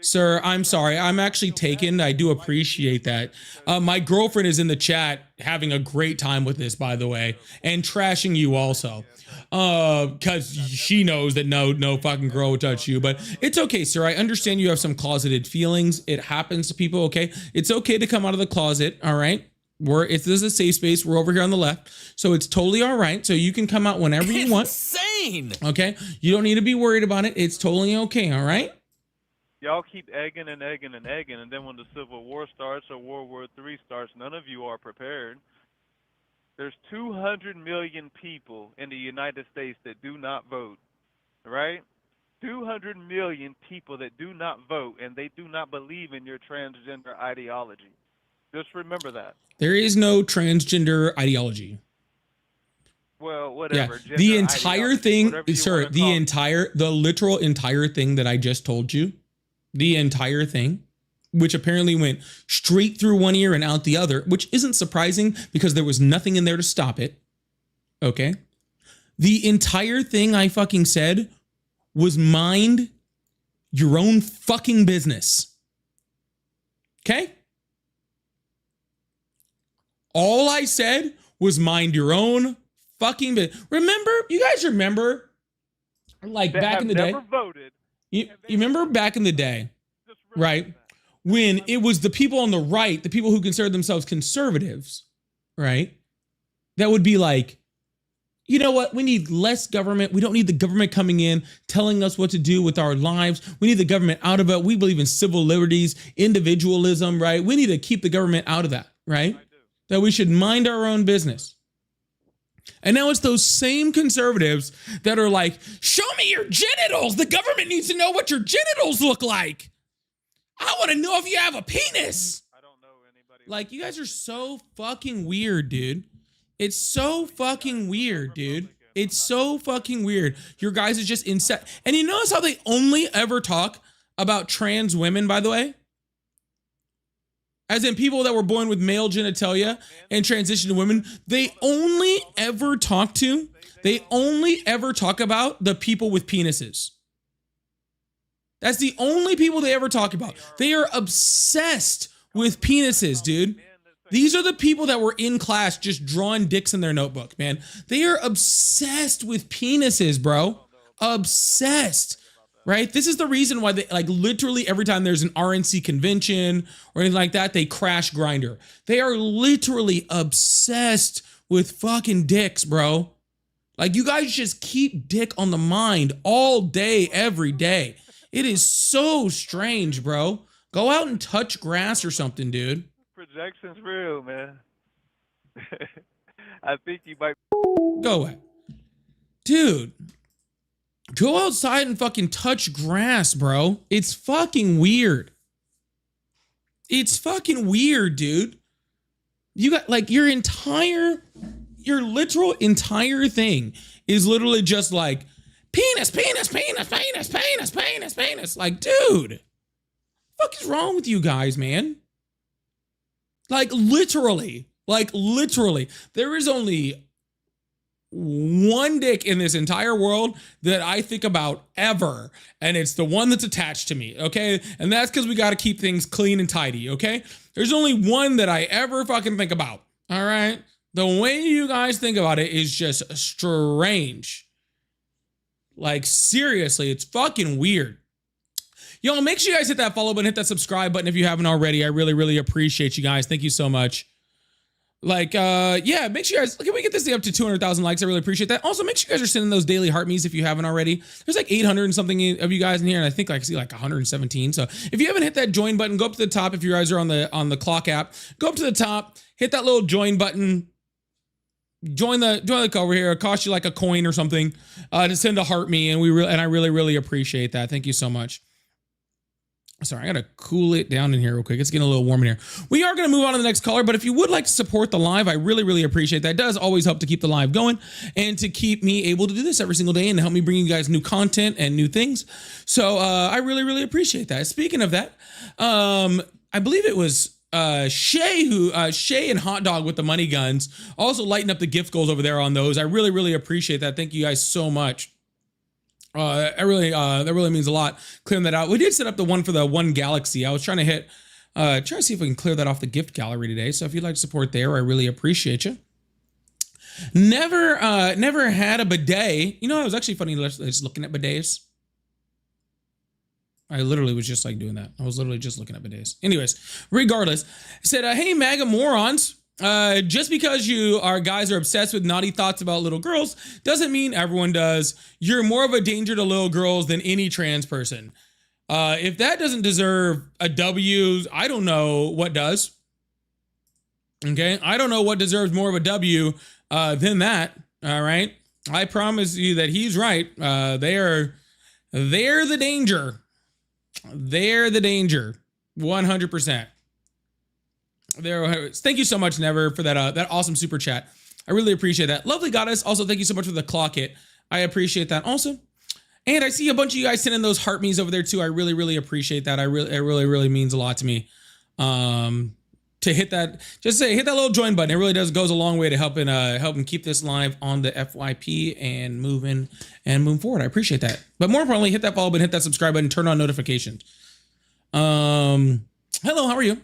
Sir, I'm sorry. I'm actually taken. I do appreciate that. My girlfriend is in the chat having a great time with this, by the way, and trashing you also. Because she knows that no fucking girl will touch you. But it's okay, sir. I understand you have some closeted feelings. It happens to people, okay? It's okay to come out of the closet, all right? This is a safe space. We're over here on the left. So it's totally all right. So you can come out whenever you want. Insane! Okay? You don't need to be worried about it. It's totally okay, all right? Y'all keep egging and egging and egging, and then when the Civil War starts or World War III starts, none of you are prepared. There's 200 million people in the United States that do not vote, right? 200 million people that do not vote, and they do not believe in your transgender ideology. Just remember that. There is no transgender ideology. Well, whatever. Yeah. The entire thing, sir, the literal entire thing that I just told you, the entire thing, which apparently went straight through one ear and out the other, which isn't surprising because there was nothing in there to stop it. Okay. The entire thing I fucking said was mind your own fucking business. Okay. All I said was mind your own fucking business. Remember, you guys remember, like back in the day, voted. You remember back in the day, right? When it was the people on the right, the people who considered themselves conservatives, right? That would be like, you know what? We need less government. We don't need the government coming in telling us what to do with our lives. We need the government out of it. We believe in civil liberties, individualism, right? We need to keep the government out of that, right? That we should mind our own business. And now it's those same conservatives that are like, show me your genitals. The government needs to know what your genitals look like. I want to know if you have a penis. Like, you guys are so fucking weird, dude. It's so fucking weird, dude. It's so fucking weird. Your guys is just insane. And you notice how they only ever talk about trans women, by the way? As in people that were born with male genitalia and transition to women. They only ever talk about the people with penises. That's the only people they ever talk about. They are obsessed with penises, dude. These are the people that were in class just drawing dicks in their notebook, man. They are obsessed with penises, bro. Obsessed, right? This is the reason why they, like, literally every time there's an RNC convention or anything like that, they crash Grindr. They are literally obsessed with fucking dicks, bro. Like, you guys just keep dick on the mind all day, every day. It is so strange, bro. Go out and touch grass or something, dude. Projection's real, man. I think you might. Go away. Dude, go outside and fucking touch grass, bro. It's fucking weird. It's fucking weird, dude. You got, like, your literal entire thing is literally just like penis, penis, penis, penis, penis, penis, penis. Like, dude, what the fuck is wrong with you guys, man? Like, literally, there is only one dick in this entire world that I think about ever, and it's the one that's attached to me, okay? And that's because we got to keep things clean and tidy, okay? There's only one that I ever fucking think about, all right? The way you guys think about it is just strange. Like, seriously, it's fucking weird. Y'all, make sure you guys hit that follow button, hit that subscribe button if you haven't already. I really, really appreciate you guys. Thank you so much. Like, yeah, make sure you guys, can we get this thing up to 200,000 likes? I really appreciate that. Also, make sure you guys are sending those daily heart me's if you haven't already. There's like 800 and something of you guys in here, and I think I see like 117. So if you haven't hit that join button, go up to the top. If you guys are on the clock app, go up to the top, hit that little join button. Join the over here. It costs you like a coin or something to send a heart me, and I really, really appreciate that. Thank you so much. Sorry, I gotta cool it down in here real quick. It's getting a little warm in here. We are gonna move on to the next caller, but if you would like to support the live, I really, really appreciate that. It does always help to keep the live going and to keep me able to do this every single day and to help me bring you guys new content and new things. So I really, really appreciate that. Speaking of that, I believe it was Shay and Hot Dog with the money guns also lighting up the gift goals over there on those. I really, really appreciate that. Thank you guys so much. That really means a lot. Clearing that out. We did set up the one for the One Galaxy. I was trying to see if we can clear that off the gift gallery today. So if you'd like to support there, I really appreciate you. Never had a bidet. You know, it was actually funny just looking at bidets. I literally was just like doing that. I was literally just looking at bidets. Anyways, regardless, I said, hey, MAGA morons. Just because you guys are obsessed with naughty thoughts about little girls doesn't mean everyone does. You're more of a danger to little girls than any trans person. If that doesn't deserve a W, I don't know what does. Okay, I don't know what deserves more of a W than that. All right, I promise you that he's right. They're the danger. They're the danger. 100%. Thank you so much, Never, for that awesome super chat. I really appreciate that. Lovely Goddess, also thank you so much for the clock hit. I appreciate that also. And I see a bunch of you guys sending those heart me's over there too. I really, really appreciate that. It really means a lot to me. To hit that, hit that little join button. It really goes a long way to helping keep this live on the FYP and moving forward. I appreciate that. But more importantly, hit that follow button, hit that subscribe button, turn on notifications. Hello, how are you?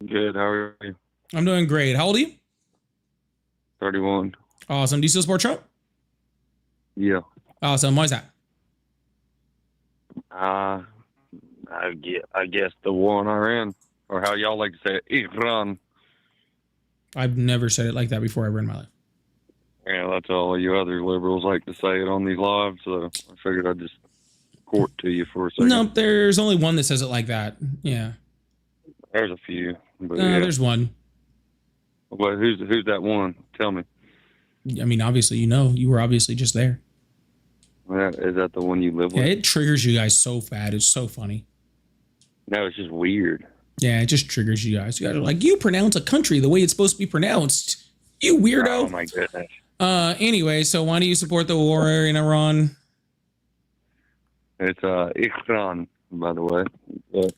Good. How are you? I'm doing great. How old are you? 31. Awesome. Do you still support Trump? Yeah. Awesome. Why is that? I guess the war in Iran, or how y'all like to say it, Iran. I've never said it like that before ever in my life. Yeah, that's all you other liberals like to say it on these lives, so I figured I'd just court to you for a second. No, there's only one that says it like that. Yeah. There's a few. But yeah. There's one. Well, who's that one? Tell me. I mean, obviously, you were obviously just there. Is that the one you live Yeah, with? it triggers you guys so bad. It's so funny. No, it's just weird. Yeah, it just triggers you guys. You guys are like, you pronounce a country the way it's supposed to be pronounced. You weirdo. Oh my goodness. Anyway, so why do you support the war in Iran? It's Iran, by the way. But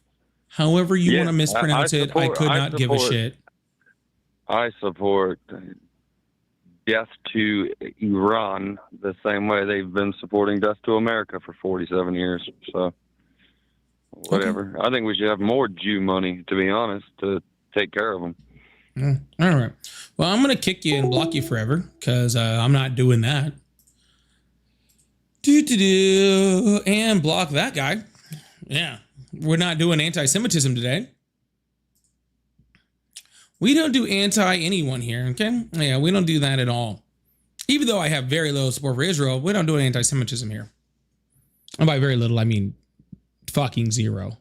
However you yeah, want to mispronounce it, I could not give a shit. I support death to Iran the same way they've been supporting death to America for 47 years. So, whatever. Okay. I think we should have more Jew money, to be honest, to take care of them. All right. Well, I'm going to kick you and block you forever because I'm not doing that. And block that guy. Yeah. We're not doing anti-Semitism today. We don't do anti-anyone here, okay? Yeah, we don't do that at all. Even though I have very little support for Israel, we don't do anti-Semitism here. And by very little, I mean fucking zero.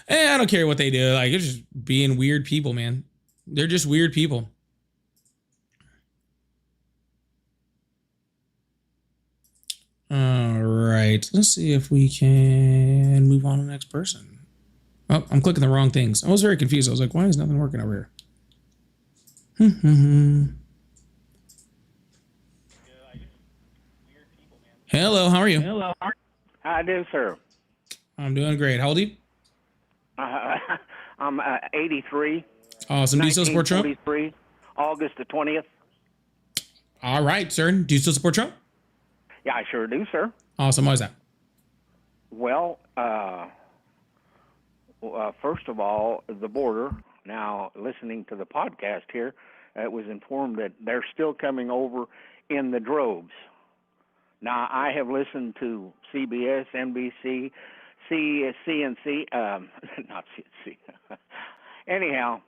I don't care what they do. Like, it's just being weird people, man. They're just weird people. All right. Let's see if we can move on to the next person. Oh, I'm clicking the wrong things. I was very confused. I was like, why is nothing working over here? Hello, how are you? Hello. How do, sir? I'm doing great. How old are you? I'm 83. Awesome. Do you still support Trump? 1943, August the 20th. All right, sir. Do you still support Trump? Yeah, I sure do, sir. Awesome. Why is that? Well, first of all, the border. Now, listening to the podcast here, it was informed that they're still coming over in the droves. Now, I have listened to CBS, NBC, CNC, not CNC. Anyhow,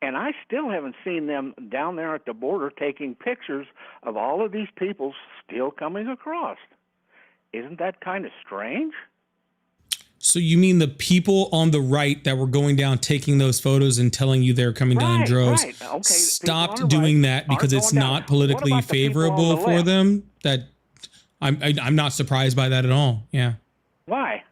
and I still haven't seen them down there at the border taking pictures of all of these people still coming across. Isn't that kind of strange? So you mean the people on the right that were going down taking those photos and telling you they're coming down in droves stopped doing that because it's not politically favorable for them? That I'm not surprised by that at all. Yeah. Why?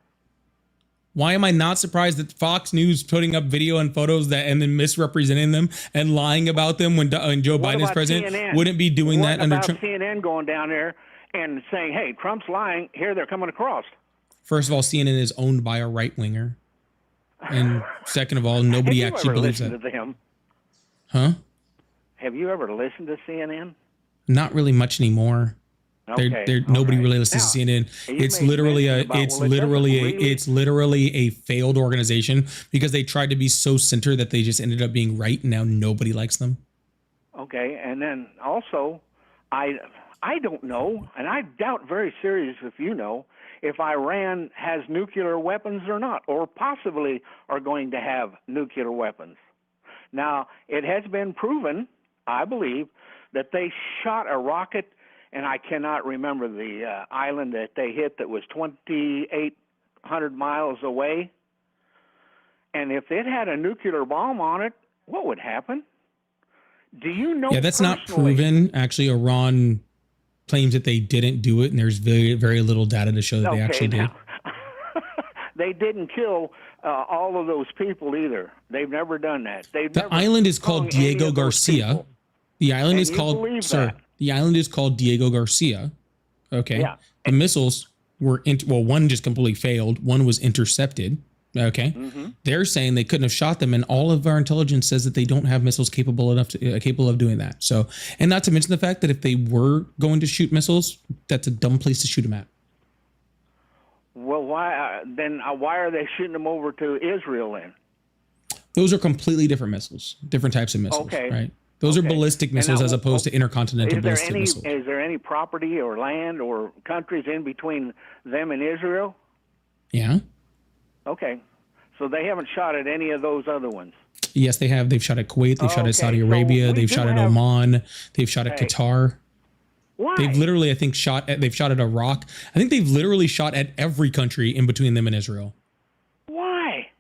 Why am I not surprised that Fox News putting up video and photos that and then misrepresenting them and lying about them when Joe Biden is president? CNN? Wouldn't be doing that under Trump. CNN going down there and saying, "Hey, Trump's lying. Here they're coming across." First of all, CNN is owned by a right winger, and second of all, nobody actually believes that. Have you ever listened to them? Huh? Have you ever listened to CNN? Not really much anymore. Okay. Nobody really listens to CNN. It's literally a failed organization because they tried to be so center that they just ended up being right, and now nobody likes them. Okay, and then also, I don't know, and I doubt very serious if you know, if Iran has nuclear weapons or not, or possibly are going to have nuclear weapons. Now, it has been proven, I believe, that they shot a rocket, and I cannot remember the island that they hit that was 2,800 miles away. And if it had a nuclear bomb on it, what would happen? Do you know? Yeah, that's not proven. Actually, Iran claims that they didn't do it, and there's very, very little data to show that they actually did. They didn't kill all of those people either. They've never done that. The island is called Diego Garcia. The island is called, sir, the island is called Diego Garcia. Okay. Yeah. The missiles were, one just completely failed. One was intercepted. Okay. They're saying they couldn't have shot them, and all of our intelligence says that they don't have missiles capable of doing that. So, and not to mention the fact that if they were going to shoot missiles, that's a dumb place to shoot them at. Well, why are they shooting them over to Israel then? Those are completely different missiles, different types of missiles. Okay. Right. Those are ballistic missiles as opposed to intercontinental ballistic missiles. Is there any property or land or countries in between them and Israel? Yeah. Okay. So they haven't shot at any of those other ones? Yes, they have. They've shot at Kuwait. They've shot at Saudi Arabia. They've shot at Oman. They've shot at Qatar. Why? They've literally, I think, they've shot at Iraq. I think they've literally shot at every country in between them and Israel. Why?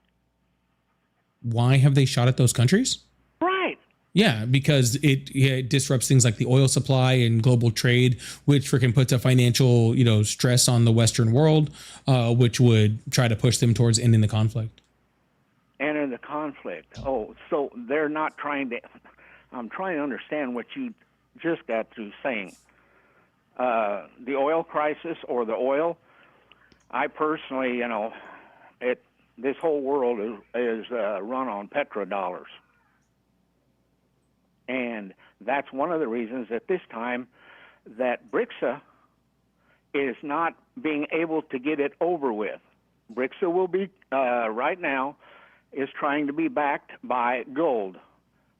why have they shot at those countries? Right. Yeah, because it disrupts things like the oil supply and global trade, which freaking puts a financial, stress on the Western world, which would try to push them towards ending the conflict. And in the conflict. Oh, so they're not trying to. I'm trying to understand what you just got through saying. The oil crisis or the oil. I personally, this whole world is run on petrodollars. And that's one of the reasons at this time that BRICSA is not being able to get it over with. BRICSA will be, right now, is trying to be backed by gold.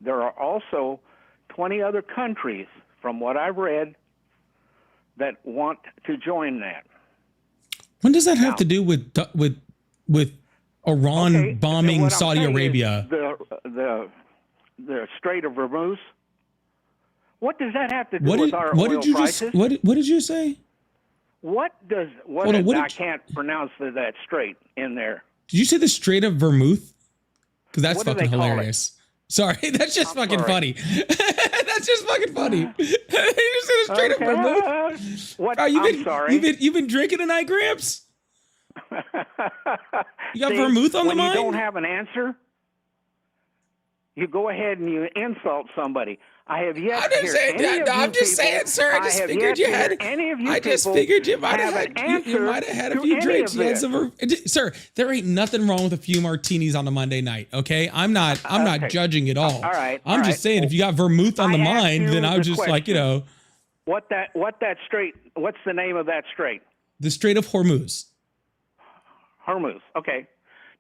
There are also 20 other countries, from what I've read, that want to join that. When does that have to do with Iran bombing Saudi Arabia? The Strait of Hormuz. What does that have to do with our oil prices? What did you say? I can't pronounce that strait in there. Did you say the Strait of Vermouth? Because that's What do fucking they call hilarious. Sorry, that's just fucking funny. That's just fucking funny. You just said the Strait of Vermouth. What? Oh, I'm sorry. You've been drinking tonight, Gramps? You got vermouth on the mind? When you don't have an answer, you go ahead and you insult somebody. I have yet to hear any of you people. I'm just saying, sir. I just figured you had. I just figured you might have had. You might have had a few drinks. You had some, sir. There ain't nothing wrong with a few martinis on a Monday night. Okay, I'm not judging at all. All right. I'm just saying, if you got vermouth on the mind, then I was just like, What that strait? What's the name of that strait? The Strait of Hormuz. Hormuz. Okay.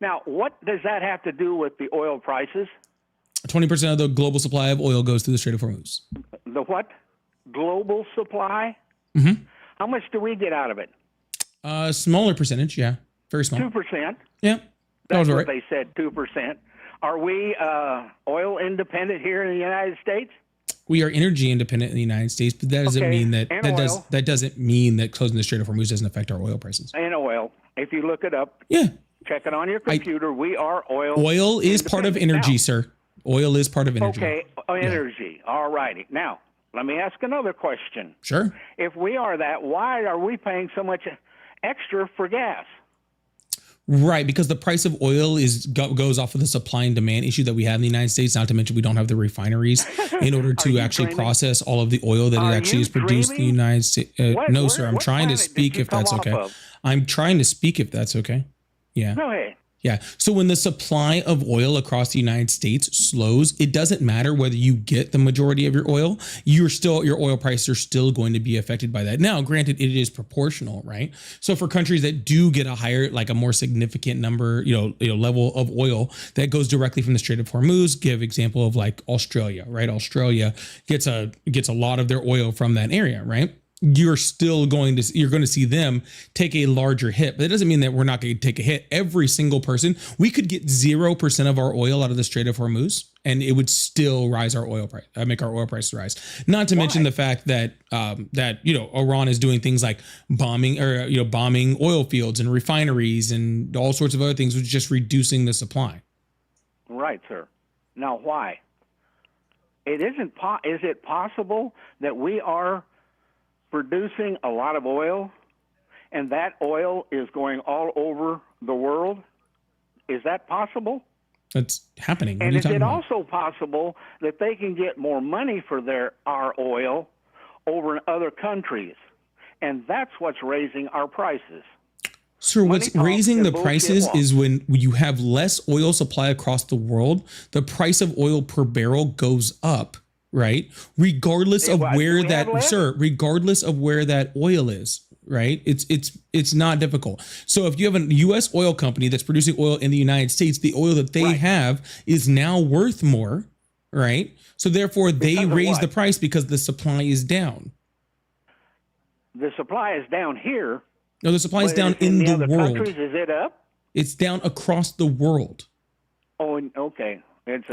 Now, what does that have to do with the oil prices? 20% of the global supply of oil goes through the Strait of Hormuz. The what? Global supply? Mm-hmm. How much do we get out of it? Smaller percentage, yeah. Very small. 2%? Yeah. That's what they said, 2%. Are we oil independent here in the United States? We are energy independent in the United States, but that doesn't mean that that doesn't mean that closing the Strait of Hormuz doesn't affect our oil prices. And oil. If you look it up, check it on your computer, we are oil. Oil is part of energy, sir. Oil is part of energy. Okay, energy. Yeah. All righty. Now, let me ask another question. Sure. If we are that, why are we paying so much extra for gas? Right, because the price of oil goes off of the supply and demand issue that we have in the United States. Not to mention we don't have the refineries in order to actually process all of the oil that it actually is produced in the United States. No, sir. I'm trying to speak if that's okay. I'm trying to speak if that's okay. Yeah. Go ahead. Yeah. So when the supply of oil across the United States slows, it doesn't matter whether you get the majority of your oil, your oil prices are still going to be affected by that. Now, granted, it is proportional, right? So for countries that do get a higher, like a more significant number, level of oil that goes directly from the Strait of Hormuz, give example of like Australia, right? Australia gets a lot of their oil from that area, right? You're going to see them take a larger hit, but it doesn't mean that we're not going to take a hit. Every single person, we could get 0% of our oil out of the Strait of Hormuz, and it would still rise our oil price, make our oil price rise. Not to mention the fact that Iran is doing things like bombing oil fields and refineries and all sorts of other things, which is just reducing the supply. Right, sir. Now, why? Is it possible that we are producing a lot of oil, and that oil is going all over the world? Is that possible? That's happening. And is it also possible that they can get more money for our oil over in other countries? And that's what's raising our prices. Sir, what's raising the prices is when you have less oil supply across the world, the price of oil per barrel goes up. Right, regardless of where that oil is, right? It's not difficult. So if you have a U.S. oil company that's producing oil in the United States, the oil that they have is now worth more, right? So therefore, they raise the price because the supply is down. The supply is down here. No, the supply is down in the world. Countries, is it up? It's down across the world. Oh, okay.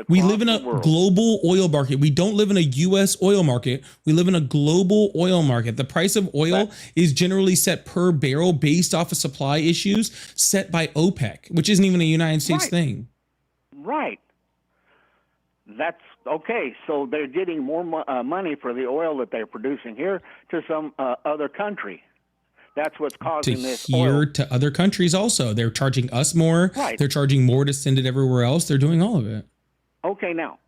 We live in a global oil market. We don't live in a U.S. oil market. We live in a global oil market. The price of oil is generally set per barrel based off of supply issues set by OPEC, which isn't even a United States thing. Right. That's okay. So they're getting more money for the oil that they're producing here to some other country. That's what's To causing this here oil. to other countries also. They're charging us more. Right. They're charging more to send it everywhere else. They're doing all of it. Okay, now,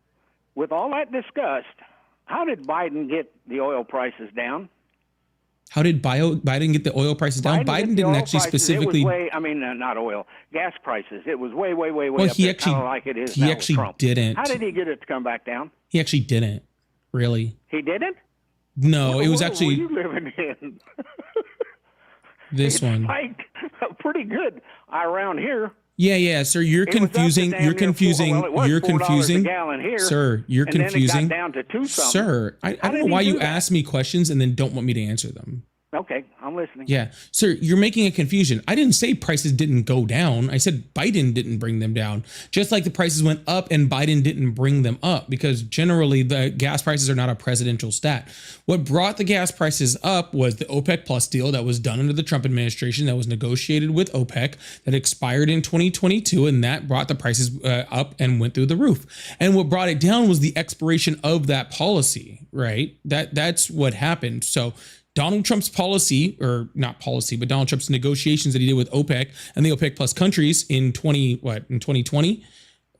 with all that discussed, how did Biden get the oil prices down? How did Biden get the oil prices down? Biden Biden get the didn't oil actually prices, specifically. It was way, I mean, not oil, gas prices. It was way Well, up he there, actually kind of like it is he now with actually Trump. didn't. How did he get it to come back down? He actually didn't. Really? He didn't? No, What it was world actually were you living in? this It's one. like pretty good around here. Yeah, sir. You're It was up to confusing. damn You're near confusing. well, it was You're $4 a confusing. gallon here, Sir, you're and then confusing. it got down to $2 something. Sir, I How don't did know why he you do that? ask me questions and then don't want me to answer them. Okay, I'm listening. Yeah. Sir, you're making a confusion. I didn't say prices didn't go down. I said Biden didn't bring them down. Just like the prices went up and Biden didn't bring them up, because generally the gas prices are not a presidential stat. What brought the gas prices up was the OPEC Plus deal that was done under the Trump administration, that was negotiated with OPEC, that expired in 2022, and that brought the prices up and went through the roof. And what brought it down was the expiration of that policy, right? That's what happened. So Donald Trump's policy, or not policy, but Donald Trump's negotiations that he did with OPEC and the OPEC Plus countries in 2020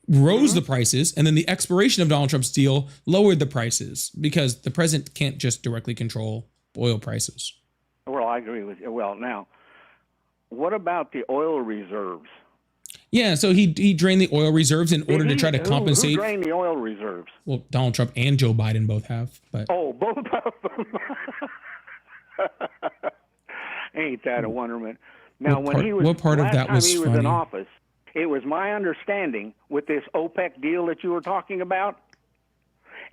rose the prices, and then the expiration of Donald Trump's deal lowered the prices, because the president can't just directly control oil prices. Well, I agree with you. Well, now, what about the oil reserves? Yeah, so he drained the oil reserves in order to try to Who compensate. drained the oil reserves? Well, Donald Trump and Joe Biden both have, but Oh, both of them. Ain't that a wonderment? Now, what part of last that time was he was funny? in office, it was my understanding with this OPEC deal that you were talking about,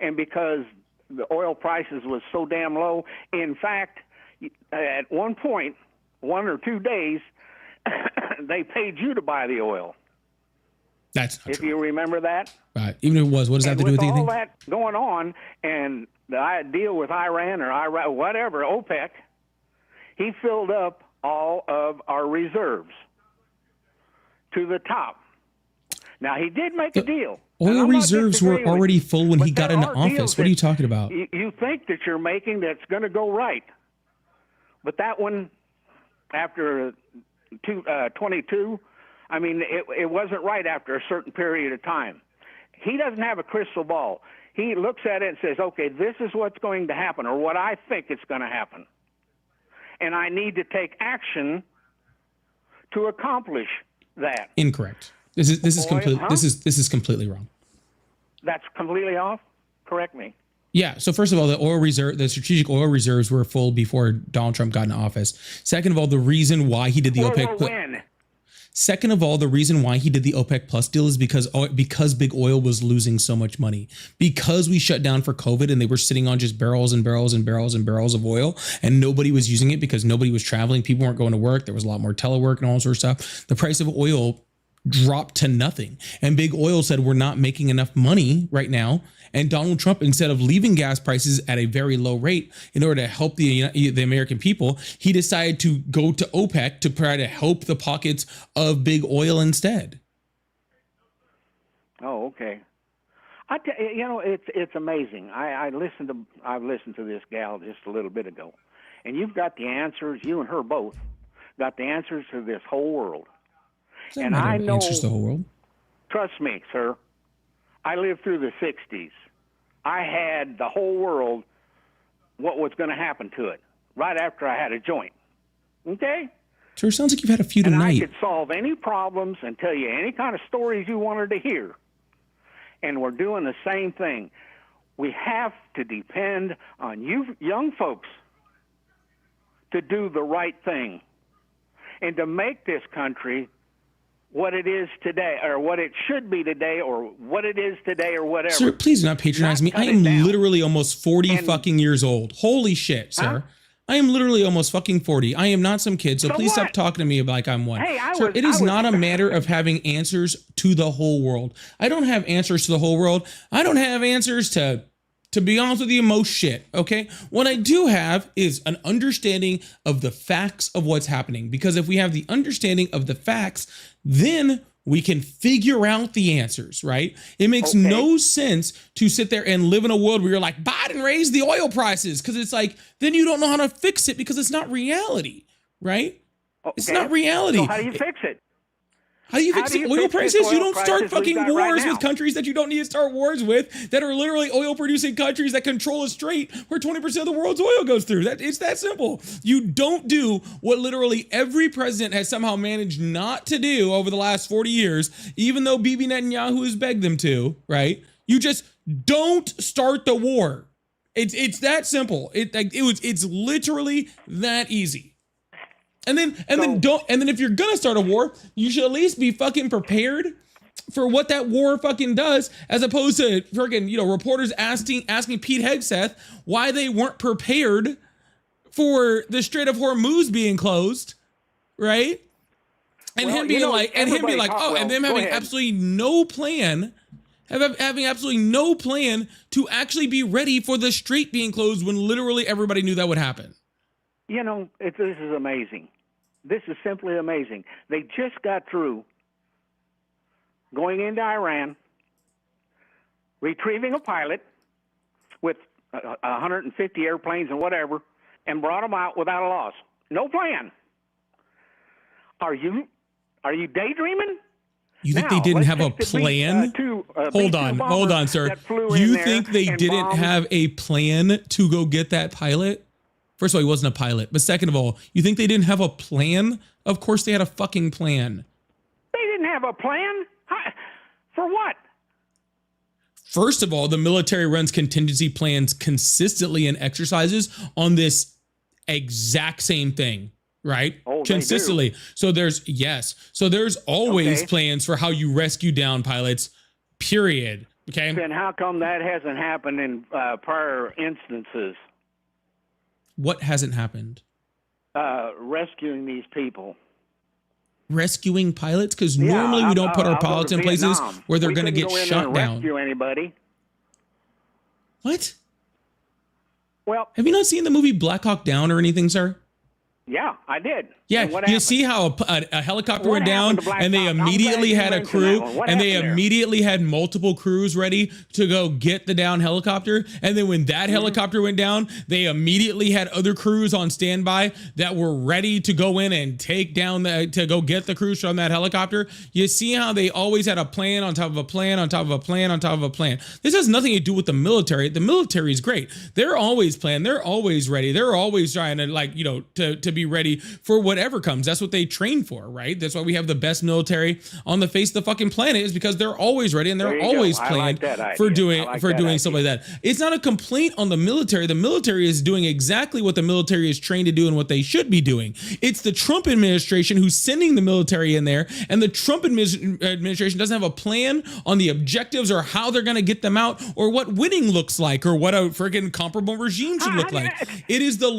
and because the oil prices was so damn low, in fact, at one point, 1 or 2 days, they paid you to buy the oil. That's not If you remember that. even if it was, what does that have to do with all anything? that going on, and the deal with Iran or Iraq, whatever, OPEC, he filled up all of our reserves to the top. Now, he did make a deal. and Oil I'm not reserves were disagreeing with already you, full when he but got there into are deals office. What are you that talking about? You think that you're making that's going to go right. But that one, after 22, I mean, it wasn't right after a certain period of time. He doesn't have a crystal ball. He looks at it and says, okay, this is what's going to happen, or what I think is going to happen. And I need to take action to accomplish that. Incorrect. This is completely huh? this is completely wrong. That's completely off? Correct me. Yeah. So first of all, the strategic oil reserves were full before Donald Trump got in office. Second of all, the reason why he did the OPEC. When? Second of all, the reason why he did the OPEC Plus deal is because big oil was losing so much money. Because we shut down for COVID and they were sitting on just barrels and barrels and barrels and barrels of oil, and nobody was using it because nobody was traveling. People weren't going to work. There was a lot more telework and all sorts of stuff. The price of oil dropped to nothing. And big oil said, we're not making enough money right now. And Donald Trump, instead of leaving gas prices at a very low rate in order to help the American people, he decided to go to OPEC to try to help the pockets of big oil instead. Oh, okay. It's amazing. I've listened to this gal just a little bit ago, and you've got the answers. You and her both got the answers to this whole world. And I know, answers the whole world. Trust me, sir. I lived through the 60s. I had the whole world, what was going to happen to it, right after I had a joint. Okay? Sure, sounds like you've had a few And I tonight. could solve any problems and tell you any kind of stories you wanted to hear. And we're doing the same thing. We have to depend on you young folks to do the right thing and to make this country what it is today, or what it should be today, or what it is today, or whatever. Sir, please do not patronize me. I am literally almost 40 fucking years old. Holy shit, sir. Huh? I am literally almost fucking 40. I am not some kid, so please stop talking to me like I'm one. Hey, Sir, it is not a matter of having answers to the whole world. I don't have answers to the whole world. I don't have answers to be honest with you, most shit, okay? What I do have is an understanding of the facts of what's happening. Because if we have the understanding of the facts, then we can figure out the answers, right? It makes no sense to sit there and live in a world where you're like, Biden raised the oil prices, because it's like, then you don't know how to fix it because it's not reality, right? It's not reality. So how do you fix it? How do you fix the oil prices? You don't start fucking wars with countries that you don't need to start wars with, that are literally oil producing countries that control a strait where 20% of the world's oil goes through. It's that simple. You don't do what literally every president has somehow managed not to do over the last 40 years, even though Bibi Netanyahu has begged them to, right? You just don't start the war. It's that simple. It's literally that easy. And then if you're gonna start a war, you should at least be fucking prepared for what that war fucking does, as opposed to freaking, reporters asking Pete Hegseth why they weren't prepared for the Strait of Hormuz being closed, right? And him being like, oh, and them having absolutely no plan, having absolutely no plan to actually be ready for the strait being closed when literally everybody knew that would happen. This is amazing. This is simply amazing. They just got through going into Iran, retrieving a pilot with 150 airplanes and whatever, and brought them out without a loss. No plan. Are you daydreaming? You think they didn't have a plan? Hold on, sir. You think they didn't have a plan to go get that pilot? First of all, he wasn't a pilot. But second of all, you think they didn't have a plan? Of course they had a fucking plan. They didn't have a plan? For what? First of all, the military runs contingency plans consistently in exercises on this exact same thing, right? Oh, consistently. So there's always plans for how you rescue down pilots, period. Okay. Then how come that hasn't happened in prior instances? What hasn't happened? Rescuing these people. Rescuing pilots? Because normally we don't put our pilots in places where they're going to get shot down. Rescue anybody. What? Well, have you not seen the movie Black Hawk Down or anything, sir? Yeah, I did. Yeah, you see how a helicopter went down and they immediately had a crew and they immediately had multiple crews ready to go get the down helicopter. And then when that helicopter went down, they immediately had other crews on standby that were ready to go in and take down to go get the crews from that helicopter. You see how they always had a plan on top of a plan on top of a plan on top of a plan. This has nothing to do with the military. The military is great. They're always planned. They're always ready. They're always trying to to be ready for whatever comes. That's what they train for, right? That's why we have the best military on the face of the fucking planet, is because they're always ready and they're always planned for doing stuff like that. It's not a complaint on the military. The military is doing exactly what the military is trained to do and what they should be doing. It's the Trump administration who's sending the military in there, and the Trump administration doesn't have a plan on the objectives or how they're going to get them out or what winning looks like or what a freaking comparable regime should look like. It is the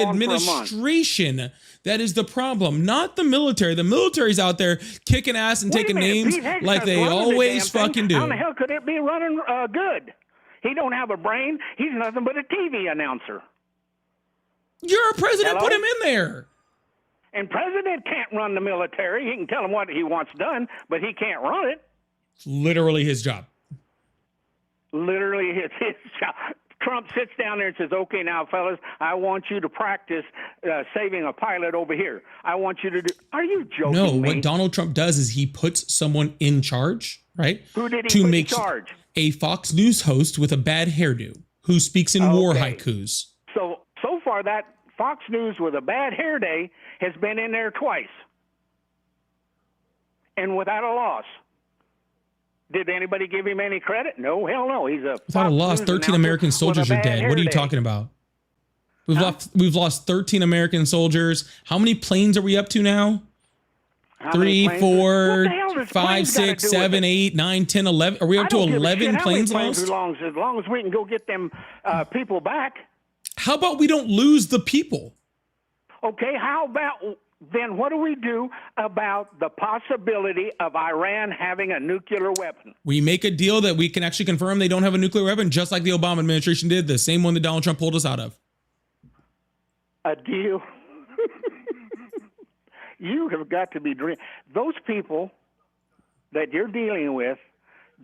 administration that is the problem, not the military. The military's out there kicking ass and taking names like they always fucking do. How the hell could it be running good? He don't have a brain. He's nothing but a TV announcer. You're a president. Put him in there. And president can't run the military. He can tell him what he wants done, but he can't run it. It's literally his job. Literally his job. Trump sits down there and says, okay, now, fellas, I want you to practice saving a pilot over here. I want you to do... Are you joking me? No, what Donald Trump does is he puts someone in charge, right? Who did he put in charge? A Fox News host with a bad hairdo who speaks in war haikus. So far, that Fox News with a bad hair day has been in there twice. And without a loss. Did anybody give him any credit? No, hell no. He's a... Without a loss, 13 American soldiers are dead. What are you talking about? We've lost 13 American soldiers. How many planes are we up to now? 3, 4, 5, 6, 7, 8, 9, 10, 11. Are we up to 11 planes lost? As long as we can go get them people back. How about we don't lose the people? Okay, how about... Then what do we do about the possibility of Iran having a nuclear weapon? We make a deal that we can actually confirm they don't have a nuclear weapon, just like the Obama administration did, the same one that Donald Trump pulled us out of. A deal? You have got to be dreaming. Those people that you're dealing with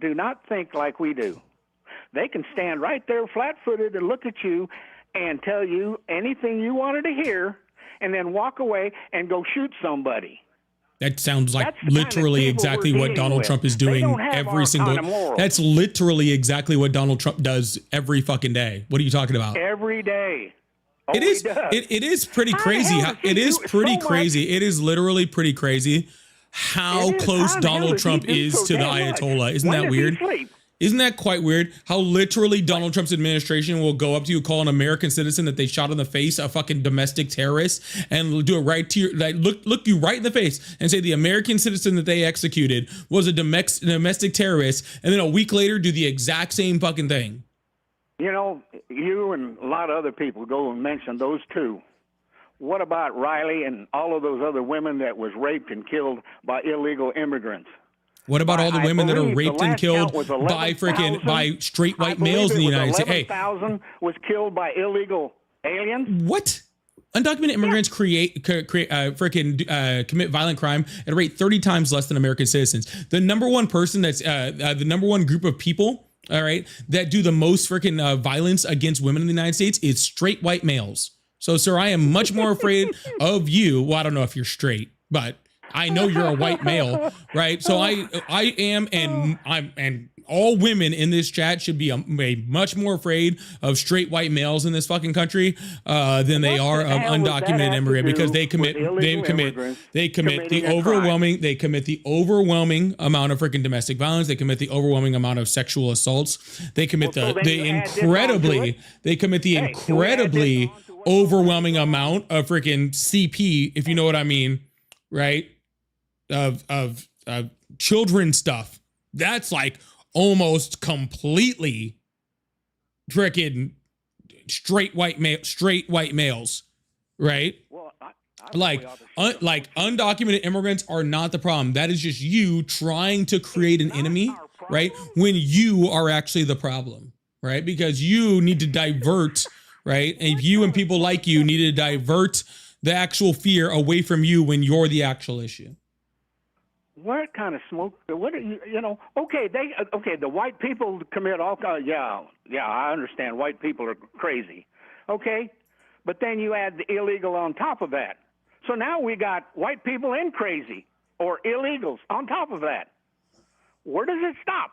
do not think like we do. They can stand right there flat-footed and look at you and tell you anything you wanted to hear and then walk away and go shoot somebody. That sounds like That's the kind of literally people exactly we're what dealing Donald with. Trump is They doing don't have every our single. kind of morals. That's literally exactly what Donald Trump does every fucking day. What are you talking about? Every day. Oh, It is. he does. It is pretty How the crazy. hell does he It is do pretty so much? crazy. It is literally pretty crazy how It is. close How the hell Donald does he Trump do is so to the damn much? Ayatollah. Isn't When that does he weird? sleep? Isn't that quite weird? How literally Donald Trump's administration will go up to you, call an American citizen that they shot in the face a fucking domestic terrorist, and do it right to your like look you right in the face and say the American citizen that they executed was a domestic terrorist, and then a week later do the exact same fucking thing. You know, you and a lot of other people go and mention those two. What about Riley and all of those other women that was raped and killed by illegal immigrants? What about all the I women that are believe the raped and last killed count was by 11,000. by straight white I believe males in the it was United States? Hey, 11,000 was killed by illegal aliens. what? Undocumented immigrants commit violent crime at a rate 30 times less than American citizens. The number one person that's the number one group of people, all right, that do the most freaking violence against women in the United States is straight white males. So, sir, I am much more afraid of you. Well, I don't know if you're straight, but I know you're a white male, right? So I am, and all women in this chat should be much more afraid of straight white males in this fucking country than they are of undocumented immigrant, because they commit the overwhelming amount of freaking domestic violence. They commit the overwhelming amount of sexual assaults. They commit the incredibly overwhelming amount of freaking CP, if you know what I mean, right? Of children stuff. That's like almost completely freaking straight white males, right? Well, like undocumented immigrants are not the problem. That is just you trying to create an enemy, right? When you are actually the problem, right? Because you need to divert, right? And you and people like you need to divert the actual fear away from you when you're the actual issue. What kind of smoke? What are you know? Okay, the white people commit all kinds. Yeah, I understand. White people are crazy. Okay, but then you add the illegal on top of that. So now we got white people and crazy or illegals on top of that. Where does it stop?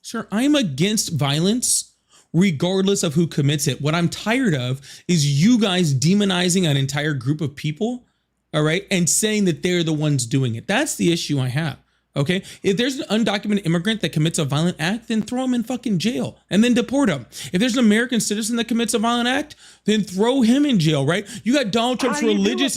Sir, I'm against violence regardless of who commits it. What I'm tired of is you guys demonizing an entire group of people, all right, and saying that they're the ones doing it. That's the issue I have. Okay, if there's an undocumented immigrant that commits a violent act, then throw him in fucking jail and then deport him. If there's an American citizen that commits a violent act, then throw him in jail, right? You got Donald Trump's religious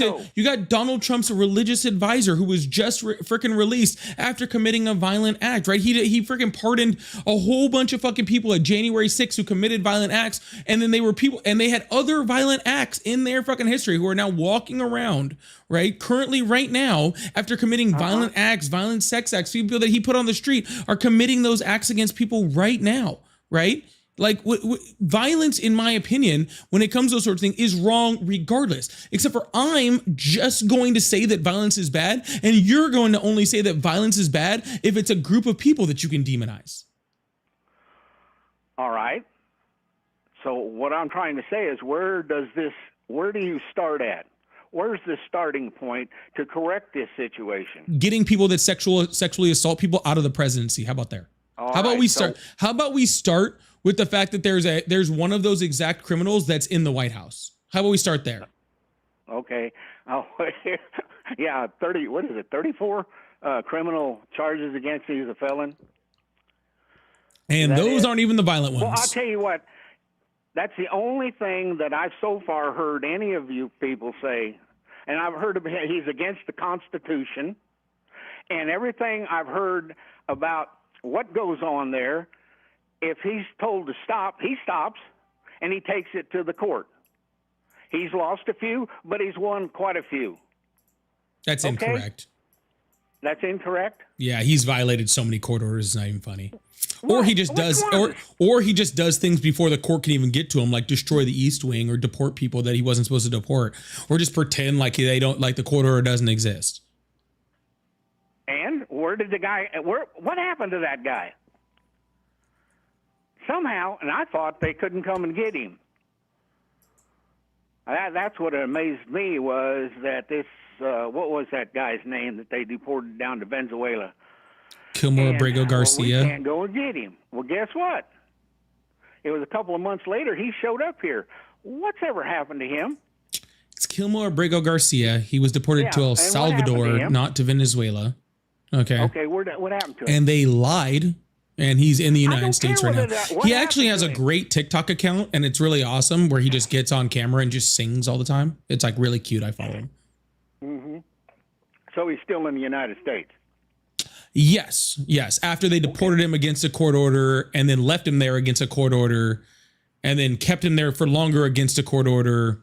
advisor who was just freaking released after committing a violent act, right? He freaking pardoned a whole bunch of fucking people at January 6th who committed violent acts, and then they were people, and they had other violent acts in their fucking history who are now walking around, right? Currently, right now, after committing violent acts, violent sex acts, people that he put on the street are committing those acts against people right now, right? Like violence, in my opinion, when it comes to those sorts of things, is wrong regardless. Except for I'm just going to say that violence is bad, and you're going to only say that violence is bad if it's a group of people that you can demonize. All right. So what I'm trying to say is, where do you start at? Where's the starting point to correct this situation? Getting people that sexually assault people out of the presidency. How about there? How about we start with the fact that there's one of those exact criminals that's in the White House? How about we start there? Okay. Oh, yeah, 34 criminal charges against you as a felon. And those aren't even the violent ones. Well, I'll tell you what, that's the only thing that I've so far heard any of you people say, and I've heard he's against the Constitution, and everything I've heard about what goes on there, if he's told to stop, he stops, and he takes it to the court. He's lost a few, but he's won quite a few. That's incorrect. That's incorrect. Yeah, he's violated so many court orders. It's not even funny. What? Or he just Which does, ones? or he just does things before the court can even get to him, like destroy the East Wing or deport people that he wasn't supposed to deport, or just pretend like they don't, like the court order doesn't exist. And where did the guy? What happened to that guy? Somehow, and I thought they couldn't come and get him. That's what amazed me, was that this. What was that guy's name that they deported down to Venezuela? Kilmore And, Abrego Garcia. Well, we can't go and get him. Well, guess what? It was a couple of months later he showed up here. What's ever happened to him? It's Kilmore Abrego Garcia. He was deported to El and what happened to Salvador, him? not to Venezuela. Okay. Okay, what happened to him? And they lied, and he's in the I don't United States care right now. whether what He actually has happened a to him? great TikTok account, and it's really awesome, where he just gets on camera and just sings all the time. It's like really cute. I follow him. Mm-hmm. So he's still in the United States. Yes, yes. After they deported him against a court order, and then left him there against a court order, and then kept him there for longer against a court order,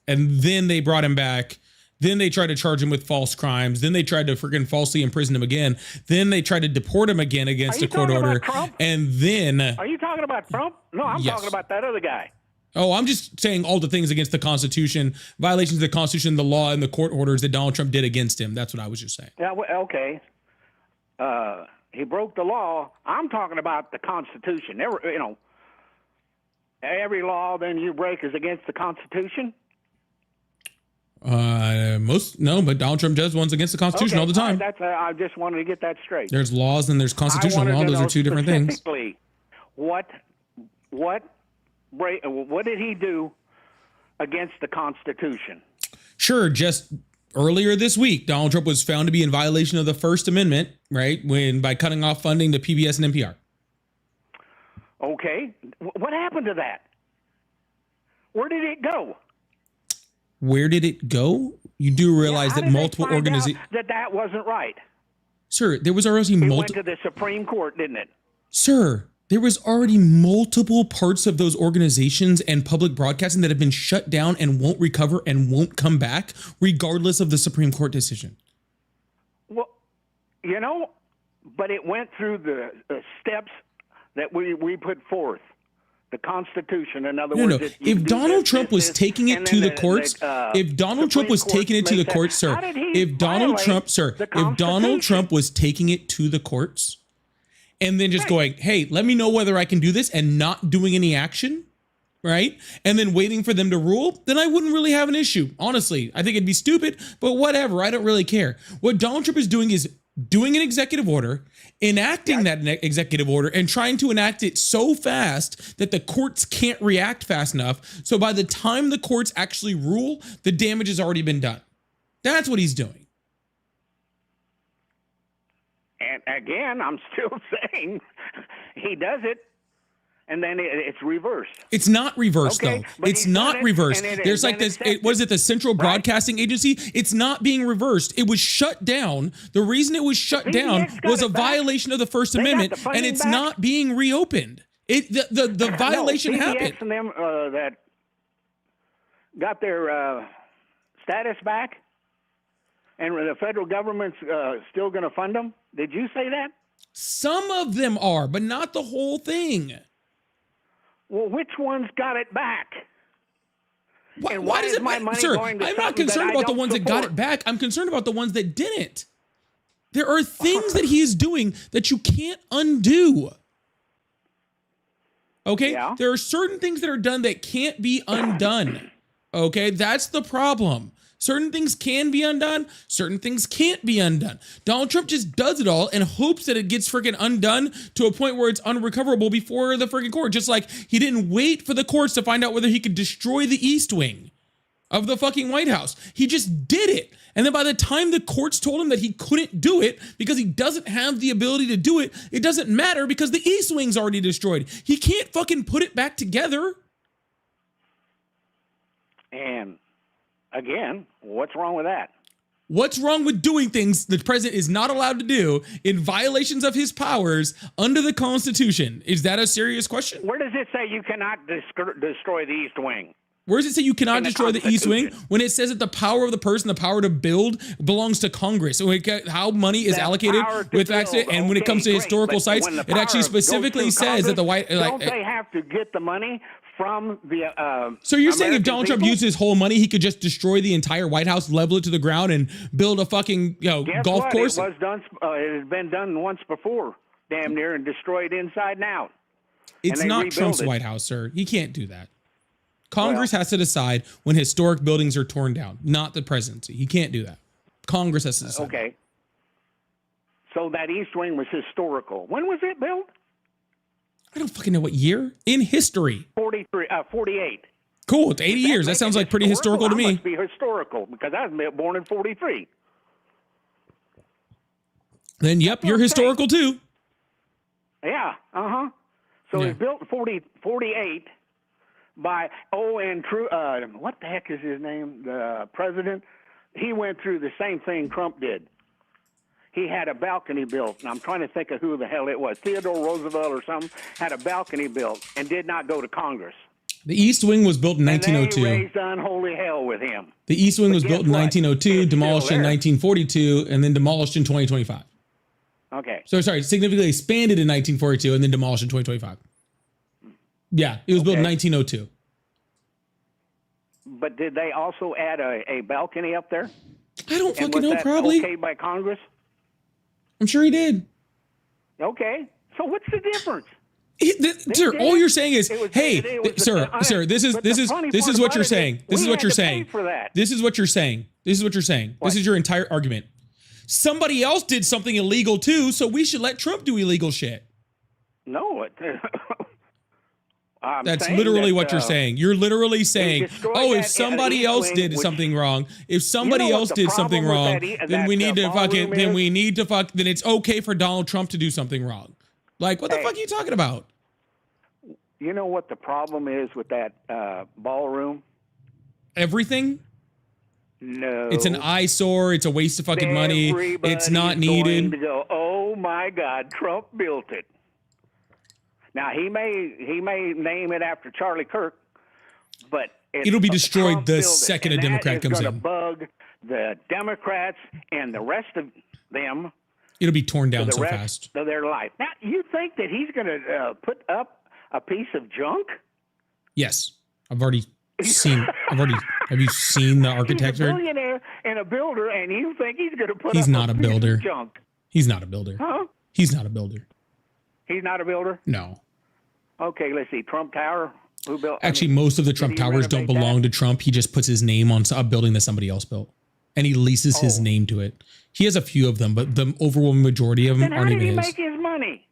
and then they brought him back. Then they tried to charge him with false crimes. Then they tried to freaking falsely imprison him again. Then they tried to deport him again against a court order. Trump? And then, Are you talking about Trump? No, I'm Yes. talking about that other guy. oh, I'm just saying all the things against the Constitution, violations of the Constitution, the law, and the court orders that Donald Trump did against him. That's what I was just saying. Yeah, well, okay. He broke the law. I'm talking about the Constitution. Every law then you break is against the Constitution. No, but Donald Trump does ones against the Constitution all the time. Right, I just wanted to get that straight. There's laws and there's constitutional law. Those are two different things. Specifically, what did he do against the Constitution? Sure, just earlier this week, Donald Trump was found to be in violation of the First Amendment, right? By cutting off funding to PBS and NPR. Okay, what happened to that? Where did it go? Where did it go? You do realize that multiple organizations. That wasn't right. Sir, there was already It went multiple. to the Supreme Court, didn't it? Sir, there was already multiple parts of those organizations and public broadcasting that have been shut down and won't recover and won't come back, regardless of the Supreme Court decision. Well, but it went through the steps that we put forth. The Constitution, in other words. No. If Donald Trump was taking it to the courts, if Donald Trump was taking it to the courts, sir, if Donald Trump was taking it to the courts and then just going, hey, let me know whether I can do this, and not doing any action, right? And then waiting for them to rule, then I wouldn't really have an issue. Honestly, I think it'd be stupid, but whatever. I don't really care. What Donald Trump is doing is doing an executive order, enacting that executive order, and trying to enact it so fast that the courts can't react fast enough. So by the time the courts actually rule, the damage has already been done. That's what he's doing. And again, I'm still saying he does it, and then it's reversed. It's not reversed, Okay, though. but It's he's not done it, reversed. and There's like then this, it's what is it, the Central Broadcasting Agency? It's not being reversed. It was shut down. The reason it was shut down was a violation of the First Amendment, and it's not being reopened. The violation happened. CBS and them that got their status back, and the federal government's still going to fund them. Did you say that? Some of them are, but not the whole thing. Well, which ones got it back? And Why does is it my matter? money Sir, going to I'm not something concerned that I about the don't ones that got support? it back. I'm concerned about the ones that didn't. There are things that he is doing that you can't undo. Okay? Yeah. There are certain things that are done that can't be undone. Okay? That's the problem. Certain things can be undone. Certain things can't be undone. Donald Trump just does it all and hopes that it gets freaking undone to a point where it's unrecoverable before the freaking court. Just like he didn't wait for the courts to find out whether he could destroy the East Wing of the fucking White House. He just did it. And then by the time the courts told him that he couldn't do it because he doesn't have the ability to do it, it doesn't matter because the East Wing's already destroyed. He can't fucking put it back together. And again, what's wrong with that? What's wrong with doing things the president is not allowed to do in violations of his powers under the Constitution? Is that a serious question? Where does it say you cannot destroy the East Wing? Where does it say you cannot In the destroy the East Wing Constitution. when it says that the power of the person, the power to build, belongs to Congress? So how money is That allocated power to with build, vaccine, and when it comes to great, historical but sites, when the it actually power goes specifically through says that the Congress, white. don't they have to get the money from the? So you're saying if American Donald Trump people? used his whole money, he could just destroy the entire White House, level it to the ground, and build a fucking Guess golf what? course? It was done. It has been done once before, damn near, and destroyed inside and out. It's and they not rebuilt Trump's it. White House, sir. He can't do that. Congress has to decide when historic buildings are torn down, not the presidency. He can't do that. Congress has to decide. Okay. So that East Wing was historical. When was it built? I don't fucking know what year in history. 48. Cool. It's 80 years. That sounds like pretty historical to I me. must be historical because I was born in 43. Then, yep, you're historical too. Yeah. So it was built in 48 by what the heck is his name? The president. He went through the same thing Trump did. He had a balcony built, and I'm trying to think of who the hell it was. Theodore Roosevelt or something had a balcony built and did not go to Congress. The East Wing was built in And they 1902. raised unholy hell with him. The East Wing But was built in guess what? 1902, It's demolished still in there. 1942, and then demolished in 2025. Okay. So sorry, significantly expanded in 1942 and then demolished in 2025. Yeah, it was built in 1902. But did they also add a balcony up there? I don't And fucking was know, that probably. okay by Congress? I'm sure he did. Okay. So what's the difference? Sir, all you're saying is, It was- hey, it was sir, the- sir, this is but the this is funny this part is what about you're it is saying. This we is what had you're to pay saying. for that. This is what you're saying. This is what you're saying. This is your entire argument. Somebody else did something illegal too, so we should let Trump do illegal shit. No, I'm That's saying literally that, what you're saying. You're literally saying, destroyed oh, if that somebody East else Wing, did which- something wrong, if somebody what else the did something problem with wrong, that then we need to fucking, ballroom then is? we need to fuck, then it's okay for Donald Trump to do something wrong. Like, what the fuck are you talking about? You know what the problem is with that ballroom? Everything? No. It's an eyesore. It's a waste of fucking money. It's not Everybody's going needed. to go, oh my God, Trump built it. Now he may name it after Charlie Kirk, but It'll be destroyed Trump the built it, second a and Democrat that is comes gonna in. bug the Democrats and the rest of them It'll be torn for down the so rest fast. of their life. Now you think that he's going to put up a piece of junk? Yes. I've already seen, have you seen the He's a architecture? billionaire and a builder, and you think he's going to put He's up not a piece builder. of junk? He's not a builder. Huh? He's not a builder. He's not a builder? No. Okay, let's see. Trump Tower. Who built? Actually, most of the did Trump he towers don't renovate belong to Trump. He just puts his name on a building that somebody else built. And he leases his Oh. name to it. He has a few of them, but the overwhelming majority of them Then how aren't did he even his. make his money?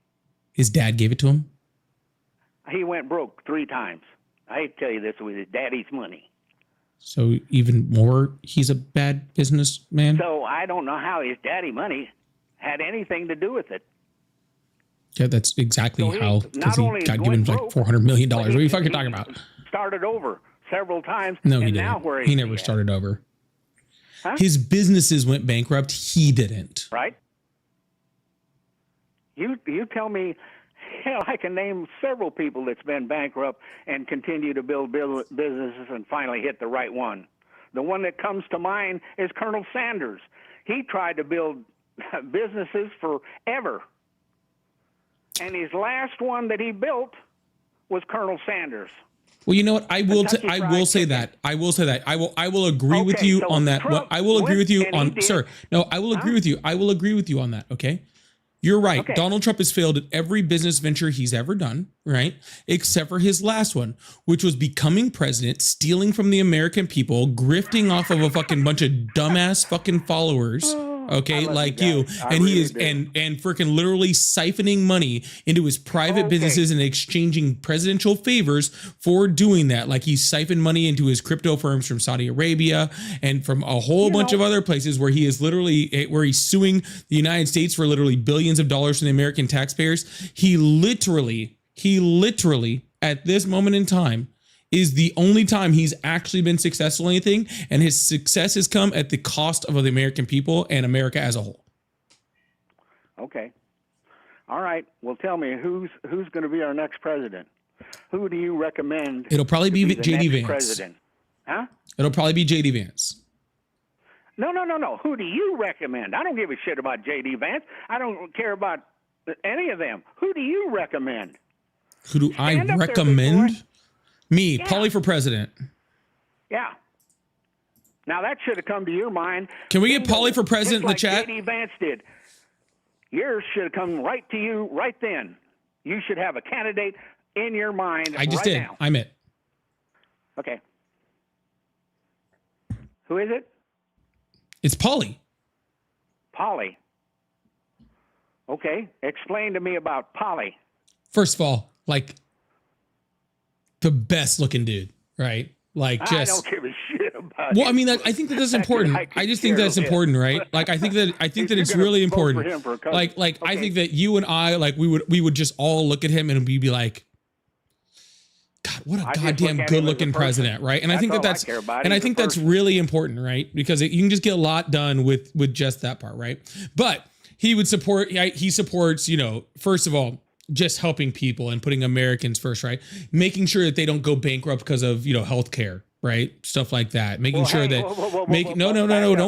His dad gave it to him. He went broke 3 times. I hate to tell you this, with his daddy's money. So even more, he's a bad businessman. So I don't know how his daddy money had anything to do with it. Yeah, that's exactly So he how, not because he only got went given like broke, $400 million. but What are you fucking talking about? Started over several times. No, he and now didn't. where He is never at? started over. Huh? His businesses went bankrupt. He didn't. Right? You tell me. Hell, I can name several people that's been bankrupt and continue to build businesses and finally hit the right one. The one that comes to mind is Colonel Sanders. He tried to build businesses forever. And his last one that he built was Colonel Sanders. Well, you know what? I will Kentucky I Fried will say Chicken. that. I will say that. I will agree with Okay, you so on that. Trump I will agree went with you and he on did- sir. No, I will agree with you. I will agree with you on that, okay? You're right. Okay. Donald Trump has failed at every business venture he's ever done, right? Except for his last one, which was becoming president, stealing from the American people, grifting off of a fucking bunch of dumbass fucking followers, okay, love like you you. guys. I And he really is do. and freaking literally siphoning money into his private Okay. businesses and exchanging presidential favors for doing that. Like he siphoned money into his crypto firms from Saudi Arabia and from a whole bunch of other places where he is literally, where he's suing the United States for literally billions of dollars from the American taxpayers. He literally at this moment in time is the only time he's actually been successful in anything, and his success has come at the cost of the American people and America as a whole. Okay. All right. Well, tell me, who's going to be our next president? Who do you recommend? It'll probably to be the JD next Vance. President? Huh? It'll probably be JD Vance. No. Who do you recommend? I don't give a shit about J.D. Vance. I don't care about any of them. Who do you recommend? Who do I Stand up there recommend? before Me, Yeah. Pauly for president. Yeah. Now that should have come to your mind. Can we get Bingo. Pauly for president Just in the like chat? J.D. Vance did. Yours should have come right to you right then. You should have a candidate in your mind I just right did. now. I'm it. Okay. Who is it? It's Pauly. Polly. Okay. Explain to me about Polly. First of all, like the best looking dude, right? Like I just. don't give a shit about Well, I him. mean, I think that that's important. I just think that's important, right? Like, I think that If it's you're gonna really vote for important. him for a cousin. Like, I Okay. think that you and I, like, we would just all look at him and we'd be like, God, what a I just goddamn look at him good as a looking person. president, right? And I think That's all I that's care about. and I He's a think that's person. really important, right? Because you can just get a lot done with just that part, right? But he would support. He supports, first of all, just helping people and putting Americans first, right? Making sure that they don't go bankrupt because of healthcare, right? Stuff like that. Making sure that don't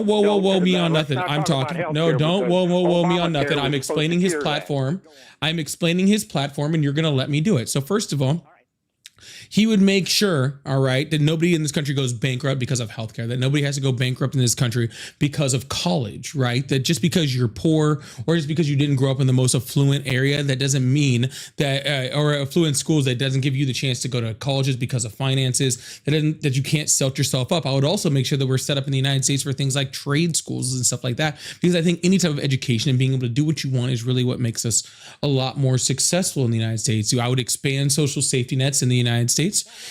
whoa me on nothing. I'm talking. No, don't whoa me on nothing. I'm explaining his platform. I'm explaining his platform, and you're gonna let me do it. So first of all, he would make sure, all right, that nobody in this country goes bankrupt because of healthcare, that nobody has to go bankrupt in this country because of college, right? That just because you're poor or just because you didn't grow up in the most affluent area, that doesn't mean that, or affluent schools, that doesn't give you the chance to go to colleges because of finances, that you can't set yourself up. I would also make sure that we're set up in the United States for things like trade schools and stuff like that, because I think any type of education and being able to do what you want is really what makes us a lot more successful in the United States. So I would expand social safety nets in the United States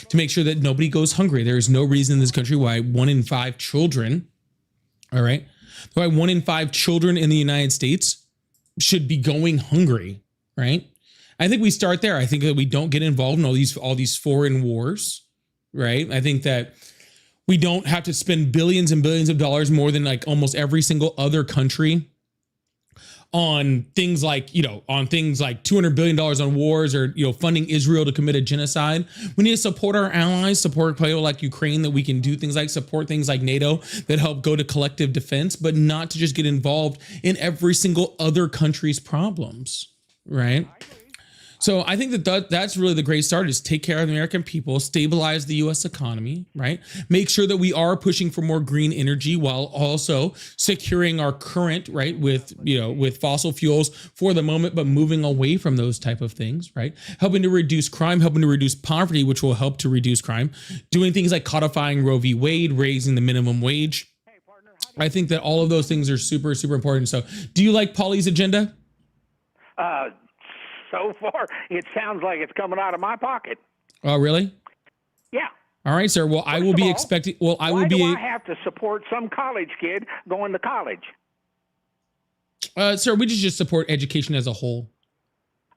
to make sure that nobody goes hungry. There is no reason in this country why 1 in 5 children, all right, why 1 in 5 children in the United States should be going hungry, right? I think we start there. I think that we don't get involved in all these foreign wars, right? I think that we don't have to spend billions and billions of dollars, more than like almost every single other country, on things like $200 billion on wars, or funding Israel to commit a genocide. We need to support our allies, support people like Ukraine, that we can do things like support things like NATO that help go to collective defense, but not to just get involved in every single other country's problems, right? So I think that's really the great start, is take care of the American people, stabilize the U.S. economy, right? Make sure that we are pushing for more green energy while also securing our current, right, with fossil fuels for the moment, but moving away from those type of things, right? Helping to reduce crime, helping to reduce poverty, which will help to reduce crime. Doing things like codifying Roe v. Wade, raising the minimum wage. I think that all of those things are super, super important. So do you like Pauly's agenda? So far, it sounds like it's coming out of my pocket. Oh, really? Yeah. All right, sir. Well, I will be expecting. Well, I will be. Why do I have to support some college kid going to college? Sir, we just support education as a whole.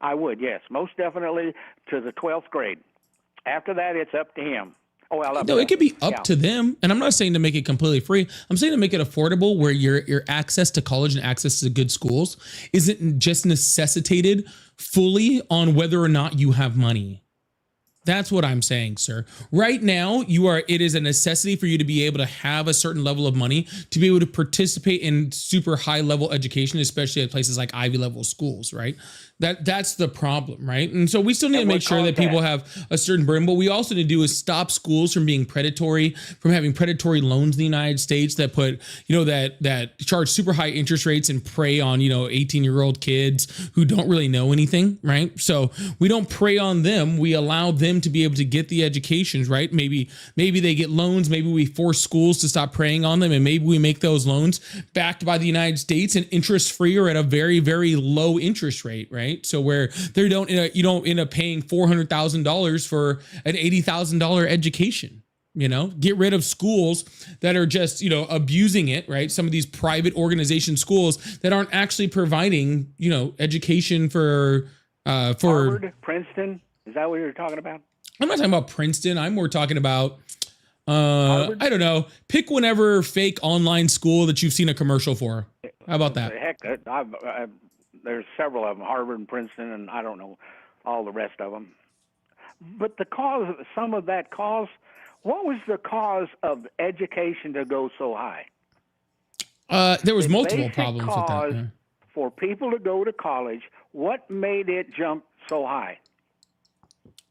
I would, yes, most definitely to the 12th grade. After that, it's up to him. Oh, well, No, it could be up to them. And I'm not saying to make it completely free. I'm saying to make it affordable, where your access to college and access to good schools isn't just necessitated fully on whether or not you have money. That's what I'm saying, sir. Right now, it is a necessity for you to be able to have a certain level of money to be able to participate in super high level education, especially at places like Ivy level schools, right? That's the problem, right? And so we still need to make sure that people have a certain burden. What we also need to do is stop schools from being predatory, from having predatory loans in the United States that put, that charge super high interest rates and prey on, 18-year-old kids who don't really know anything, right? So we don't prey on them. We allow them to be able to get the educations, right? Maybe they get loans. Maybe we force schools to stop preying on them, and maybe we make those loans backed by the United States and interest free or at a very, very low interest rate, right? So where you don't end up paying $400,000 for an $80,000 education. Get rid of schools that are just, abusing it, right? Some of these private organization schools that aren't actually providing, education for Harvard, Princeton. Is that what you're talking about? I'm not talking about Princeton. I'm more talking about, I don't know, pick whenever fake online school that you've seen a commercial for. How about that? Heck, there's several of them, Harvard and Princeton, and I don't know all the rest of them. But some of that cause What was the cause of education to go so high? There was The multiple basic problems with that. cause Yeah. for people to go to college, what made it jump so high?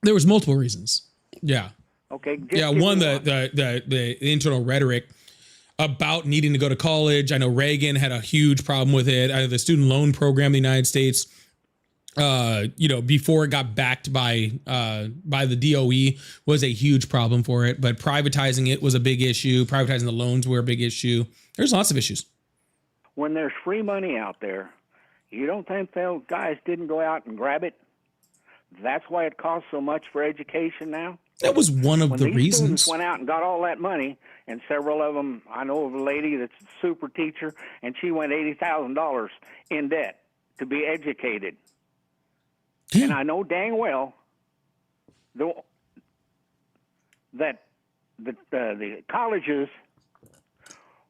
There was multiple reasons. Yeah. Okay. just Yeah. give One, me the internal rhetoric about needing to go to college. I know Reagan had a huge problem with it. The student loan program in the United States, before it got backed by the DOE, was a huge problem for it. But privatizing it was a big issue. Privatizing the loans were a big issue. There's lots of issues. When there's free money out there, you don't think those guys didn't go out and grab it? That's why it costs so much for education now? That was one of When the these reasons. students went out and got all that money, and several of them, I know of a lady that's a super teacher, and she went $80,000 in debt to be educated. And I know dang well that the colleges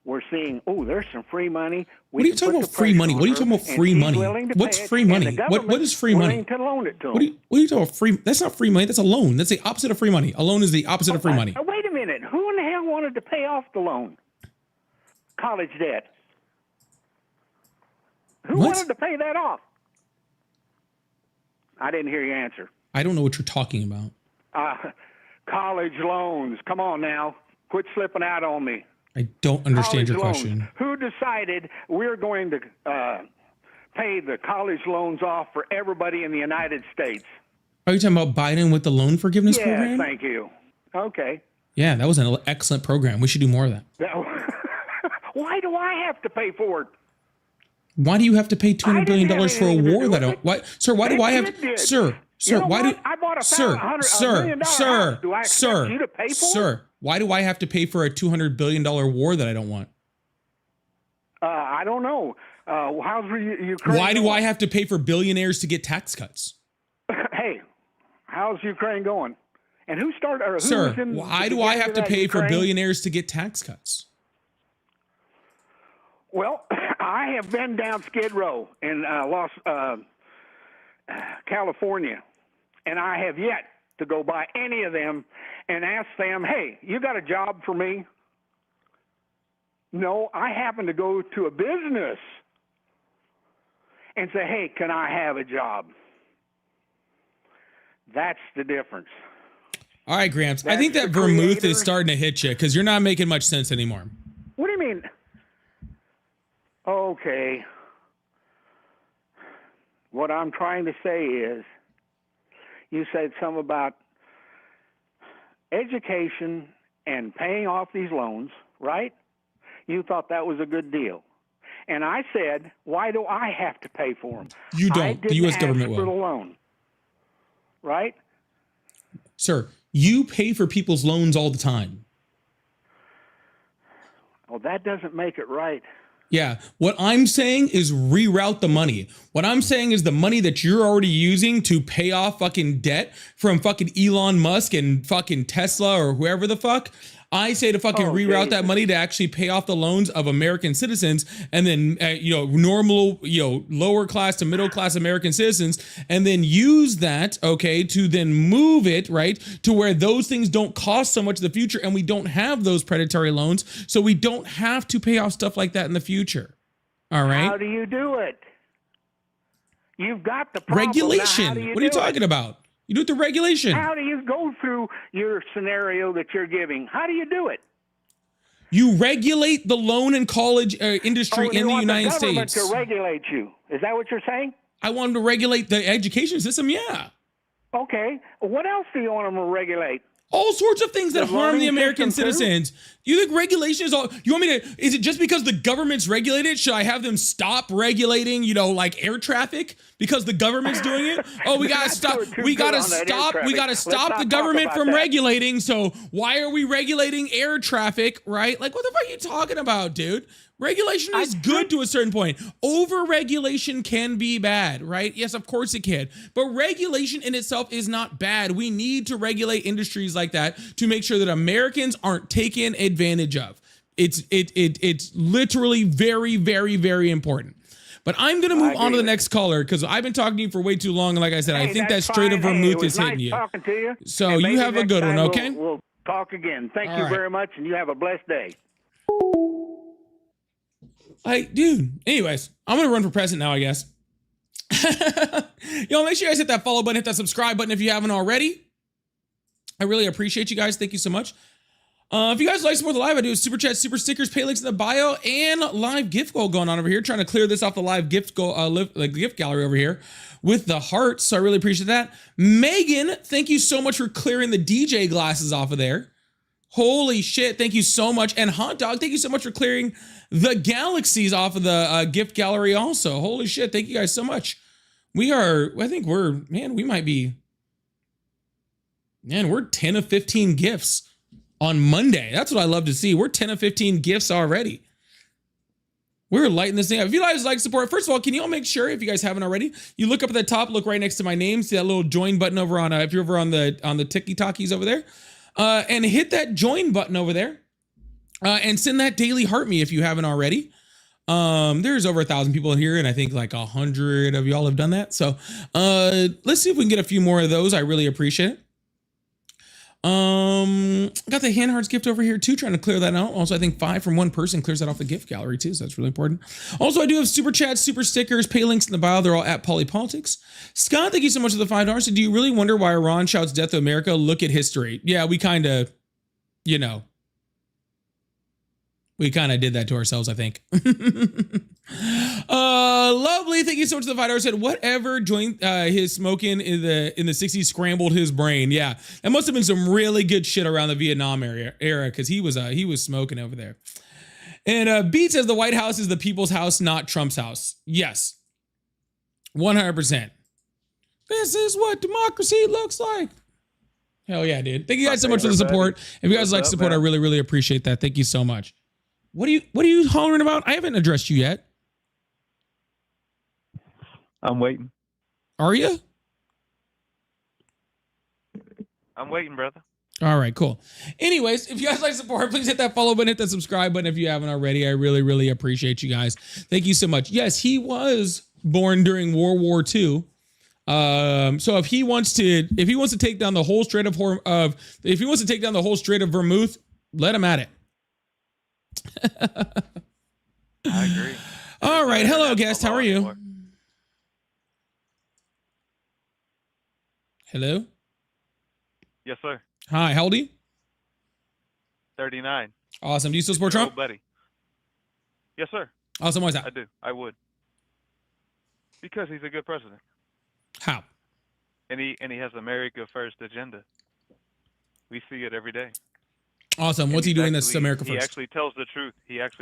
were seeing, oh, there's some free money. What are you talking about free money? What are you talking about free money? What's free money? What is free money? To loan it to What are you talking about free? That's not free money. That's a loan. That's the opposite of free money. A loan is the opposite of free money. Wait a minute. Who in the hell wanted to pay off the loan? College debt. Who wanted to pay that off? I didn't hear your answer. I don't know what you're talking about. College loans. Come on now. Quit slipping out on me. I don't understand your College loans. question. Who decided we're going to pay the college loans off for everybody in the United States? Are you talking about Biden with the loan forgiveness Yeah, program? thank you. Okay. Yeah, that was an excellent program. We should do more of that. Why do I have to pay for it? Why do you have to pay $200 billion for a war that I don't? Why, sir? Why do I have? Kid did. Sir, You know why what? do? I bought a Sir, $100 million house. Do I expect you to pay for it? sir? Why do I have to pay for a $200 billion war that I don't want? I don't know. How's Ukraine? Why do going? I have to pay for billionaires to get tax cuts? Hey, how's Ukraine going? And who started? Or who Sir, was in why the do I beginning have of to that pay for Ukraine? billionaires to get tax cuts? Well, I have been down Skid Row in California, and I have yet to go by any of them and ask them, hey, you got a job for me? No, I happen to go to a business and say, hey, can I have a job? That's the difference. All right, Gramps. I That's think that the vermouth creator. is starting to hit you because you're not making much sense anymore. What do you mean? Okay. What I'm trying to say is, you said something about education and paying off these loans, right? You thought that was a good deal. And I said, why do I have to pay for them? You I don't. The didn't U.S. ask government for the will. loan, right? Sir, you pay for people's loans all the time. Well, that doesn't make it right. Yeah. What I'm saying is reroute the money. What I'm saying is the money that you're already using to pay off fucking debt from fucking Elon Musk and fucking Tesla or whoever the fuck. I say to fucking reroute that money to actually pay off the loans of American citizens, and then normal, lower class to middle class American citizens, and then use that, okay, to then move it right to where those things don't cost so much in the future, and we don't have those predatory loans, so we don't have to pay off stuff like that in the future. All right. How do you do it? You've got the problem. Regulation. Now, how do What are you do it? talking about? You do it through regulation. How do you go through your scenario that you're giving? How do you do it? You regulate the loan and college industry you in the want United the government States. to regulate you. Is that what you're saying? I want them to regulate the education system. Yeah. Okay. What else do you want them to regulate? All sorts of things that The harm the learning American system, too? citizens. You think regulation is all? You want me to? Is it just because the government's regulated? Should I have them stop regulating? Like air traffic because the government's doing it? Oh, we gotta stop. We gotta stop. We gotta stop the government from regulating. So why are we regulating air traffic? Right? Like what the fuck are you talking about, dude? Regulation is good to a certain point. Over-regulation can be bad, right? Yes, of course it can. But regulation in itself is not bad. We need to regulate industries like that to make sure that Americans aren't taken advantage of. It's literally very, very, very important. But I'm going to move on to the next caller because I've been talking to you for way too long. And like I said, I think that straight of vermouth is hitting you. Talking to you. So And you maybe have a next good one, time okay? We'll talk again. Thank All you right. very much, and you have a blessed day. Like, dude. Anyways, I'm gonna run for president now, I guess. Yo, make sure you guys hit that follow button, hit that subscribe button if you haven't already. I really appreciate you guys. Thank you so much. If you guys like to support the live, I do super chat, super stickers, pay links in the bio, and live gift goal going on over here. Trying to clear this off the live gift goal, like the gift gallery over here with the hearts. So I really appreciate that. Megan, thank you so much for clearing the DJ glasses off of there. Holy shit, thank you so much. And Hot Dog, thank you so much for clearing the galaxies off of the gift gallery also. Holy shit, thank you guys so much. I think we might be, we're 10 of 15 gifts on Monday. That's what I love to see. We're 10 of 15 gifts already. We're lighting this thing up. If you guys like support, first of all, can you all make sure, if you guys haven't already, you look up at the top, look right next to my name, see that little join button over on, if you're over on the TikTokies over there, and hit that join button over there, and send that daily heart me if you haven't already. There's over 1,000 people here, and I think like 100 of y'all have done that. So let's see if we can get a few more of those. I really appreciate it. Got the hand hearts gift over here too, trying to clear that out. Also, I think 5 from one person clears that off the gift gallery too, so that's really important. Also, I do have super chats, super stickers, pay links in the bio. They're all at Polypolitics. Scott, thank you so much for the $5. So do you really wonder why Iran shouts death to America? Look at history. Yeah, we kind of, we kind of did that to ourselves, I think. Lovely. Thank you so much for the $5. Said whatever joint his smoking in the 60s scrambled his brain. Yeah, that must have been some really good shit around the Vietnam era because he was smoking over there. And Beat says the White House is the people's house, not Trump's house. Yes, 100%. This is what democracy looks like. Hell yeah, dude. Thank you guys so much for the support. If you guys like support, I really, really appreciate that. Thank you so much. What are you hollering about? I haven't addressed you yet. I'm waiting. Are you? I'm waiting, brother. All right, cool. Anyways, if you guys like support, please hit that follow button, hit that subscribe button if you haven't already. I really, really appreciate you guys. Thank you so much. Yes, he was born during World War II. So if he wants to take down the whole Strait of Vermouth, let him at it. I agree. All right. Hello, guest. How are you? Hello. Yes, sir. Hi. How old are you? 39. Awesome. Do you still support Trump? Old buddy. Yes, sir. Awesome. Why is that? I do. I would. Because he's a good president. How? And he has America First agenda. We see it every day. Awesome. What's he doing that's America First? He actually tells the truth.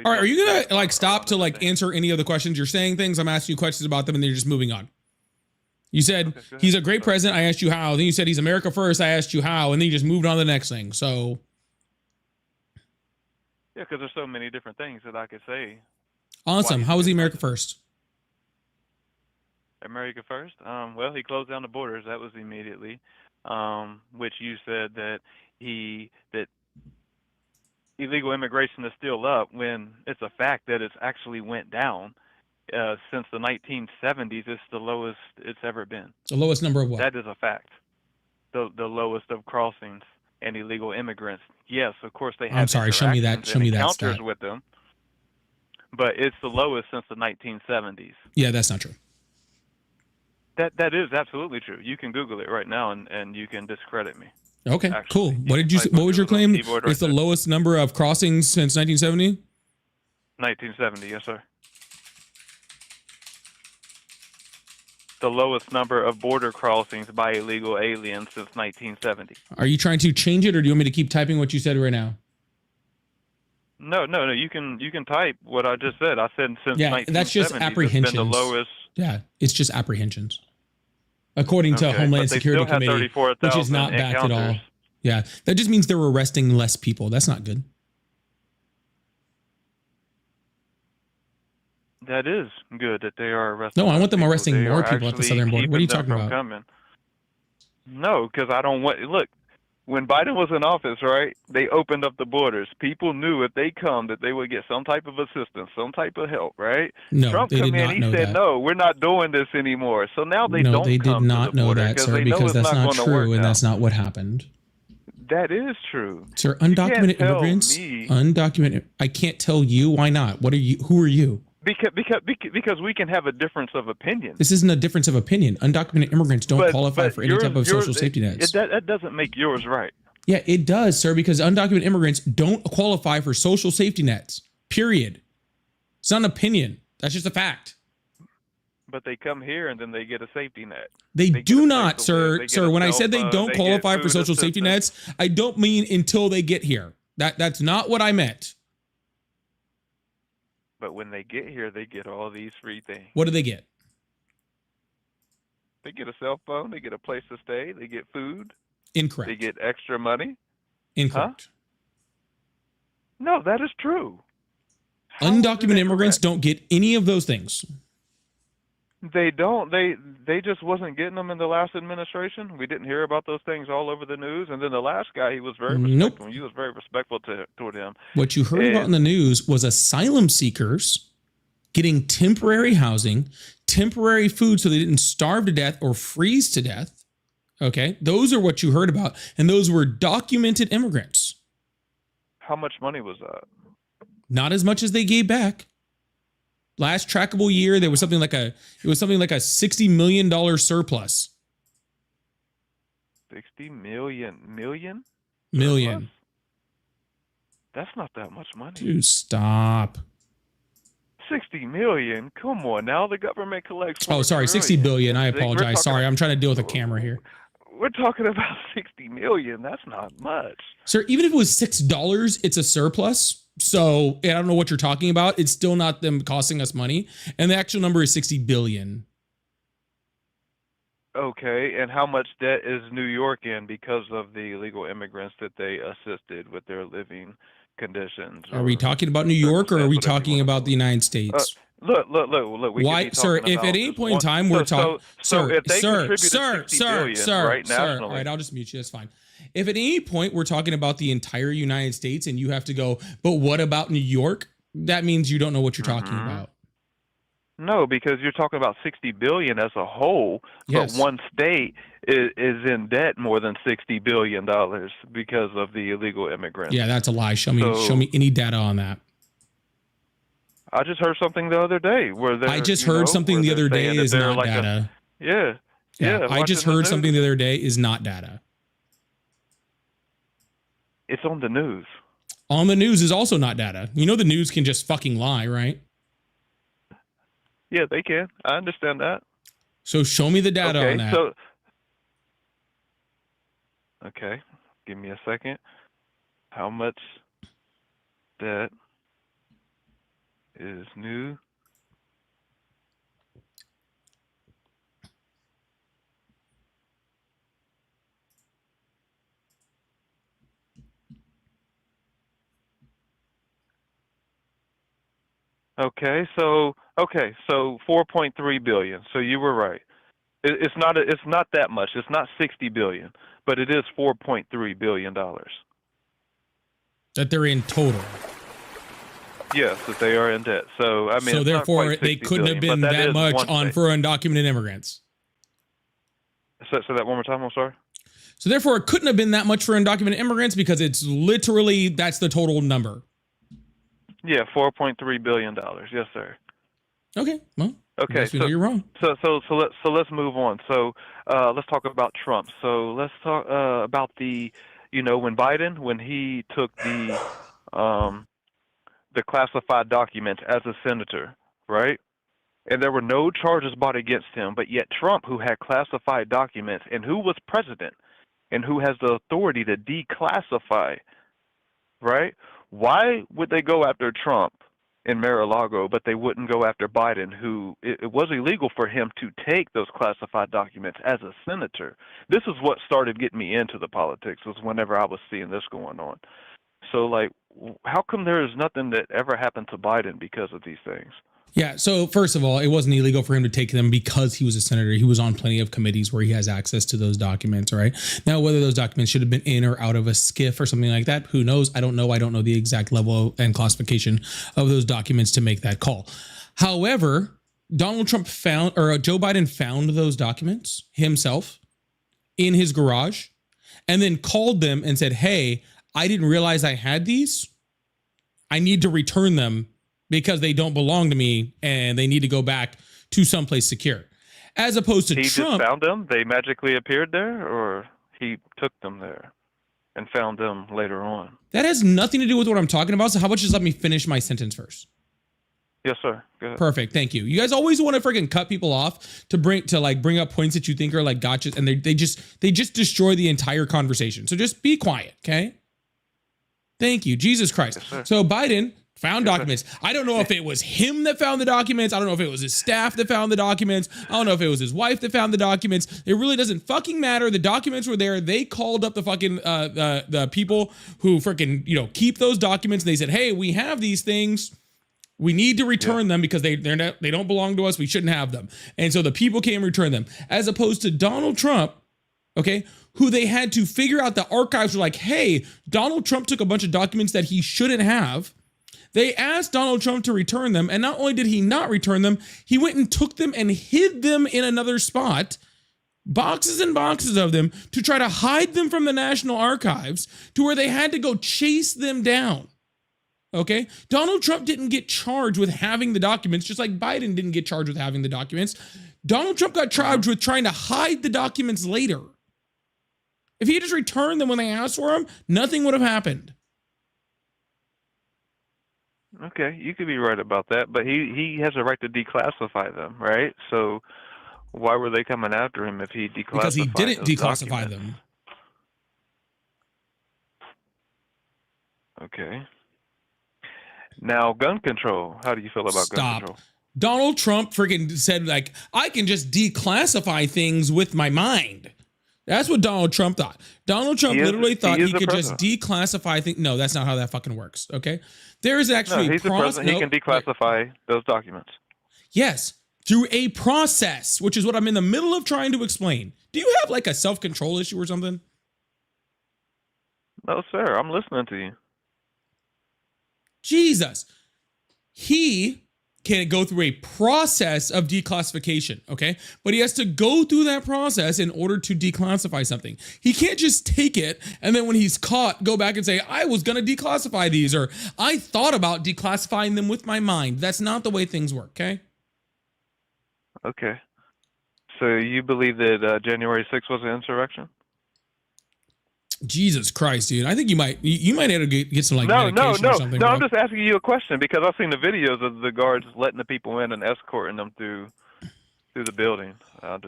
All right. Are you going to stop to answer any of the questions? You're saying things. I'm asking you questions about them and then you're just moving on. You said he's a great president. I asked you how. Then you said he's America First. I asked you how. And then you just moved on to the next thing. So. Yeah, because there's so many different things that I could say. Awesome. How was he America First? America First? Well, he closed down the borders. That was immediately. Which you said that illegal immigration is still up when it's a fact that it's actually went down. Since the 1970s, it's the lowest it's ever been. The lowest number of what? That is a fact. The lowest of crossings and illegal immigrants. Yes, of course they have. I'm sorry. Show me that. Show me that encounters stat. with them. But it's the lowest since the 1970s. Yeah, that's not true. That is absolutely true. You can Google it right now and you can discredit me. Okay, cool. What was your claim? It's the lowest number of crossings since 1970? 1970, yes, sir. The lowest number of border crossings by illegal aliens since 1970. Are you trying to change it, or do you want me to keep typing what you said right now? No. You can type what I just said. I said since 1970. That's just apprehensions. It's been the lowest. Yeah, it's just apprehensions. According to Homeland Security Committee, which is not backed at all. Yeah, that just means they're arresting less people. That's not good. That is good that they are arresting. No, I want them people. arresting more people at the southern border. What are you talking about? Coming. No, because I don't want. Look, when Biden was in office, right? They opened up the borders. People knew if they come that they would get some type of assistance, some type of help, right? No, Trump they come did in, not he know said, that. "No, we're not doing this anymore." So now they no, don't. they did come not to the know border that, sir, they know because it's that's not gonna true, work and now. that's not what happened. That is true. Sir, You can't undocumented tell immigrants, me undocumented. I can't tell you. Why not? What are you? Who are you? because we can have a difference of opinion. This isn't a difference of opinion. Undocumented immigrants don't qualify for any type of social safety nets. That doesn't make yours right. Yeah, it does, sir, because undocumented immigrants don't qualify for social safety nets. Period. It's not an opinion. That's just a fact. But they come here and then they get a safety net. They do not, sir. Sir, When I said they don't qualify for social safety nets, I don't mean until they get here. That's not what I meant. But when they get here, they get all these free things. What do they get? They get a cell phone. They get a place to stay. They get food. Incorrect. They get extra money. Incorrect. Huh? No, that is true. Undocumented immigrants don't get any of those things. They don't. They just wasn't getting them in the last administration. We didn't hear about those things all over the news. And then the last guy, he was very respectful. You was very respectful toward him. What you heard about in the news was asylum seekers getting temporary housing, temporary food so they didn't starve to death or freeze to death. Okay, those are what you heard about. And those were documented immigrants. How much money was that? Not as much as they gave back. Last trackable year, there was something like a $60 million surplus. 60 million. Million. That's not that much money. Dude, stop. 60 million. Come on now. The government collects. Oh, sorry, 60 billion. I apologize. Sorry, I'm trying to deal with a camera here. We're talking about 60 million. That's not much. Sir, even if it was $6, it's a surplus. So I don't know what you're talking about. It's still not them costing us money. And the actual number is 60 billion. Okay, and how much debt is New York in because of the illegal immigrants that they assisted with their living conditions? Are we talking about New York or are we talking about the United States? Look. Why, sir? If at any point in time we're talking, sir, all right, I'll just mute you. That's fine. If at any point we're talking about the entire United States and you have to go, but what about New York? That means you don't know what you're talking about. No, because you're talking about 60 billion as a whole, yes. But one state is in debt more than $60 billion because of the illegal immigrants. Yeah, that's a lie. Show me any data on that. I just heard something the other day where I just heard something the other day is not data. Yeah. I just heard something the other day is not data. It's on the news. On the news is also not data. You know the news can just fucking lie, right? Yeah, they can. I understand that. So show me the data on that. Okay, give me a second. How much debt is new? Okay, so 4.3 billion. So you were right. It's not that much. It's not 60 billion, but it is 4.3 billion dollars. That they're in total. Yes, that they are in debt. So I mean, so therefore they couldn't have been that much on for undocumented immigrants. So that one more time. I'm sorry. So therefore it couldn't have been that much for undocumented immigrants because it's literally that's the total number. Yeah, $4.3 billion. Yes, sir. Okay. Well. Okay. So you're wrong. So let's move on. So let's talk about Trump. So let's talk about when Biden, when he took the classified documents as a senator, right? And there were no charges brought against him, but yet Trump, who had classified documents and who was president and who has the authority to declassify, right? Why would they go after Trump in Mar-a-Lago, but they wouldn't go after Biden, who it was illegal for him to take those classified documents as a senator? This is what started getting me into the politics, was whenever I was seeing this going on. So, like, how come there is nothing that ever happened to Biden because of these things? Yeah. So first of all, it wasn't illegal for him to take them because he was a senator. He was on plenty of committees where he has access to those documents. All right. Now, whether those documents should have been in or out of a SCIF or something like that, who knows? I don't know. I don't know the exact level and classification of those documents to make that call. However, Joe Biden found those documents himself in his garage and then called them and said, hey, I didn't realize I had these. I need to return them because they don't belong to me and they need to go back to someplace secure. As opposed to He Trump. just found them? They magically appeared there? Or he took them there and found them later on? That has nothing to do with what I'm talking about. So how about you just let me finish my sentence first? Yes, sir. Go ahead. Perfect. Thank you. You guys always want to freaking cut people off to bring up points that you think are like gotchas, and they just destroy the entire conversation. So just be quiet, okay? Thank you. Jesus Christ. Yes, so Biden found documents. I don't know if it was him that found the documents. I don't know if it was his staff that found the documents. I don't know if it was his wife that found the documents. It really doesn't fucking matter. The documents were there. They called up the fucking the people who freaking keep those documents. They said, hey, we have these things. We need to return them because they don't belong to us. We shouldn't have them. And so the people came and returned them, as opposed to Donald Trump, okay, who they had to figure out. The archives were like, hey, Donald Trump took a bunch of documents that he shouldn't have. They asked Donald Trump to return them. And not only did he not return them, he went and took them and hid them in another spot, boxes and boxes of them, to try to hide them from the National Archives, to where they had to go chase them down. Okay, Donald Trump didn't get charged with having the documents, just like Biden didn't get charged with having the documents. Donald Trump got charged with trying to hide the documents later. If he had just returned them when they asked for them, nothing would have happened. Okay, you could be right about that, but he has a right to declassify them, right? So why were they coming after him if he declassified Because he didn't those declassify documents? them. Okay. Now, gun control. How do you feel about gun control? Donald Trump freaking said, like, I can just declassify things with my mind. That's what Donald Trump thought. Donald Trump literally thought he could just declassify things. No, that's not how that fucking works. Okay. There is actually no, he's the president. He can declassify those documents. Yes, through a process, which is what I'm in the middle of trying to explain. Do you have like a self-control issue or something? No, sir. I'm listening to you. Jesus. He can go through a process of declassification, okay? But he has to go through that process in order to declassify something. He can't just take it and then when he's caught, go back and say, I was going to declassify these, or I thought about declassifying them with my mind. That's not the way things work, okay? Okay. So you believe that January 6th was an insurrection? Jesus Christ, dude. I think you might have to get some medication or something. No, bro. I'm just asking you a question because I've seen the videos of the guards letting the people in and escorting them through the building.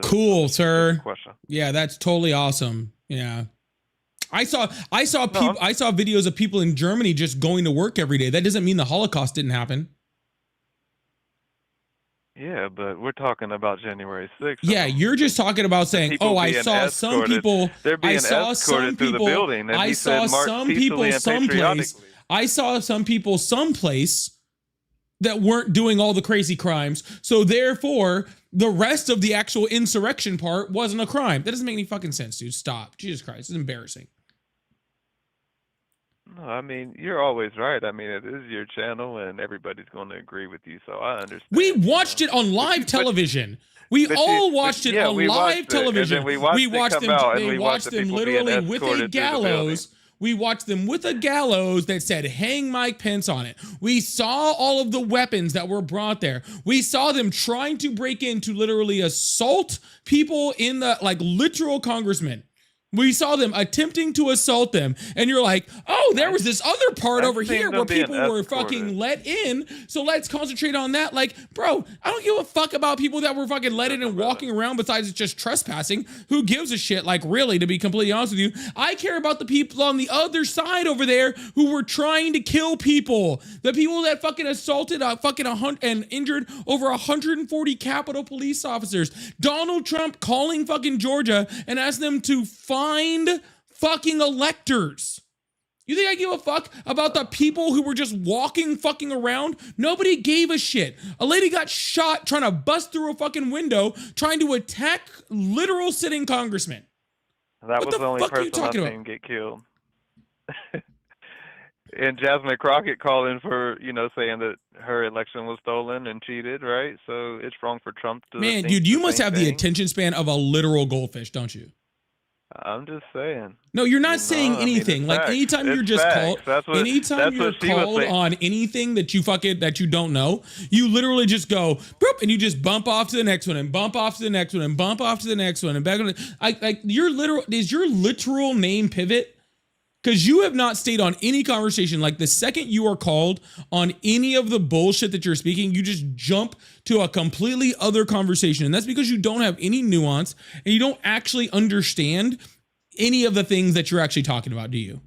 Cool, sir. Question. Yeah, that's totally awesome. Yeah. I saw videos of people in Germany just going to work every day. That doesn't mean the Holocaust didn't happen. Yeah, but we're talking about January 6th. Yeah, you're just talking about saying, "Oh, I saw some people. I saw some people. I saw some people someplace. I saw some people someplace that weren't doing all the crazy crimes. So therefore, the rest of the actual insurrection part wasn't a crime. That doesn't make any fucking sense, dude. Stop. Jesus Christ, it's embarrassing. No, I mean, you're always right. I mean, it is your channel, and everybody's going to agree with you, so I understand. We watched it on live television. We all watched it on live television. We watched them. They watched them literally with a gallows. We watched them with a gallows that said "Hang Mike Pence" on it. We saw all of the weapons that were brought there. We saw them trying to break in to literally assault people in the literal congressmen. We saw them attempting to assault them, and you're like, oh, there was this other part over here where people were fucking let in, so let's concentrate on that. Like, bro, I don't give a fuck about people that were fucking let in and walking around besides it's just trespassing. Who gives a shit? Like, really, to be completely honest with you, I care about the people on the other side over there who were trying to kill people. The people that fucking assaulted and injured over 140 Capitol police officers. Donald Trump calling fucking Georgia and asking them to find fucking electors. You think I give a fuck about the people who were just walking fucking around? Nobody gave a shit. A lady got shot trying to bust through a fucking window trying to attack literal sitting congressmen. That was the only person I've seen get killed. And Jasmine Crockett calling for, saying that her election was stolen and cheated, right? So it's wrong for Trump to. Man, dude, you must have the attention span of a literal goldfish, don't you? I'm just saying. No, you're not You saying know, I mean, anything. it's Like facts. anytime It's you're just facts. called, That's what you're she was called saying. on anything that you don't know, you literally just go boop, and you just bump off to the next one and bump off to the next one and bump off to the next one and back on. Your literal name Pivot? Because you have not stayed on any conversation. Like the second you are called on any of the bullshit that you're speaking, you just jump to a completely other conversation. And that's because you don't have any nuance and you don't actually understand any of the things that you're actually talking about, do you?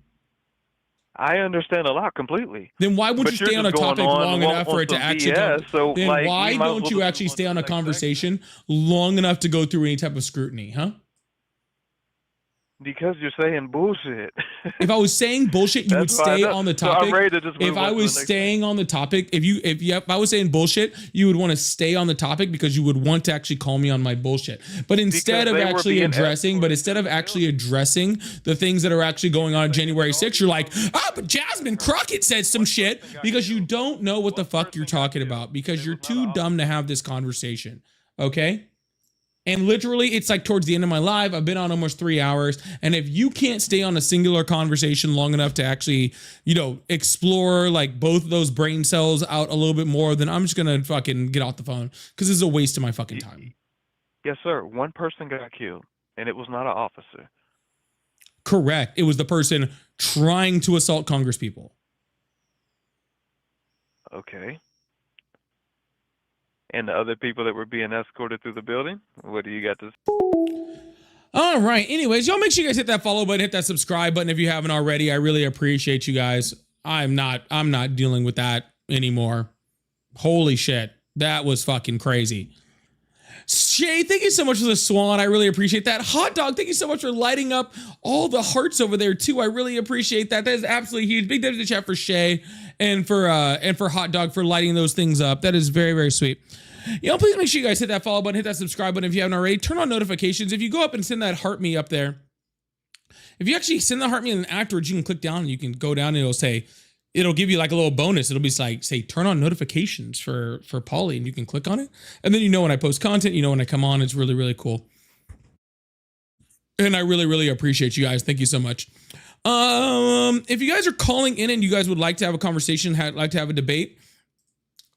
I understand a lot completely. Then why won't But you you're stay on a just going topic long enough for it to some actually BS, so, then like, why we might as don't well you just actually move on stay to on the a next conversation long enough to go through any type of scrutiny, huh? Because you're saying bullshit. If I was saying bullshit, you would That's why I stay know. on the So I'm topic. ready to just If move I on to was the next staying on the topic, if I was saying bullshit, you would want to stay on the topic because you would want to actually call me on my bullshit. But instead of actually addressing, the things that are actually going on January 6th, you're like, but Jasmine Crockett said some shit because you don't know what the fuck you're talking about because you're too dumb to have this conversation. Okay? And literally, it's like towards the end of my live, I've been on almost 3 hours. And if you can't stay on a singular conversation long enough to actually, explore like both of those brain cells out a little bit more, then I'm just going to fucking get off the phone because this is a waste of my fucking time. Yes, sir. One person got killed, and it was not an officer. Correct. It was the person trying to assault congresspeople. Okay. And the other people that were being escorted through the building? What do you got to say? All right. Anyways, y'all make sure you guys hit that follow button, hit that subscribe button if you haven't already. I really appreciate you guys. I'm not dealing with that anymore. Holy shit. That was fucking crazy. Shay, thank you so much for the swan. I really appreciate that. Hot Dog, thank you so much for lighting up all the hearts over there too. I really appreciate that. That is absolutely huge. Big thanks to the chat for Shay and for Hot Dog for lighting those things up. That is very, very sweet. Please make sure you guys hit that follow button, hit that subscribe button if you haven't already. Turn on notifications. If you go up and send that heart me up there, if you actually send the heart me and then afterwards you can click down and you can go down and it'll give you like a little bonus. It'll be like, say, turn on notifications for Pauly, and you can click on it. And then when I post content, when I come on. It's really, really cool. And I really, really appreciate you guys. Thank you so much. If you guys are calling in and you guys would like to have a conversation, like to have a debate,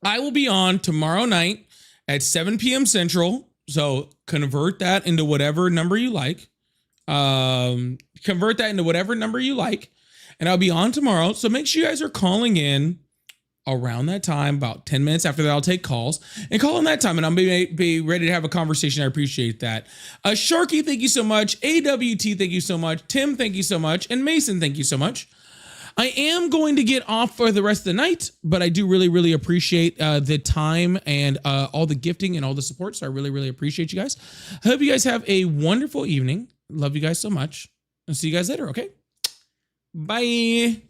I will be on tomorrow night at 7 p.m. Central. So convert that into whatever number you like. And I'll be on tomorrow. So make sure you guys are calling in around that time. About 10 minutes after that, I'll take calls and call in that time. And I'll be ready to have a conversation. I appreciate that. Sharky, thank you so much. AWT, thank you so much. Tim, thank you so much. And Mason, thank you so much. I am going to get off for the rest of the night, but I do really, really appreciate the time and all the gifting and all the support. So I really, really appreciate you guys. I hope you guys have a wonderful evening. Love you guys so much. And see you guys later, okay? Bye.